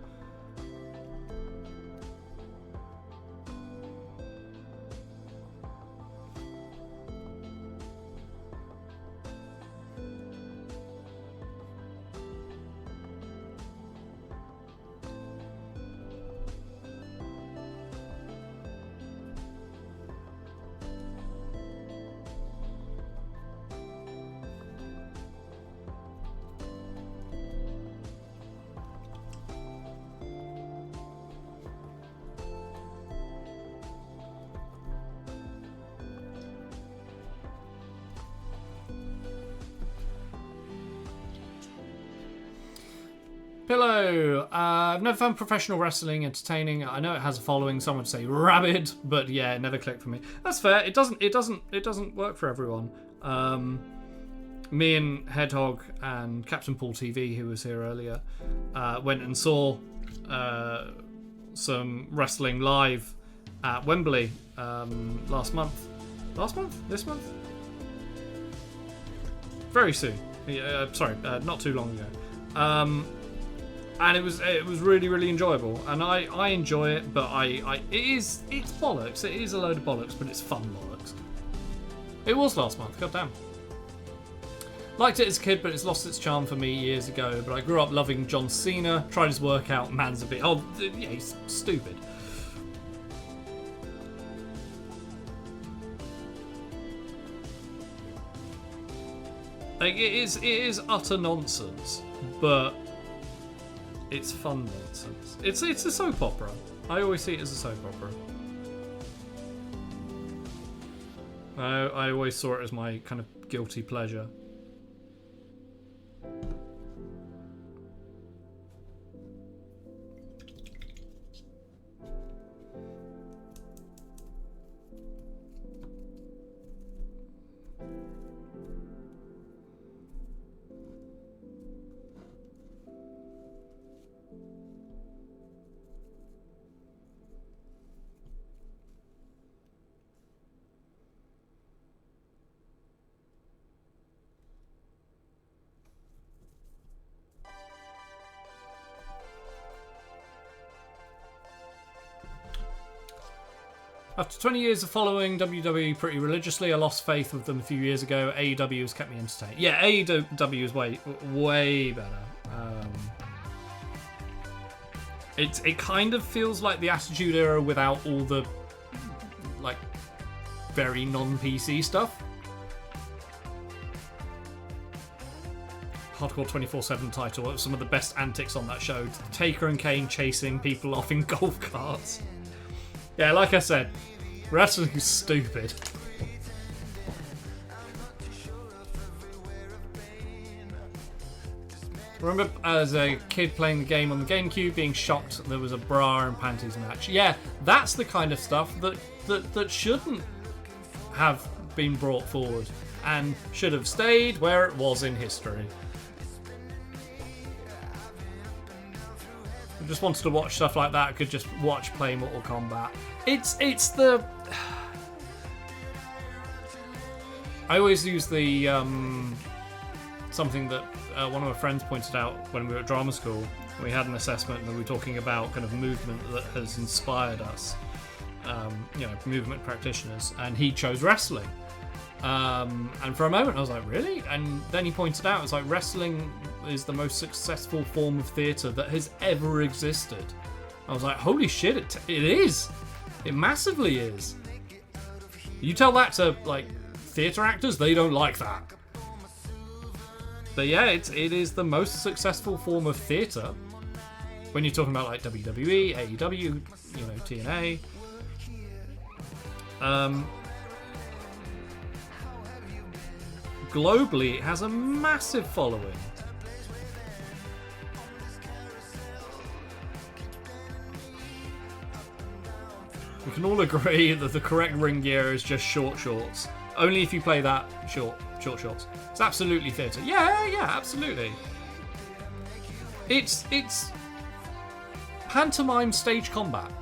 Pillow. I've never found professional wrestling entertaining. I know it has a following. Some would say rabid, but yeah, it never clicked for me. That's fair. It doesn't work for everyone. Me and Hedgehog and Captain Paul TV, who was here earlier, went and saw some wrestling live at Wembley last month. Last month? This month? Very soon. Sorry, not too long ago. And it was really, really enjoyable. And I enjoy it, but it's bollocks. It is a load of bollocks, but it's fun bollocks. It was last month, goddamn. Liked it as a kid, but it's lost its charm for me years ago. But I grew up loving John Cena. Tried his workout, man's a bit... Oh, yeah, he's stupid. Like, it is utter nonsense, but it's fun nonsense. It's a soap opera. I always see it as a soap opera. I always saw it as my kind of guilty pleasure. After 20 years of following WWE pretty religiously, I lost faith with them a few years ago. AEW has kept me entertained. Yeah, AEW is way better. It kind of feels like the Attitude Era without all the, like, very non-PC stuff. Hardcore 24/7 title. Some of the best antics on that show. Taker and Kane chasing people off in golf carts. Yeah, like I said, wrestling is stupid. Remember as a kid playing the game on the GameCube, being shocked there was a bra and panties match. Yeah, that's the kind of stuff that shouldn't have been brought forward and should have stayed where it was in history. Just wanted to watch stuff like that, could just watch play Mortal Kombat. It's the... I always use the something that one of my friends pointed out when we were at drama school. We had an assessment and we were talking about kind of movement that has inspired us, movement practitioners, and he chose wrestling. And for a moment I was like, really? And then he pointed out, it's like, wrestling is the most successful form of theatre that has ever existed. I was like, holy shit, it is. It massively is. You tell that to, like, theatre actors, they don't like that. But yeah, it is the most successful form of theatre. When you're talking about, like, WWE, AEW, TNA. Globally, it has a massive following. We can all agree that the correct ring gear is just short shorts. Only if you play that short shorts. It's absolutely theatre. Yeah, absolutely. It's pantomime stage combat.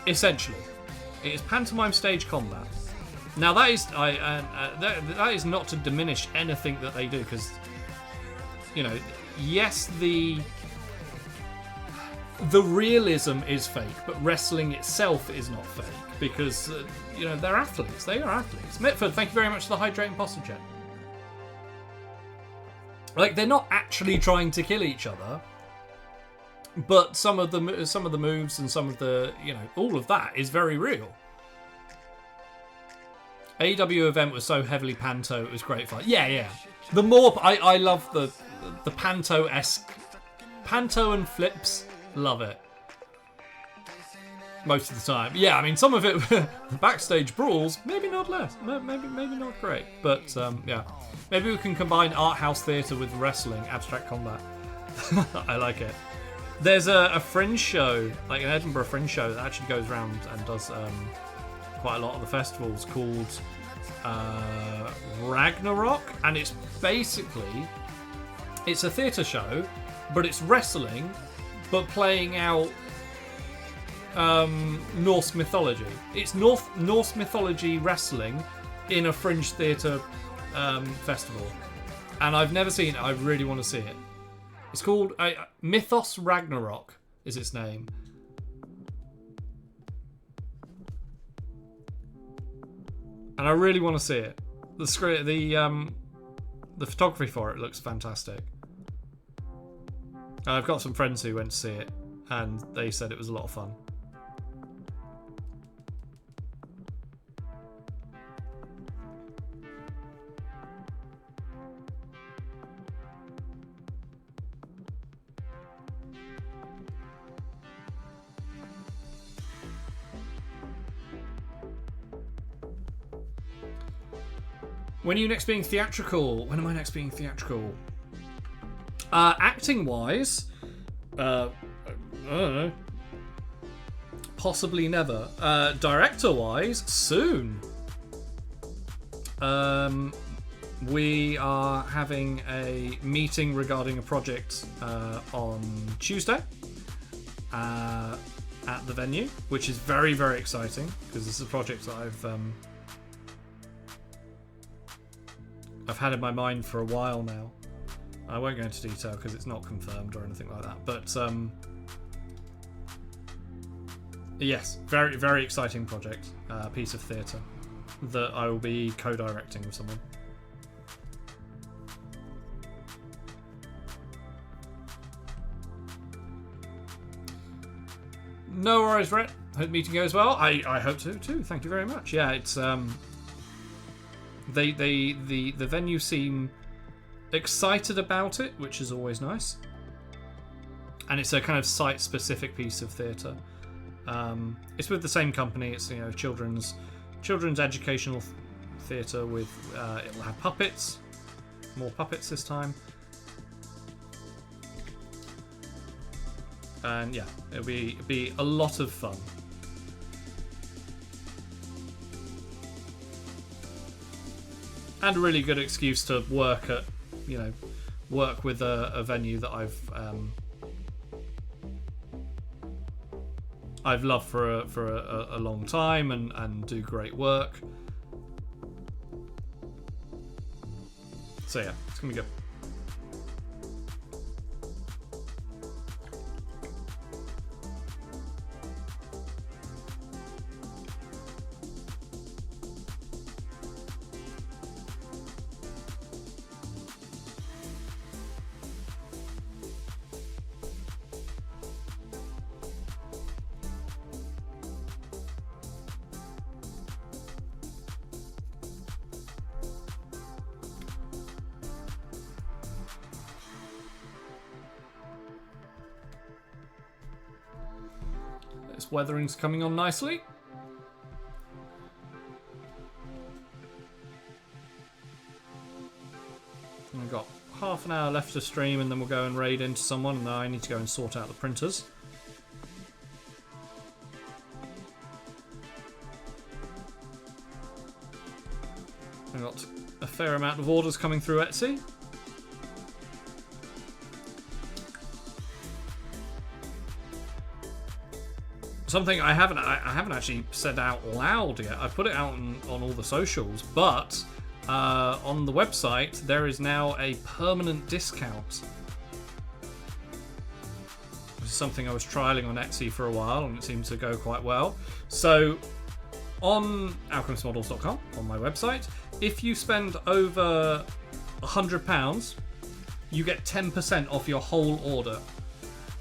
Essentially, it is pantomime stage combat. Now that is that is not to diminish anything that they do, because yes, the realism is fake, but wrestling itself is not fake, because they're athletes. They are athletes. Mitford, thank you very much for the hydrate imposter jet. Like, they're not actually trying to kill each other, but some of the moves and some of the all of that is very real. AEW event was so heavily panto, it was great fun. Yeah. The more I love the panto-esque panto and flips. Love it. Most of the time. Yeah, I mean, some of it backstage brawls, maybe not less. Maybe not great. But yeah. Maybe we can combine art house theatre with wrestling, abstract combat. I like it. There's a fringe show, like an Edinburgh fringe show, that actually goes around and does quite a lot of the festivals, called Ragnarok, and it's basically, it's a theatre show, but it's wrestling, but playing out Norse mythology. It's Norse mythology wrestling in a fringe theatre festival, and I've never seen it. I really want to see it. It's called Mythos Ragnarok is its name. And I really want to see it. The photography for it looks fantastic. I've got some friends who went to see it, and they said it was a lot of fun. When are you next being theatrical? When am I next being theatrical? Acting-wise, I don't know. Possibly never. Director-wise, soon. We are having a meeting regarding a project on Tuesday at the venue, which is very, very exciting because this is a project that I've had in my mind for a while now. I won't go into detail because it's not confirmed or anything like that. But yes, very, very exciting project, piece of theatre that I will be co-directing with someone. No worries, Rhett. Hope the meeting goes well. I hope so too. Thank you very much. Yeah, it's the venue seem excited about it, which is always nice. And it's a kind of site-specific piece of theatre. It's with the same company. It's children's educational theatre with it'll have puppets, more puppets this time. And yeah, it'll be a lot of fun. And a really good excuse to work with a venue that I've loved for a long time and do great work. So yeah, it's gonna be good. Weathering's coming on nicely. I've got half an hour left to stream and then we'll go and raid into someone, and I need to go and sort out the printers. I've got a fair amount of orders coming through Etsy. Something I haven't actually said out loud yet. I put it out on all the socials, but on the website there is now a permanent discount. This is something I was trialing on Etsy for a while, and it seemed to go quite well. So on alchemistmodels.com, on my website, if you spend over £100, you get 10% off your whole order,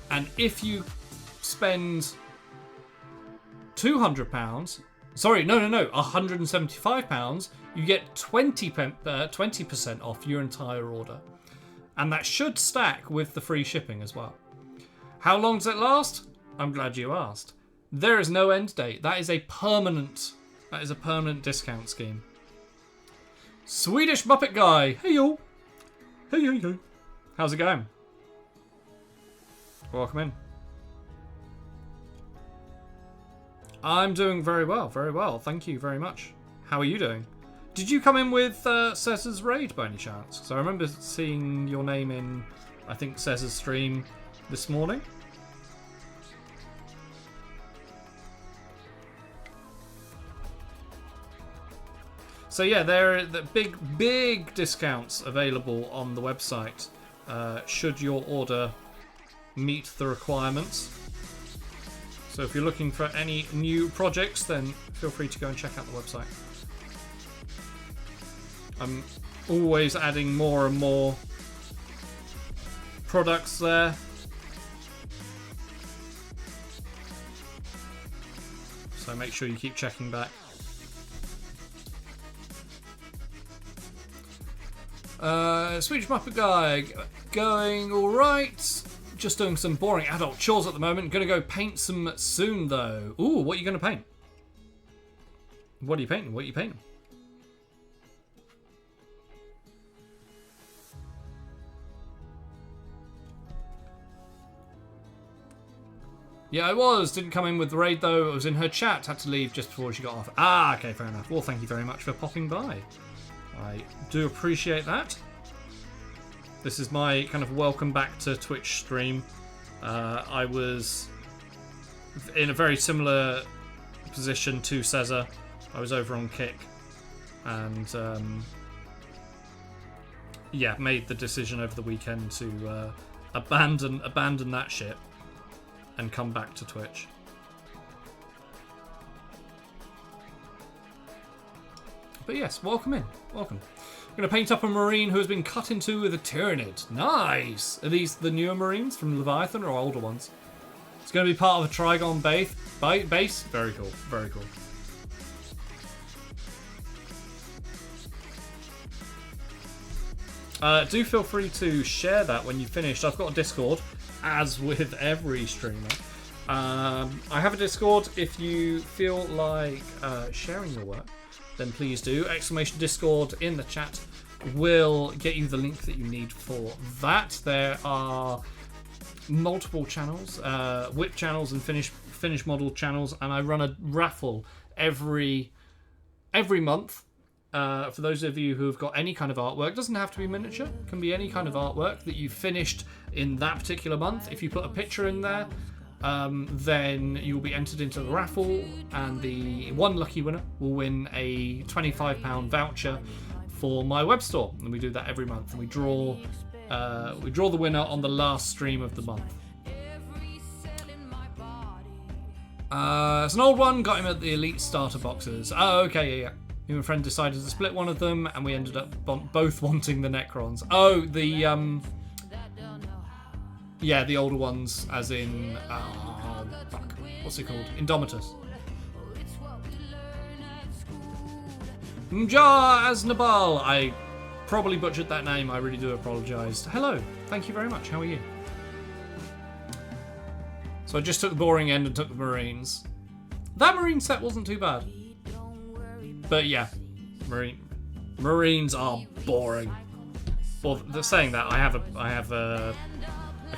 and if you spend £200, sorry, no, £175, you get 20% off your entire order. And that should stack with the free shipping as well. How long does it last? I'm glad you asked. There is no end date. That is a permanent discount scheme. Swedish Muppet Guy. Hey yo. Hey. How's it going? Welcome in. I'm doing very well, very well. Thank you very much. How are you doing? Did you come in with Cesar's raid by any chance? Because I remember seeing your name in, I think, Cesar's stream this morning. So yeah, there are the big discounts available on the website should your order meet the requirements. So if you're looking for any new projects, then feel free to go and check out the website. I'm always adding more and more products there. So make sure you keep checking back. Swedish Muppet Guy, going alright. Just doing some boring adult chores at the moment. Gonna go paint some soon though. Ooh, what are you gonna paint? What are you painting? What are you painting? Yeah, I was. Didn't come in with the raid though. I was in her chat. Had to leave just before she got off. Ah, okay, fair enough. Well, thank you very much for popping by. I do appreciate that. This is my kind of welcome back to Twitch stream. I was in a very similar position to Cesar. I was over on Kick and yeah, made the decision over the weekend to abandon that ship and come back to Twitch. But yes, welcome in. Welcome. I'm going to paint up a marine who has been cut in two with a Tyrannid. Nice! Are these the newer marines from Leviathan or older ones? It's going to be part of a Trigon base. Very cool. Very cool. Do feel free to share that when you've finished. I've got a Discord, as with every streamer. I have a Discord. If you feel like sharing your work, then please do. ! Discord in the chat will get you the link that you need for that. There are multiple channels, whip channels and finish model channels, and I run a raffle every month. For those of you who have got any kind of artwork, doesn't have to be miniature, can be any kind of artwork that you finished in that particular month. If you put a picture in there, then you will be entered into the raffle, and the one lucky winner will win a £25 voucher for my web store. And we do that every month, and we draw the winner on the last stream of the month. It's an old one, got him at the Elite Starter boxes. Oh, okay, yeah. Me and my friend decided to split one of them, and we ended up both wanting the Necrons. Oh, yeah, the older ones, as in, fuck, what's it called? Indomitus. Mjar Aznabal. I probably butchered that name. I really do apologise. Hello. Thank you very much. How are you? So I just took the boring end and took the Marines. That Marine set wasn't too bad. But yeah, Marines are boring. Well, they're saying that I have a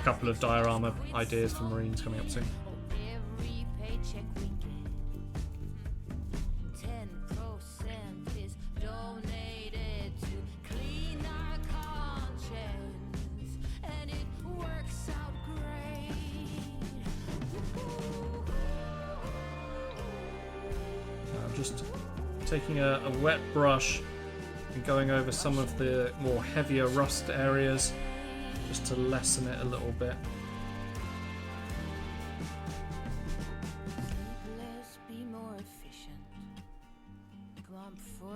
couple of diorama ideas for Marines coming up soon. I'm just taking a wet brush and going over some of the more heavier rust areas, just to lessen it a little bit.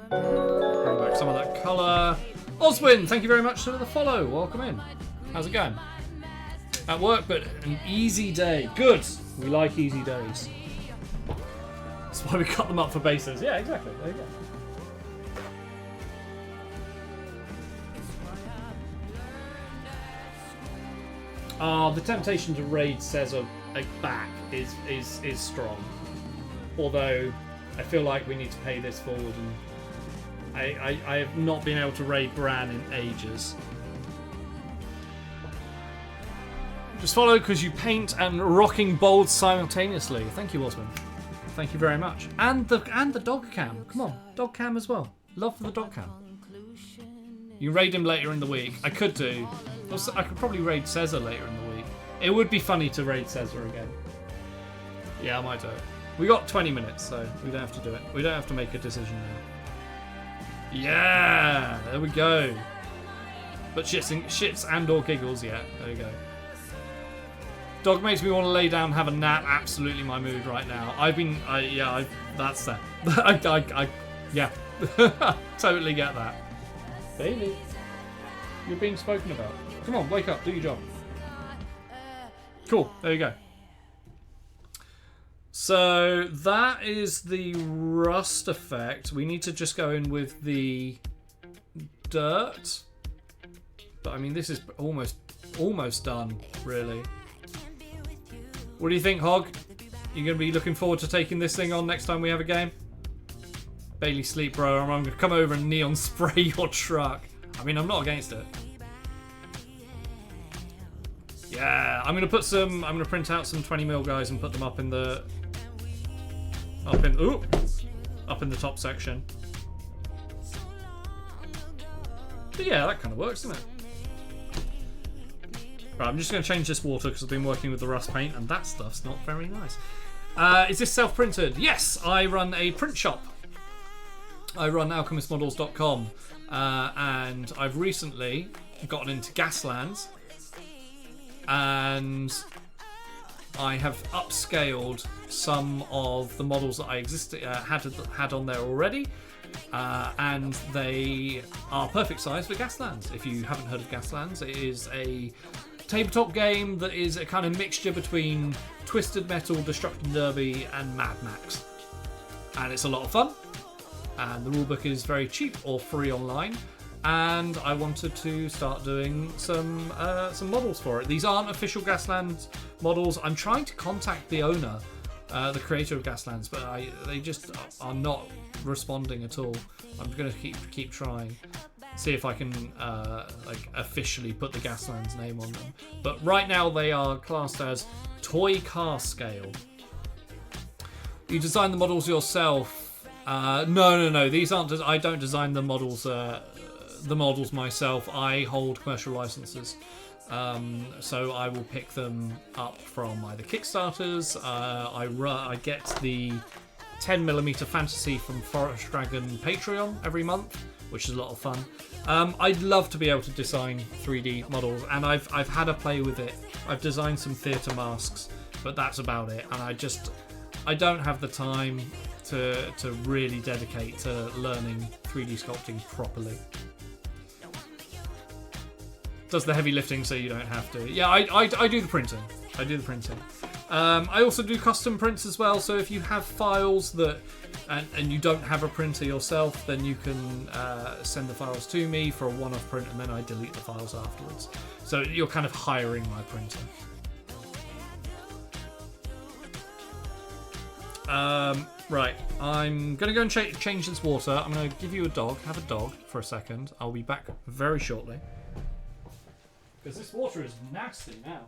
Bring back some of that colour. Oswin, thank you very much for the follow. Welcome in. How's it going? At work, but an easy day. Good. We like easy days. That's why we cut them up for bases. Yeah, exactly. There you go. The temptation to raid Cesar back is strong. Although I feel like we need to pay this forward, and I have not been able to raid Bran in ages. Just follow because you paint and rocking bold simultaneously. Thank you, Osman. Thank you very much. And the dog cam. Come on, dog cam as well. Love for the dog cam. You raid him later in the week. I could do. Also, I could probably raid Caesar later in the week. It would be funny to raid Caesar again. Yeah, I might do it. We got 20 minutes, so we don't have to do it. We don't have to make a decision now. Yeah, there we go. But shits and or giggles, yeah. There you go. Dog makes me want to lay down and have a nap. Absolutely my mood right now. That's that. Yeah. Totally get that. Bailey, you're being spoken about. Come on, wake up, do your job. Cool, there you go. So that is the rust effect. We need to just go in with the dirt. But I mean, this is almost done, really. What do you think, Hog? You gonna be looking forward to taking this thing on next time we have a game? Bailey, sleep, bro. I'm gonna come over and neon spray your truck. I mean, I'm not against it. Yeah, I'm gonna print out some 20mm guys and put them up in the top section. But yeah, that kind of works, doesn't it? Right, I'm just going to change this water because I've been working with the rust paint and that stuff's not very nice. Is this self-printed? Yes, I run a print shop. I run alchemistmodels.com and I've recently gotten into Gaslands and I have upscaled some of the models that I had on there already. And they are perfect size for Gaslands. If you haven't heard of Gaslands, it is a tabletop game that is a kind of mixture between Twisted Metal, Destruction Derby, and Mad Max. And it's a lot of fun. And the rulebook is very cheap or free online. And I wanted to start doing some models for it. These aren't official Gaslands models. I'm trying to contact the owner, the creator of Gaslands, but they just are not responding at all. I'm going to keep trying, see if I can officially put the Gaslands name on them. But right now they are classed as toy car scale. You design the models yourself? No. These aren't. I don't design the models. The models myself. I hold commercial licenses. So I will pick them up from either Kickstarters. I get the 10mm fantasy from Forest Dragon Patreon every month, which is a lot of fun. I'd love to be able to design 3D models, and I've had a play with it. I've designed some theatre masks, but that's about it. And I don't have the time to really dedicate to learning 3D sculpting properly. Does the heavy lifting so you don't have to. Yeah, I do the printing. I also do custom prints as well, so if you have files that and you don't have a printer yourself, then you can send the files to me for a one-off print, and then I delete the files afterwards. So you're kind of hiring my printer. Right, I'm going to go and change this water. I'm going to give you a dog. Have a dog for a second. I'll be back very shortly. Because this water is nasty now.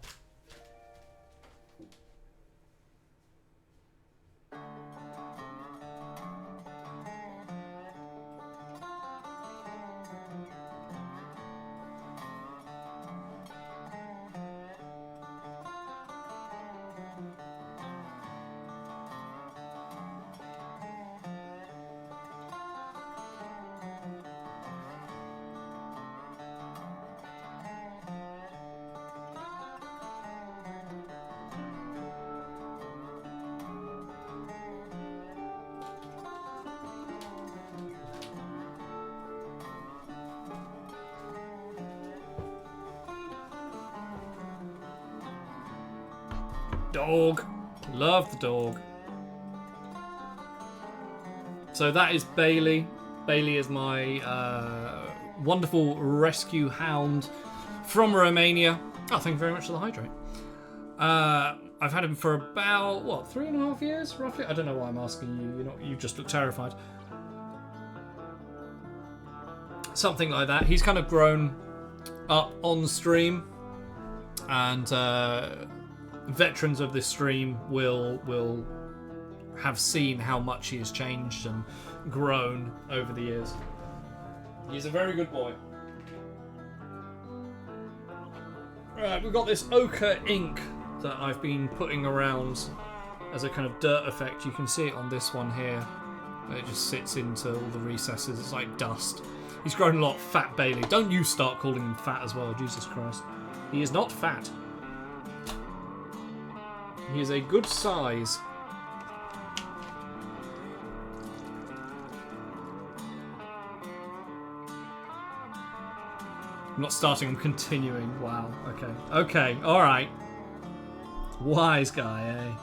Dog. Love the dog. So that is Bailey. Bailey is my wonderful rescue hound from Romania. Oh, thank you very much for the hydrate. I've had him for about, 3.5 years, roughly? I don't know why I'm asking you. You just look terrified. Something like that. He's kind of grown up on stream. and veterans of this stream will have seen how much he has changed and grown over the years. He's a very good boy. Right, we've got this ochre ink that I've been putting around as a kind of dirt effect. You can see it on this one here. It just sits into all the recesses. It's like dust. He's grown a lot. Fat Bailey. Don't you start calling him fat as well. Jesus Christ. He is not fat. He is a good size. I'm not starting, I'm continuing. Wow. Okay. Okay. Alright. Wise guy, eh?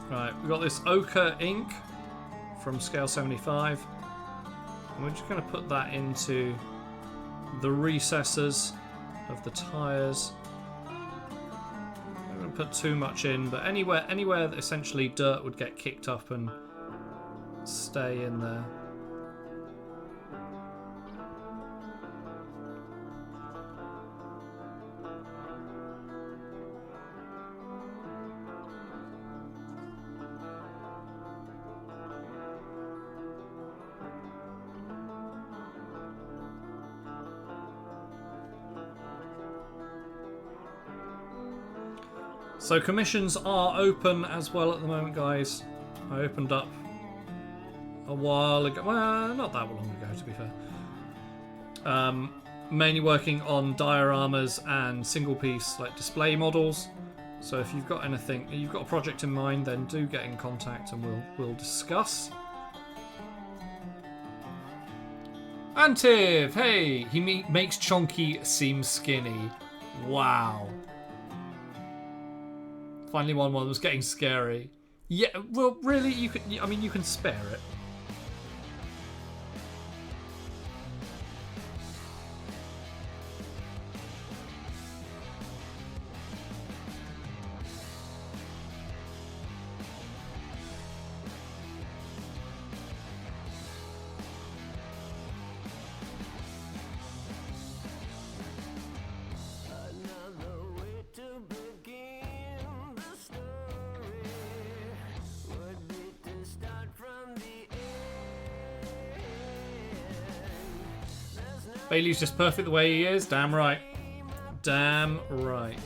Right, we've got this ochre ink from scale 75. And we're just going to put that into the recesses of the tyres. I'm not going to put too much in, but anywhere that essentially dirt would get kicked up and stay in there. So commissions are open as well at the moment, guys. I opened up a while ago. Well, not that long ago, to be fair. Mainly working on dioramas and single piece like display models. So if you've got anything, you've got a project in mind, then do get in contact and we'll discuss. Antiv, hey, he makes Chonky seem skinny. Wow. Finally one that was getting scary. Yeah, well, really, you can spare it. Bailey's just perfect the way he is. Damn right. Damn right.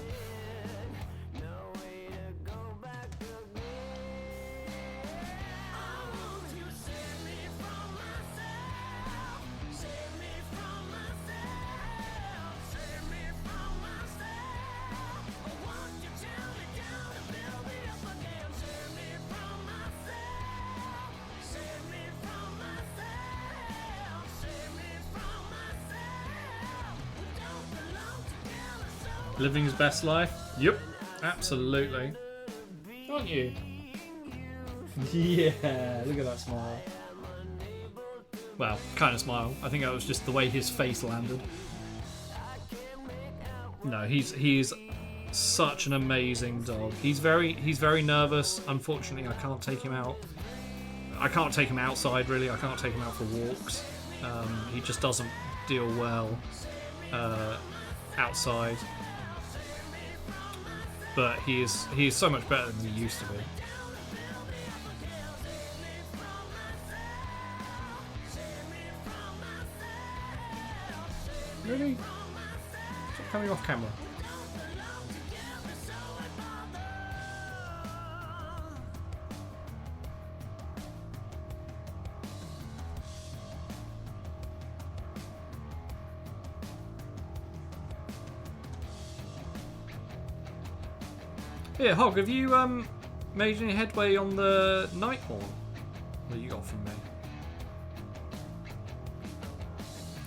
Living his best life? Yep, absolutely. Aren't you? Yeah, look at that smile. Well, kind of smile. I think that was just the way his face landed. No, he's such an amazing dog. He's very nervous. Unfortunately, I can't take him out. I can't take him outside, really. I can't take him out for walks. He just doesn't deal well outside. But he is so much better than he used to be. Really? Stop coming off camera. Yeah, Hog, have you made any headway on the Nighthorn that you got from me?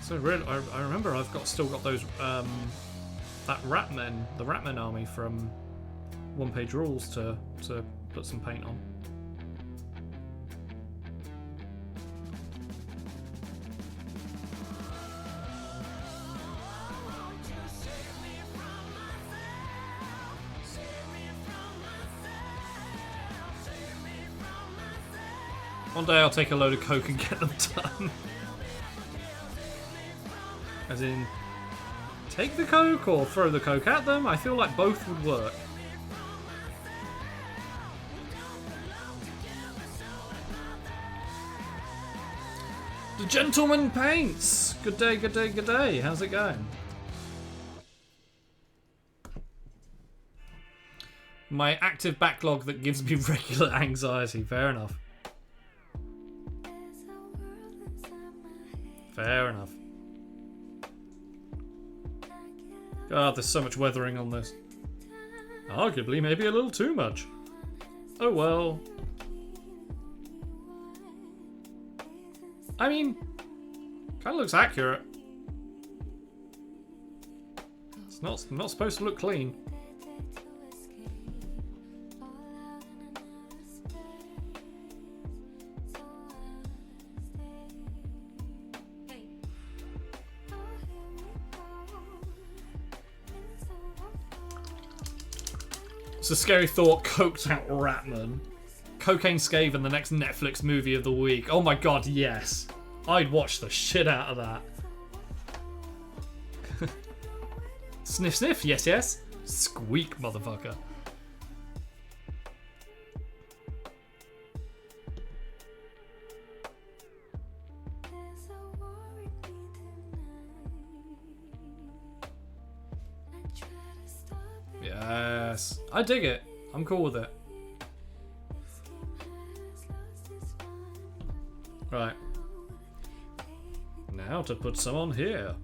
So really, I remember I've still got those the Ratmen army from One Page Rules to put some paint on. One day I'll take a load of coke and get them done. As in, take the coke or throw the coke at them. I feel like both would work. The Gentleman Paints. Good day, good day, good day. How's it going? My active backlog that gives me regular anxiety. Fair enough. Fair enough. God, there's so much weathering on this. Arguably, maybe a little too much. Oh well. I mean, kind of looks accurate. It's not supposed to look clean. It's a scary thought, coked out Ratman. Cocaine Scave in the next Netflix movie of the week. Oh my god, yes. I'd watch the shit out of that. Sniff sniff, yes yes. Squeak, motherfucker. Yes. I dig it. I'm cool with it. Right. Now to put some on here.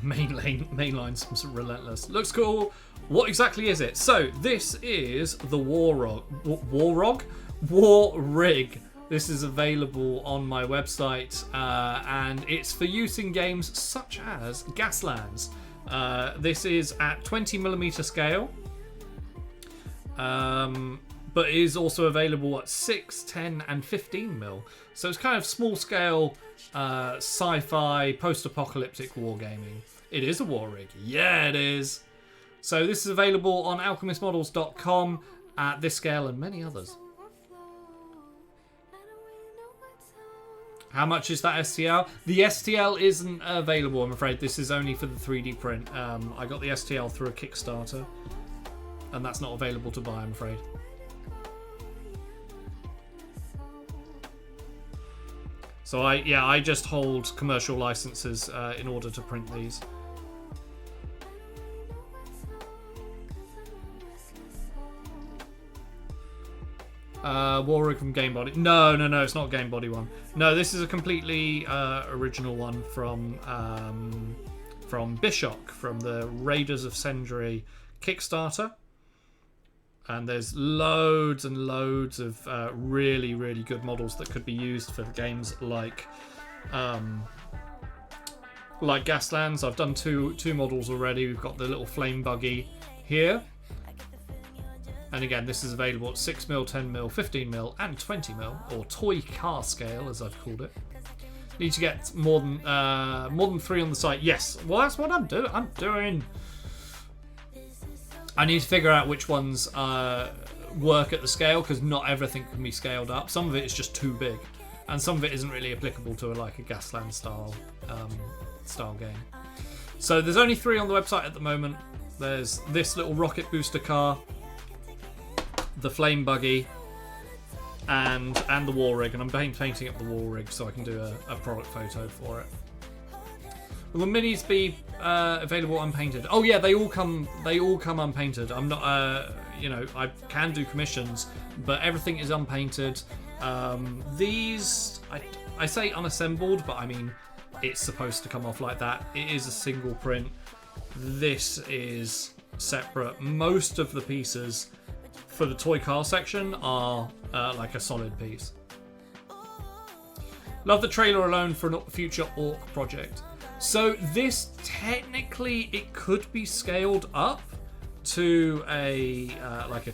Mainline's relentless. Looks cool. What exactly is it? So this is the War Rig. This is available on my website, and it's for use in games such as Gaslands. This is at 20mm scale, but is also available at 6, 10, and 15mm. So it's kind of small scale sci-fi, post-apocalyptic wargaming. It is a war rig. Yeah, it is. So this is available on alchemistmodels.com at this scale and many others. How much is that STL? The STL isn't available, I'm afraid. This is only for the 3D print. I got the STL through a Kickstarter, and that's not available to buy, I'm afraid. So I just hold commercial licenses in order to print these. War Rig from Game Body. No, it's not Game Body one. No, this is a completely original one from Bishock, from the Raiders of Sendri Kickstarter. And there's loads and loads of really, really good models that could be used for games like Gaslands. I've done two models already. We've got the little flame buggy here. And again, this is available at 6mm, 10mm, 15mm, and 20mm, or toy car scale, as I've called it. Need to get more than 3 on the site. Yes, well, that's what I'm doing. I need to figure out which ones work at the scale, because not everything can be scaled up. Some of it is just too big, and some of it isn't really applicable to like a Gasland style game. So there's only 3 on the website at the moment. There's this little rocket booster car, the flame buggy, and the war rig, and I'm painting up the war rig so I can do a product photo for it. Will the minis be available unpainted? Oh yeah, they all come unpainted. I'm not I can do commissions, but everything is unpainted. These I say unassembled, but I mean it's supposed to come off like that. It is a single print. This is separate. Most of the pieces for the toy car section are like a solid piece. Love the trailer alone for a future Orc project. So this technically it could be scaled up to a like a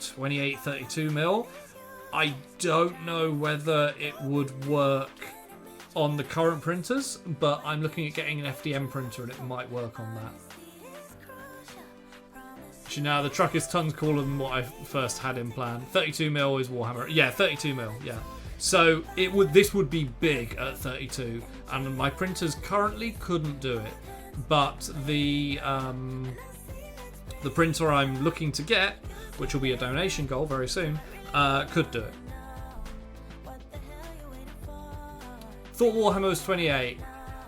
28-32mm. I don't know whether it would work on the current printers, but I'm looking at getting an FDM printer and it might work on that. Actually, now the truck is tons cooler than what I first had in plan. 32mm is Warhammer. Yeah, 32mm. Yeah. So this would be big at 32, and my printers currently couldn't do it. But the printer I'm looking to get, which will be a donation goal very soon, could do it. Thought Warhammer was 28.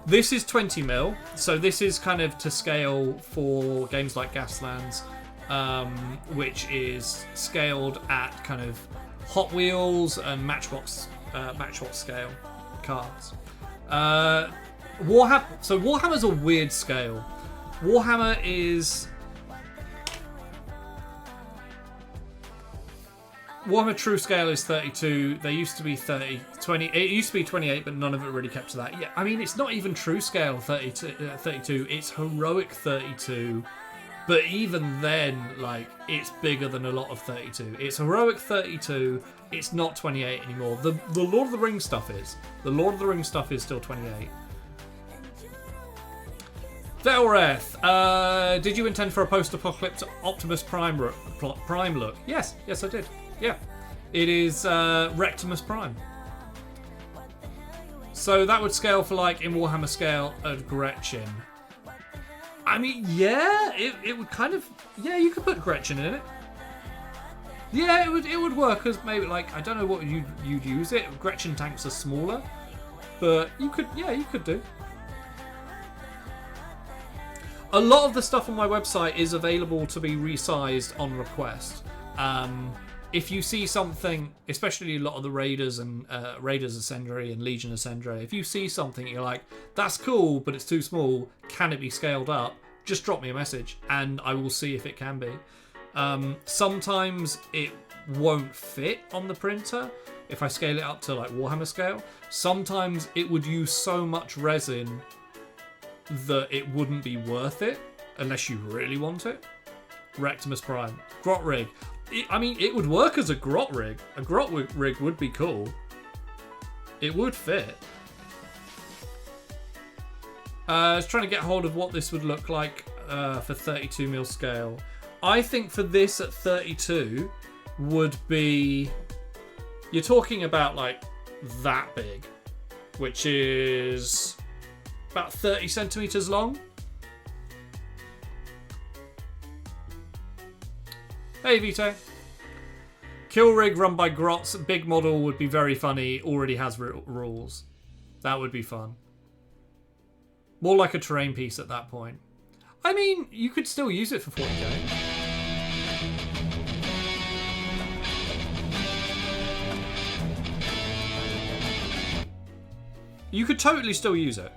This is 20mm, so this is kind of to scale for games like Gaslands, which is scaled at kind of Hot Wheels and Matchbox scale cards. Warhammer's a weird scale. Warhammer true scale is 32. They used to be 20. It used to be 28, but none of it really kept to that. Yeah, I mean, it's not even true scale 32. It's heroic 32. But even then, like, it's bigger than a lot of 32. It's heroic 32. It's not 28 anymore. The Lord of the Rings stuff is. The Lord of the Rings stuff is still 28. Velreth, did you intend for a post-apocalypse Optimus Prime look? Yes, I did. Yeah, it is Wrecktimus Prime. So that would scale for, like, in Warhammer scale at Gretchen. I mean, yeah, it would kind of, yeah, you could put Gretchen in it. Yeah, it would work as maybe, like, I don't know what you'd use it. Gretchen tanks are smaller, but you could do. A lot of the stuff on my website is available to be resized on request. If you see something, especially a lot of the Raiders and Raiders Ascendery and Legion Ascendery, if you see something you're like, that's cool, but it's too small, can it be scaled up? Just drop me a message and I will see if it can be. Sometimes it won't fit on the printer if I scale it up to like Warhammer scale. Sometimes it would use so much resin that it wouldn't be worth it unless you really want it. Wrecktimus Prime. Grot rig. I mean, it would work as a grot rig. A grot rig would be cool. It would fit. I was trying to get hold of what this would look like for 32mm scale. I think for this at 32 would be... You're talking about like that big, which is about 30 centimeters long. Hey Vito. Kill rig run by Grots. Big model would be very funny. Already has rules. That would be fun. More like a terrain piece at that point. I mean, you could still use it for 40k. You could totally still use it.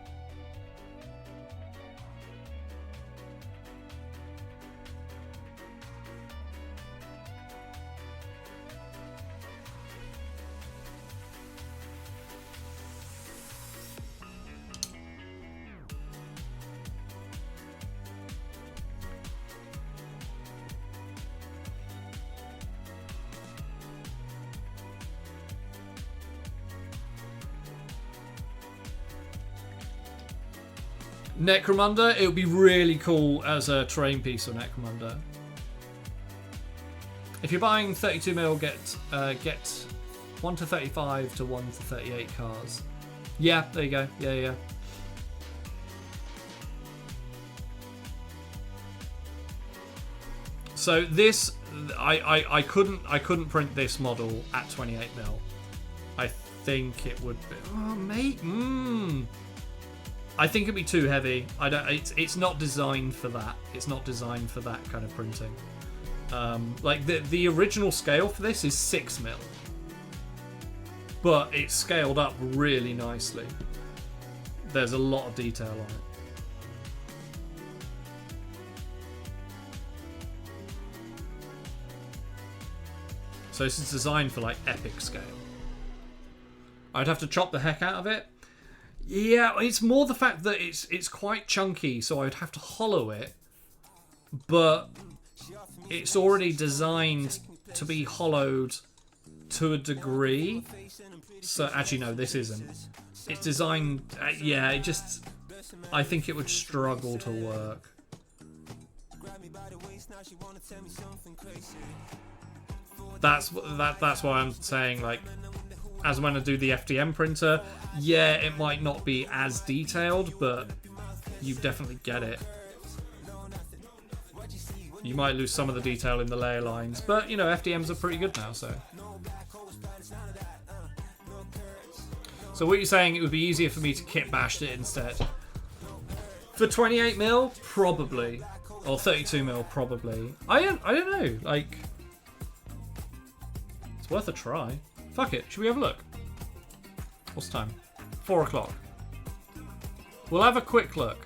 Necromunda, it would be really cool as a terrain piece for Necromunda. If you're buying 32mm, get 1 to 35 to 1 to 38 cars. Yeah, there you go. Yeah. So this, I couldn't print this model at 28mm. I think it would be. Oh mate, I think it'd be too heavy. It's not designed for that. It's not designed for that kind of printing. Like the original scale for this is 6mm, but it's scaled up really nicely. There's a lot of detail on it. So this is designed for like epic scale. I'd have to chop the heck out of it. Yeah, it's more the fact that it's quite chunky, so I'd have to hollow it, but it's already designed to be hollowed to a degree. So actually, no, this isn't. It's designed. Yeah, it just. I think it would struggle to work. That's why I'm saying, like, as when I do the FDM printer, yeah, it might not be as detailed, but you definitely get it. You might lose some of the detail in the layer lines, but, you know, FDMs are pretty good now, so. So what you're saying, it would be easier for me to kit bash it instead. For 28mm, probably. Or 32mm, probably. I don't know, like... It's worth a try. Fuck it, should we have a look? What's the time? 4 o'clock. We'll have a quick look.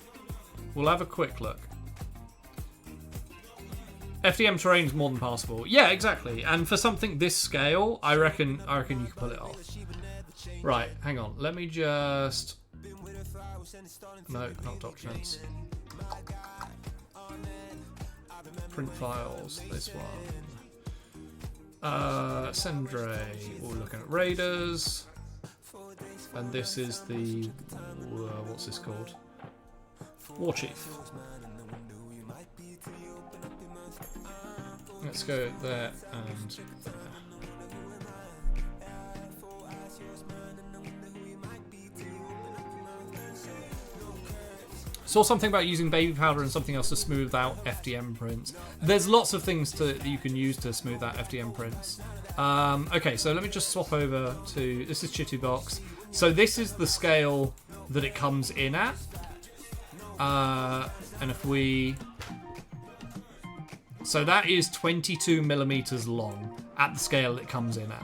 FDM terrain's more than passable. Yeah, exactly. And for something this scale, I reckon you can pull it off. Right, hang on. Let me just... No, not documents. Print files. This one. Sendre. We're looking at Raiders. And this is the... what's this called? War Chief. Let's go there and there. Saw something about using baby powder and something else to smooth out FDM prints. There's lots of things that you can use to smooth out FDM prints. Okay, so let me just swap over to... This is Chitty Box. So this is the scale that it comes in at. And if we... So that is 22mm long at the scale it comes in at.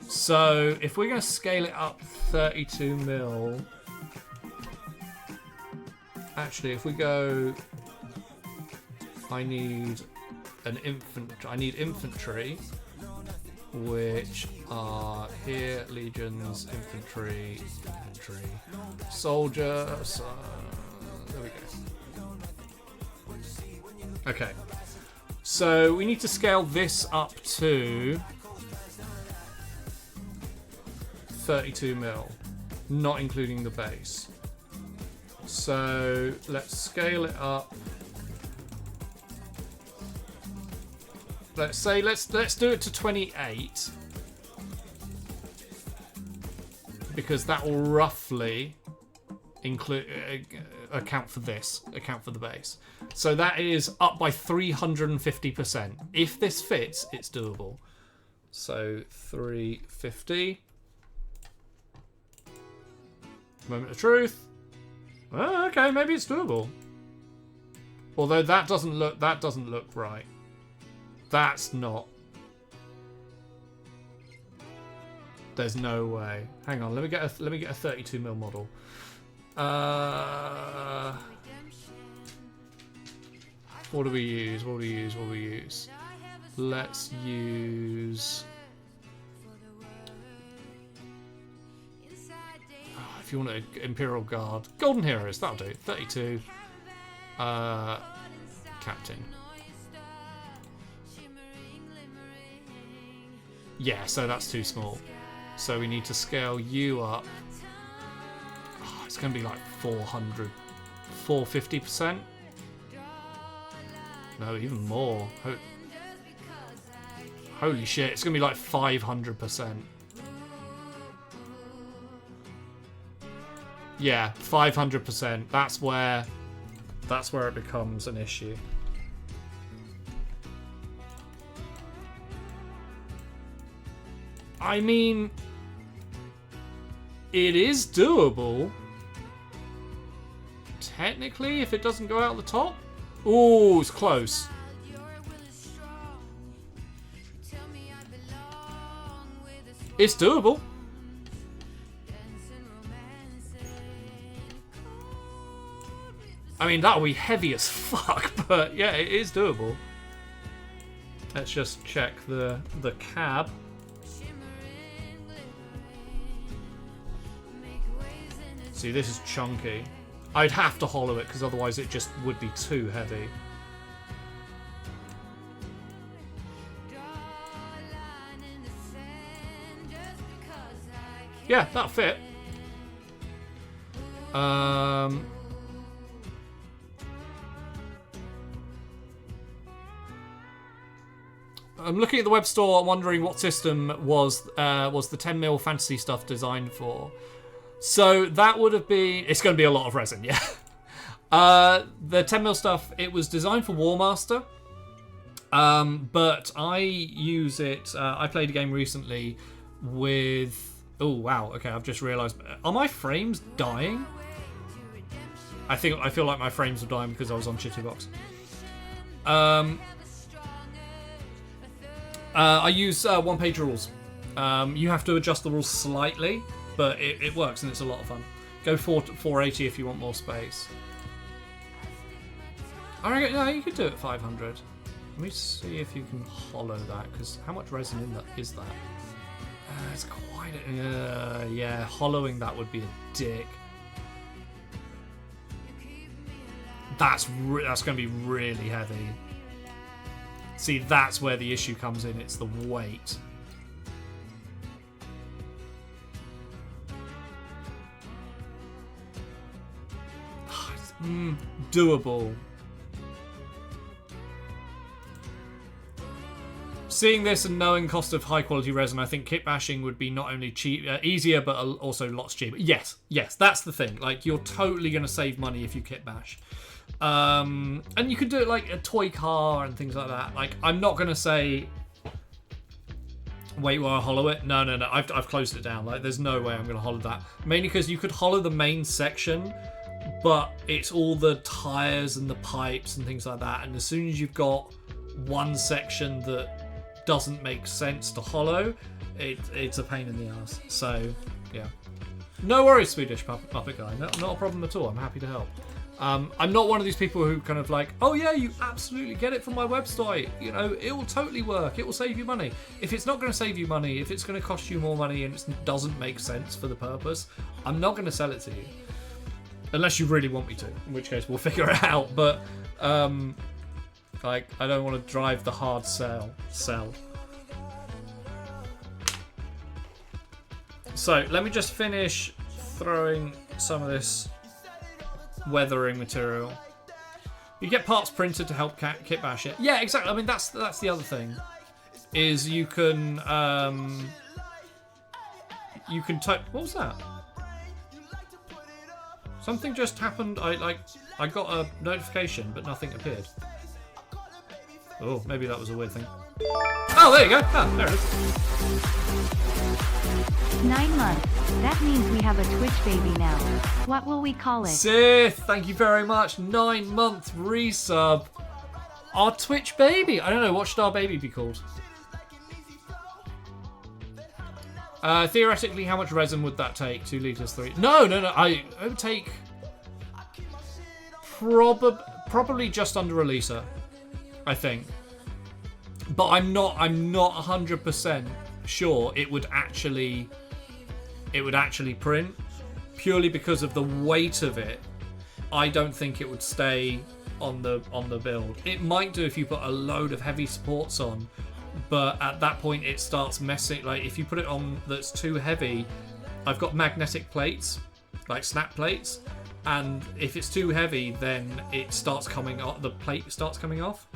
So if we're going to scale it up 32mm... Actually, if we go... I need infantry, which are here, legions, infantry, soldier, so there we go. Okay. So we need to scale this up to 32mm, not including the base. So let's scale it up. Let's say let's do it to 28, because that will roughly include account for the base. So that is up by 350%. If this fits, it's doable. So 350. Moment of truth. Oh, okay, maybe it's doable. Although that doesn't look right. That's not. There's no way. Hang on, let me get a 32mm model. What do we use? Let's use. If you want an Imperial Guard, Golden Heroes, that'll do. 32. Captain. Yeah, so that's too small. So we need to scale you up. Oh, it's going to be like 450%. No, even more. Holy shit, it's going to be like 500%. Yeah, 500%. That's where it becomes an issue. I mean, it is doable. Technically, if it doesn't go out the top. Ooh, it's close. It's doable. I mean, that'll be heavy as fuck, but yeah, it is doable. Let's just check the cab. See, this is chunky. I'd have to hollow it because otherwise it just would be too heavy. Yeah, that'll fit. I'm looking at the web store, wondering what system was the 10mm fantasy stuff designed for. So that would have been... It's going to be a lot of resin, yeah. The 10mm stuff, it was designed for War Master. But I use it... I played a game recently with... Oh, wow. Okay, I've just realised... Are my frames dying? I feel like my frames are dying because I was on Chittybox. I use one-page rules. You have to adjust the rules slightly, but it works and it's a lot of fun. Go 480 if you want more space. I reckon, no, you could do it 500. Let me see if you can hollow that, because how much resin in that is that? It's quite a... yeah, hollowing that would be a dick. That's going to be really heavy. See, that's where the issue comes in. It's the weight. Doable. Seeing this and knowing cost of high quality resin, I think kit bashing would be not only cheap, easier, but also lots cheaper. Yes, that's the thing. Like, you're totally going to save money if you kit bash. And you can do it like a toy car and things like that. Like, I'm not going to say, wait while I hollow it. No. I've closed it down. Like, there's no way I'm going to hollow that. Mainly because you could hollow the main section, but it's all the tires and the pipes and things like that. And as soon as you've got one section that doesn't make sense to hollow, it's a pain in the ass. So, yeah. No worries, Swedish Puppet Guy. Not a problem at all. I'm happy to help. I'm not one of these people who kind of like, oh yeah, you absolutely get it from my website. You know, it will totally work. It will save you money. If it's not going to save you money, if it's going to cost you more money and it doesn't make sense for the purpose, I'm not going to sell it to you. Unless you really want me to, in which case we'll figure it out. But, like, I don't want to drive the hard sell. So, let me just finish throwing some of this weathering material. You get parts printed to help kit bash it. Yeah, exactly. I mean, that's the other thing. Is you can type... What was that? Something just happened. I got a notification, but nothing appeared. Oh, maybe that was a weird thing. Oh, there you go. Ah, there it is. 9 months. That means we have a Twitch baby now. What will we call it? Sith, thank you very much. 9-month resub. Our Twitch baby. I don't know. What should our baby be called? Theoretically, how much resin would that take? 2 litres, 3. No. It would take probably just under a litre, I think. But I'm not 100% sure it would actually print, purely because of the weight of it. I don't think it would stay on the build. It might do if you put a load of heavy supports on, but at that point it starts messing. Like, if you put it on that's too heavy, I've got magnetic plates, like snap plates, and if it's too heavy, then it starts coming off. The plate starts coming off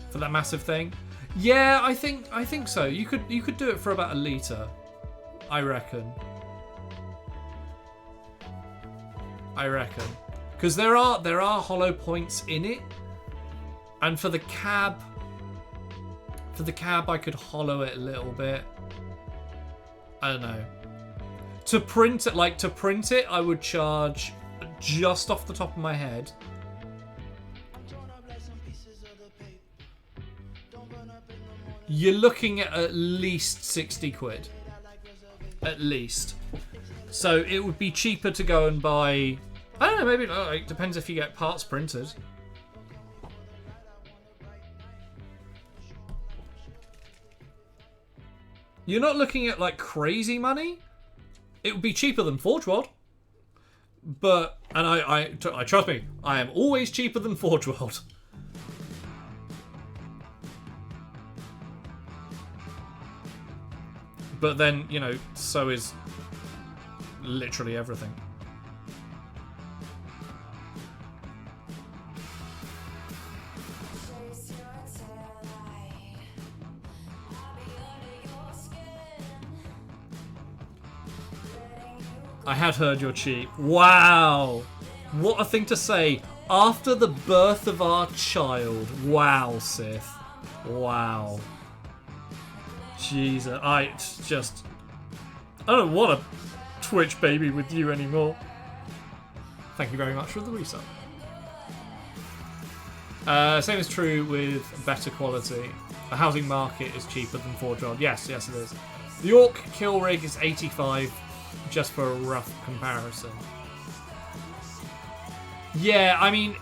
for that massive thing. Yeah, I think so. You could do it for about a litre, I reckon. Because there are hollow points in it, and for the cab I could hollow it a little bit. I don't know. To print it, I would charge, just off the top of my head, you're looking at least 60 quid. At least. So it would be cheaper to go and buy... I don't know, maybe it depends if you get parts printed. You're not looking at like crazy money. It would be cheaper than Forge World. But, and I trust me, I am always cheaper than Forge World. But then, you know, so is literally everything. I had heard you're cheap. Wow. What a thing to say after the birth of our child. Wow, Sith. Wow. Jesus. I don't want a Twitch baby with you anymore. Thank you very much for the resub. Same is true with better quality. The housing market is cheaper than Forge World. Yes, it is. The Orc kill rig is 85, just for a rough comparison. Yeah, I mean,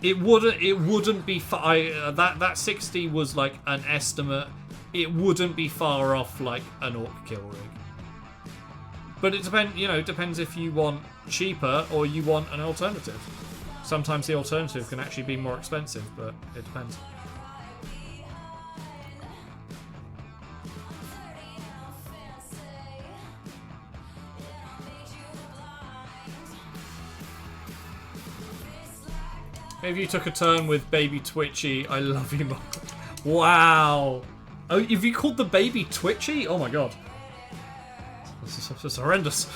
it wouldn't be far. That 60 was like an estimate. It wouldn't be far off like an Orc kill rig. But it depends if you want cheaper or you want an alternative. Sometimes the alternative can actually be more expensive, but it depends. Maybe you took a turn with Baby Twitchy. I love you, Mom. Wow. Oh, have you called the baby Twitchy? Oh my god. This is horrendous.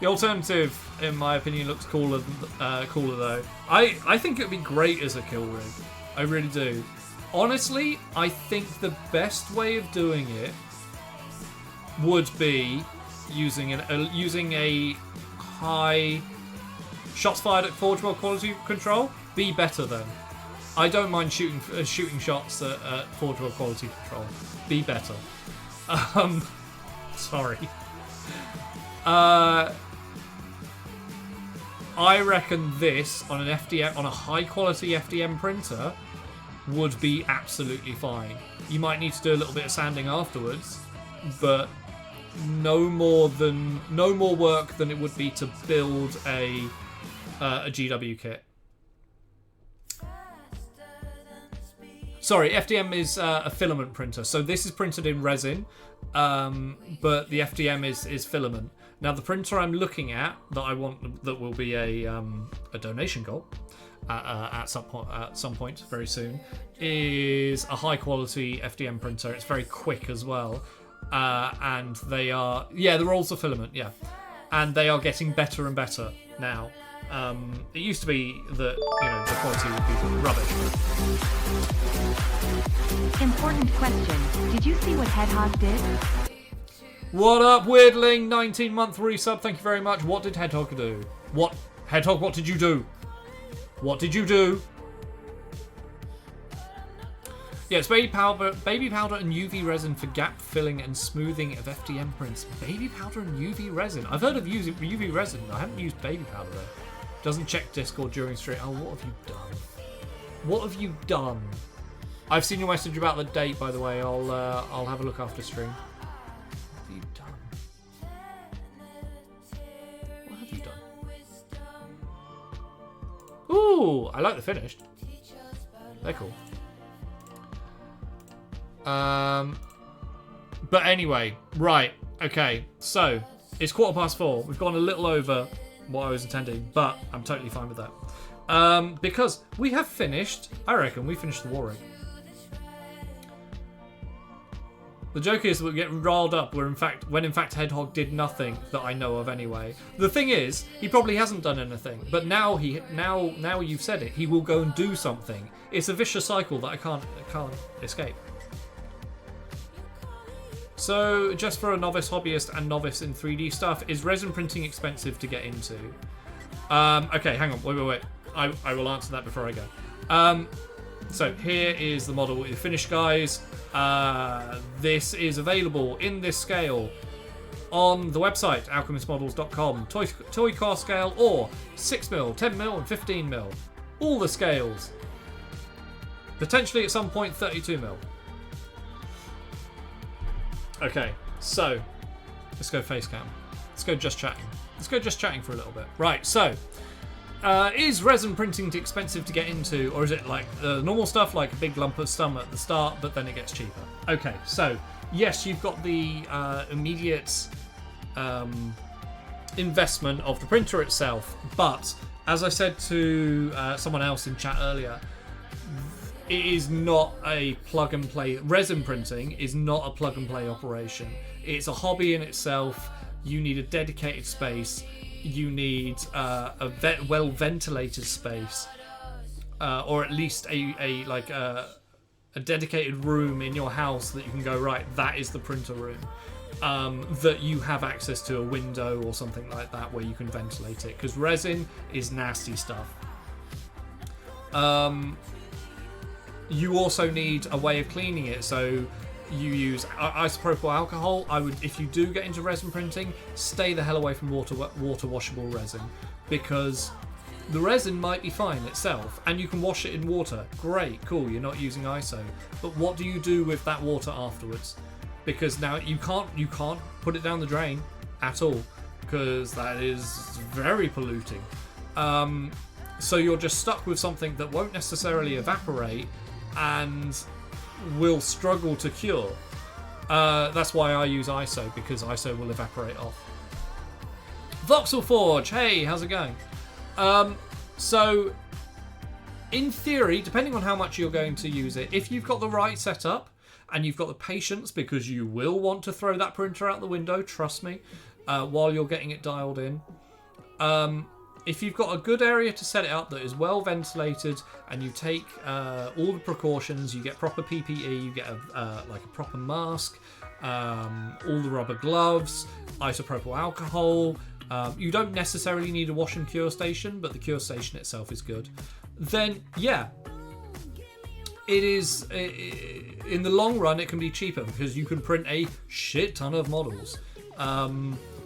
The alternative, in my opinion, looks cooler though. I think it would be great as a kill rig. I really do. Honestly, I think the best way of doing it would be using a high shots fired at Forge World quality control. Be better then. I don't mind shooting shots at Forge World quality control. Be better. Sorry. I reckon this on an FDM, on a high quality FDM printer, would be absolutely fine. You might need to do a little bit of sanding afterwards, but no more work than it would be to build a GW kit. Sorry, FDM is a filament printer. So this is printed in resin, but the FDM is filament. Now the printer I'm looking at that I want, that will be a donation goal at some point very soon, is a high quality FDM printer. It's very quick as well, and they're also filament, and they are getting better and better now. It used to be that the quality would be rubbish. Important question. Did you see what Hedgehog did? What up, Weirdling? 19-month resub. Thank you very much. What did Hedgehog do? What? Hedgehog, what did you do? What did you do? Yeah, it's baby powder and UV resin for gap filling and smoothing of FDM prints. Baby powder and UV resin. I've heard of UV resin. I haven't used baby powder though. Doesn't check Discord during stream. Oh, what have you done? What have you done? I've seen your message about the date, by the way. I'll have a look after stream. What have you done? What have you done? Ooh, I like the finished. They're cool. But anyway, right, okay, so it's 4:15. We've gone a little over what I was intending, but I'm totally fine with that. Because we have finished, I reckon we finished the war rig. The joke is we're getting riled up when in fact Hedgehog did nothing that I know of anyway. The thing is, he probably hasn't done anything, but now you've said it, he will go and do something. It's a vicious cycle that I can't escape. So, just for a novice hobbyist and novice in 3D stuff, is resin printing expensive to get into? Okay, hang on, wait. I will answer that before I go. So, here is the model with finished, guys. This is available in this scale on the website, alchemistmodels.com. Toy car scale, or 6mm, 10mm, and 15mm. All the scales. Potentially at some point 32mm. Okay, so let's go face cam. Let's go just chatting. Let's go just chatting for a little bit. Right, so Is resin printing too expensive to get into, or is it like the normal stuff, like a big lump of sum at the start, but then it gets cheaper? Okay, so yes, you've got the immediate investment of the printer itself, but as I said to someone else in chat earlier, it is not a plug and play. Resin printing is not a plug and play operation. It's a hobby in itself. You need a dedicated space. You need a well ventilated space, or at least a dedicated room in your house that you can go, right, that is the printer room, that you have access to a window or something like that where you can ventilate it, because resin is nasty stuff. You also need a way of cleaning it, so you use isopropyl alcohol. I would, if you do get into resin printing, stay the hell away from water washable resin, because the resin might be fine itself and you can wash it in water. Great, cool, you're not using ISO. But what do you do with that water afterwards? Because now you can't put it down the drain at all, because that is very polluting. So you're just stuck with something that won't necessarily evaporate and will struggle to cure. That's why I use ISO, because ISO will evaporate off. Voxel Forge, hey, how's it going? So, in theory, depending on how much you're going to use it, if you've got the right setup and you've got the patience, because you will want to throw that printer out the window, trust me, while you're getting it dialed in. If you've got a good area to set it up that is well ventilated, and you take all the precautions, you get proper PPE, you get a proper mask, all the rubber gloves, isopropyl alcohol. You don't necessarily need a wash and cure station, but the cure station itself is good. Then, yeah, it is, in the long run, it can be cheaper because you can print a shit ton of models.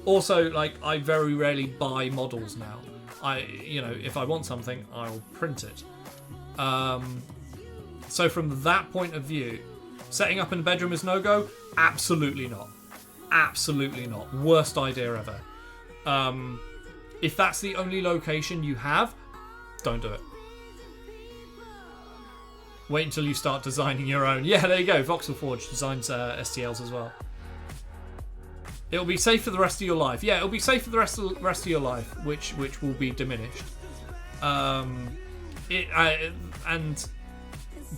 Also, like, I very rarely buy models now. If I want something, I'll print it. So from that point of view, setting up in a bedroom is no-go? Absolutely not. Absolutely not. Worst idea ever. If that's the only location you have, don't do it. Wait until you start designing your own. Yeah, there you go. Voxel Forge designs STLs as well. It'll be safe for the rest of your life. Yeah, it'll be safe for the rest of your life, which will be diminished. And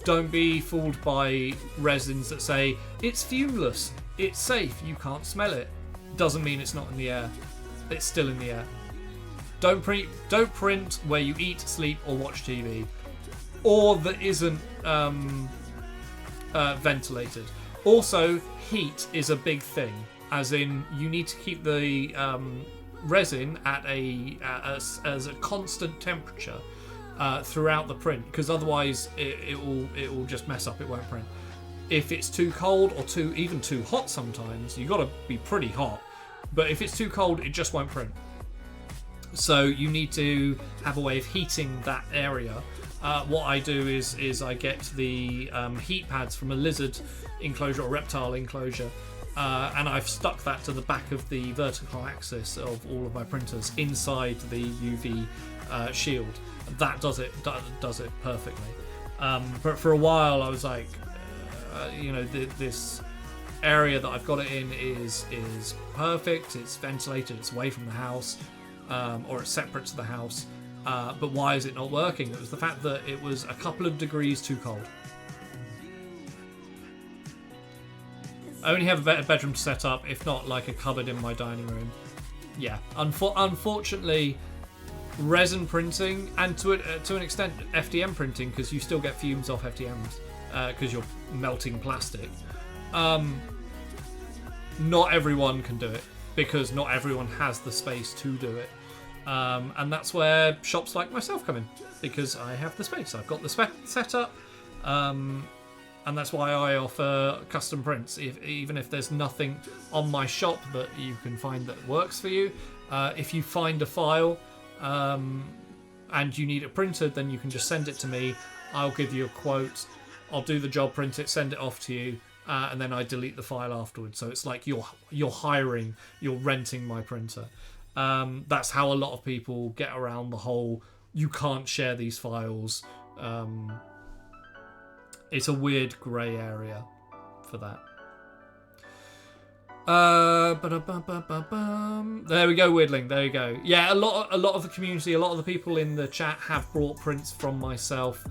don't be fooled by resins that say it's fumeless, it's safe, you can't smell it. Doesn't mean it's not in the air. It's still in the air. Don't print where you eat, sleep, or watch TV, or that isn't ventilated. Also, heat is a big thing. As in, you need to keep the resin at as a constant temperature throughout the print, because otherwise it will just mess up. It won't print. If it's too cold or even too hot, sometimes you got to be pretty hot. But if it's too cold, it just won't print. So you need to have a way of heating that area. What I do is I get the heat pads from a lizard enclosure or reptile enclosure. And I've stuck that to the back of the vertical axis of all of my printers inside the UV shield. That does it perfectly. But for a while I was like, this area that I've got it in is perfect. It's ventilated. It's away from the house, or it's separate to the house. But why is it not working? It was the fact that it was a couple of degrees too cold. I only have a better bedroom to set up, if not like a cupboard in my dining room. Yeah, unfortunately, resin printing, and to an extent FDM printing, because you still get fumes off FDMs because you're melting plastic. Not everyone can do it, because not everyone has the space to do it. And that's where shops like myself come in, because I have the space. I've got the set up. And that's why I offer custom prints. Even if there's nothing on my shop that you can find that works for you, if you find a file and you need it printed, then you can just send it to me. I'll give you a quote. I'll do the job, print it, send it off to you, and then I delete the file afterwards. So it's like you're renting my printer. That's how a lot of people get around the whole, you can't share these files. It's a weird grey area for that. There we go, Widling. There you go. Yeah, a lot of the community, a lot of the people in the chat have brought prints from myself.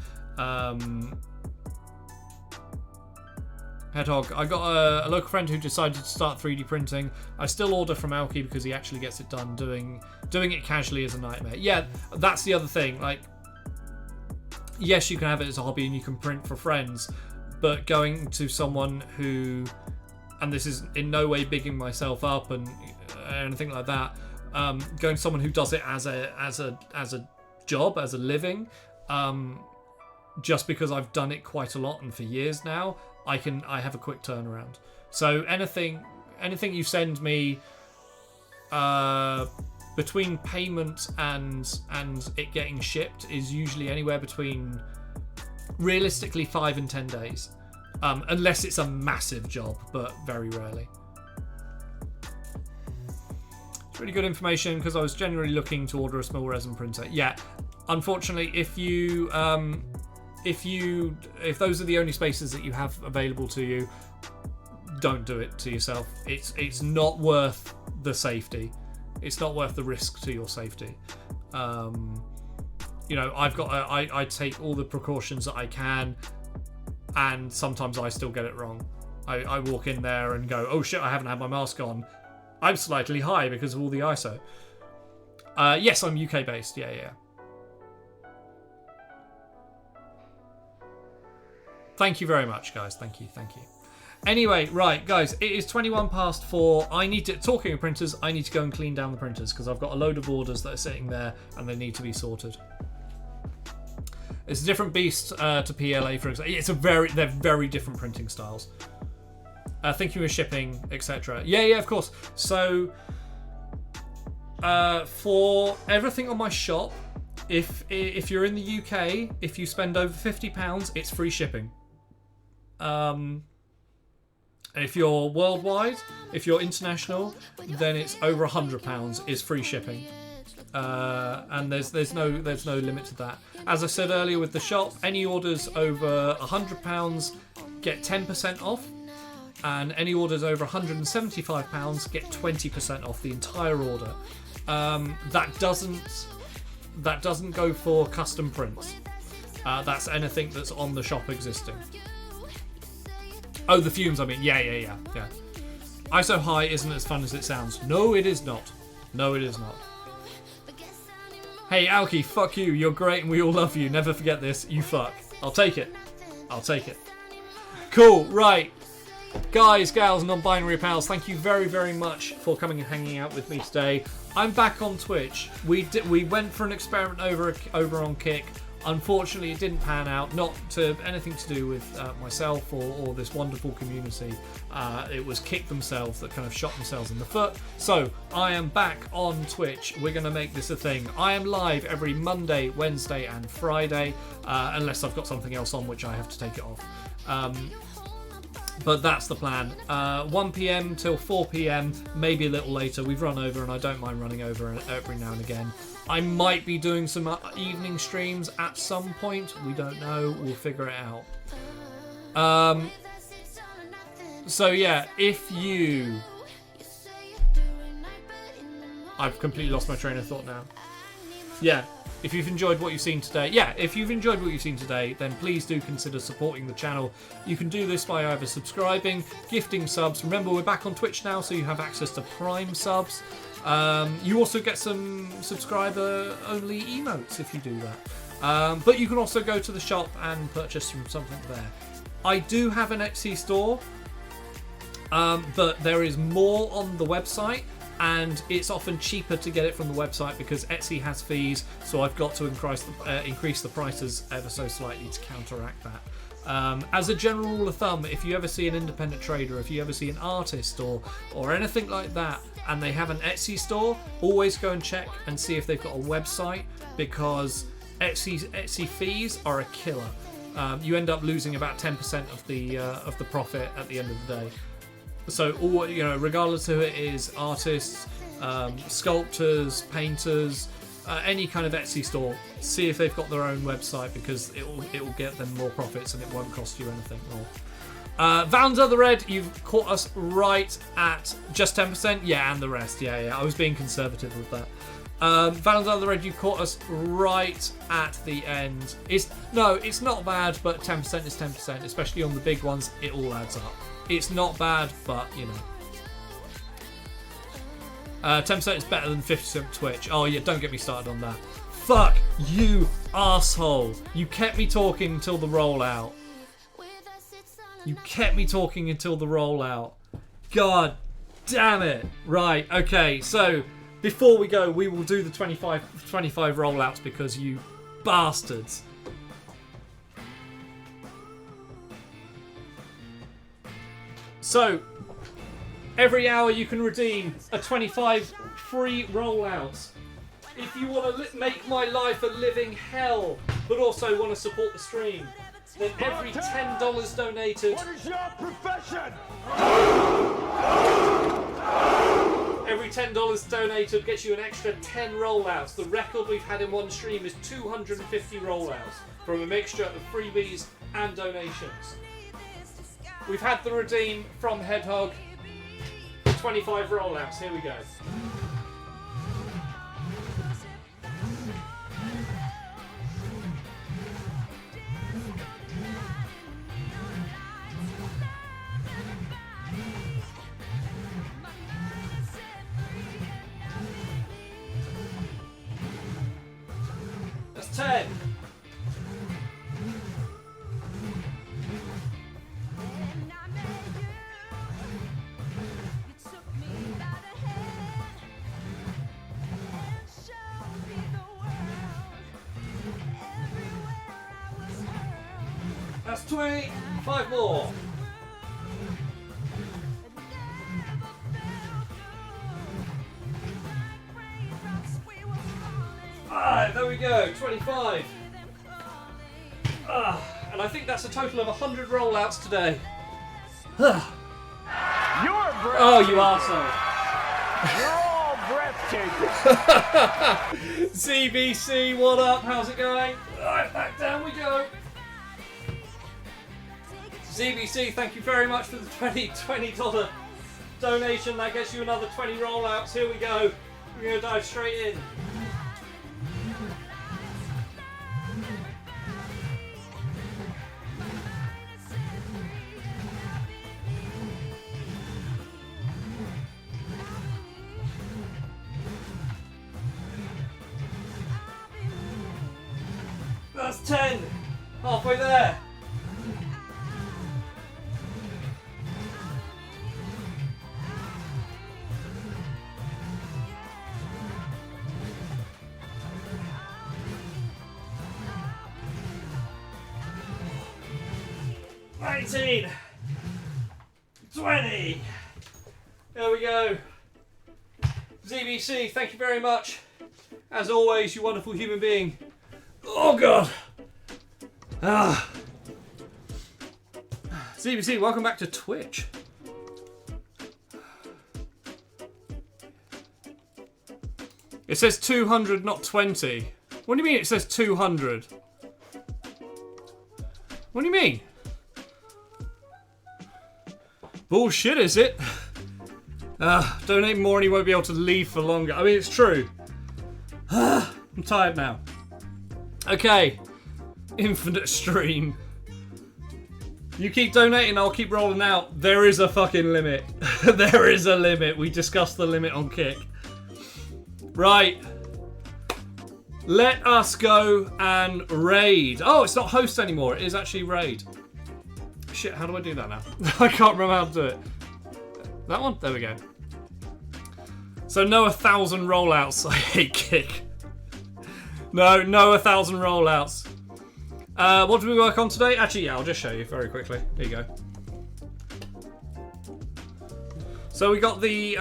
Hedgehog, I got a local friend who decided to start 3D printing. I still order from Alki because he actually gets it done. Doing it casually is a nightmare. Yeah, that's the other thing. Like, yes, you can have it as a hobby and you can print for friends, but going to someone who, and this is in no way bigging myself up and anything like that, going to someone who does it as a job, as a living, just because I've done it quite a lot and for years now, I have a quick turnaround. So anything you send me between payment and it getting shipped is usually anywhere between realistically 5 and 10 days. Unless it's a massive job, but very rarely. It's really good information because I was generally looking to order a small resin printer. Yeah, unfortunately, if those are the only spaces that you have available to you, don't do it to yourself. It's not worth the safety. It's not worth the risk to your safety. I take all the precautions that I can. And sometimes I still get it wrong. I walk in there and go, oh shit, I haven't had my mask on. I'm slightly high because of all the ISO. Yes, I'm UK based. Yeah. Thank you very much, guys. Thank you. Anyway, right, guys, it is 21 past 4. Talking of printers, I need to go and clean down the printers because I've got a load of orders that are sitting there and they need to be sorted. It's a different beast to PLA, for example. They're very different printing styles. Thinking of shipping, etc. Yeah, of course. So, for everything on my shop, if you're in the UK, if you spend over £50, it's free shipping. If you're worldwide, if you're international, then it's over £100 is free shipping. And there's no limit to that. As I said earlier with the shop, any orders over £100 get 10% off, and any orders over £175 get 20% off the entire order. That doesn't go for custom prints. That's anything that's on the shop existing. Oh, the fumes, I mean. Yeah. ISO high isn't as fun as it sounds. No, it is not. Hey, Alki, fuck you. You're great and we all love you. Never forget this. You fuck. I'll take it. Cool, right. Guys, gals, non-binary pals, thank you very, very much for coming and hanging out with me today. I'm back on Twitch. We went for an experiment over on Kick. Unfortunately, it didn't pan out. Not to anything to do with myself or this wonderful community. It was Kick themselves that kind of shot themselves in the foot. So I am back on Twitch. We're going to make this a thing. I am live every Monday, Wednesday, and Friday, unless I've got something else on which I have to take it off. But that's the plan. 1 p.m. till 4 p.m, maybe a little later. We've run over, and I don't mind running over every now and again. I might be doing some evening streams at some point. We don't know. We'll figure it out. So yeah, if you... I've completely lost my train of thought now. Yeah, if you've enjoyed what you've seen today, then please do consider supporting the channel. You can do this by either subscribing, gifting subs. Remember, we're back on Twitch now, so you have access to Prime subs. You also get some subscriber-only emotes if you do that. But you can also go to the shop and purchase from something there. I do have an Etsy store, but there is more on the website. And it's often cheaper to get it from the website because Etsy has fees, so I've got to increase the prices ever so slightly to counteract that. As a general rule of thumb, if you ever see an independent trader, if you ever see an artist or anything like that, and they have an Etsy store, always go and check and see if they've got a website, because Etsy fees are a killer. You end up losing about 10% of the profit at the end of the day. So, regardless who it is, artists, sculptors, painters, any kind of Etsy store, see if they've got their own website, because it will get them more profits and it won't cost you anything more. Valentine the Red, you've caught us right at just 10%. Yeah, and the rest. Yeah. I was being conservative with that. Valentine the Red, you caught us right at the end. It's not bad, but 10% is 10%, especially on the big ones. It all adds up. It's not bad, but you know. 10% is better than 50% Twitch. Oh yeah, don't get me started on that. Fuck you, asshole. You kept me talking until the rollout. God damn it. Right, okay, so before we go, we will do the 25 rollouts because you bastards. So, every hour you can redeem a 25 free rollouts. If you want to make my life a living hell, but also want to support the stream, then every $10 donated... What is your profession? Every $10 donated gets you an extra 10 rollouts. The record we've had in one stream is 250 rollouts from a mixture of freebies and donations. We've had the redeem from Hedgehog. 25 rollouts. Here we go. That's 10. That's 20. 5 more. There we go. 25. And I think that's a total of 100 rollouts today. You're breathtaking. Oh, you arsehole. You're all breathtaking. CBC, what up? How's it going? Alright, back down we go. CBC, thank you very much for the $20 donation. That gets you another 20 rollouts. Here we go. We're going to dive straight in. That's 10. Halfway there. $19. $20. There we go. ZBC, thank you very much. As always, you wonderful human being. Oh god. ZBC, welcome back to Twitch. It says 200, not 20. What do you mean it says 200? What do you mean? Bullshit, is it? Donate more and you won't be able to leave for longer. I mean, it's true. I'm tired now. Okay. Infinite stream. You keep donating, I'll keep rolling out. There is a fucking limit. There is a limit. We discussed the limit on Kick. Right. Let us go and raid. Oh, it's not host anymore. It is actually raid. Shit, how do I do that now? I can't remember how to do it. That one? There we go. So no 1,000 rollouts. I hate Kick. No 1,000 rollouts. What did we work on today? Actually, yeah, I'll just show you very quickly. There you go. So we got the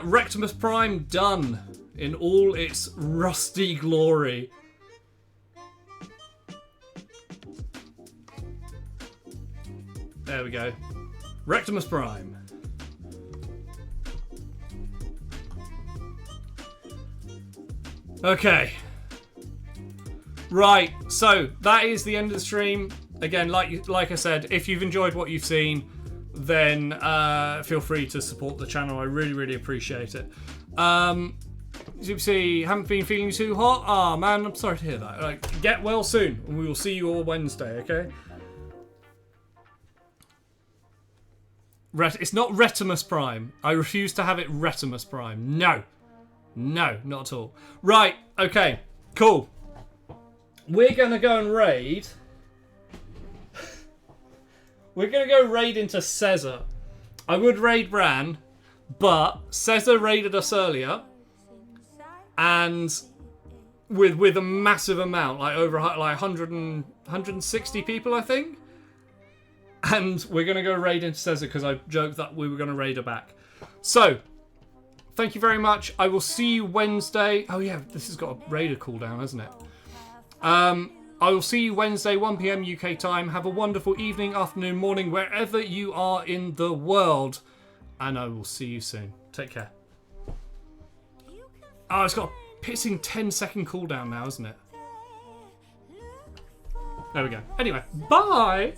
Wrecktimus Prime done in all its rusty glory. There we go. Wrecktimus Prime. Okay. Right, so that is the end of the stream. Again, like I said, if you've enjoyed what you've seen, then feel free to support the channel. I really, really appreciate it. Zoopsy, haven't been feeling too hot? Ah, man, I'm sorry to hear that. Like, get well soon, and we will see you all Wednesday, okay? It's not Wrecktimus Prime. I refuse to have it Wrecktimus Prime. No. No, not at all. Right, okay, cool. We're going to go and raid. We're going to go raid into Caesar. I would raid Bran, but Caesar raided us earlier. And with a massive amount, like over like 160 people, I think. And we're going to go raid into Caesar because I joked that we were going to raid her back. So, thank you very much. I will see you Wednesday. Oh yeah, this has got a raider cooldown, hasn't it? I will see you Wednesday, 1 PM UK time. Have a wonderful evening, afternoon, morning, wherever you are in the world. And I will see you soon. Take care. Oh, it's got a pissing 10-second cooldown now, isn't it? There we go. Anyway, bye!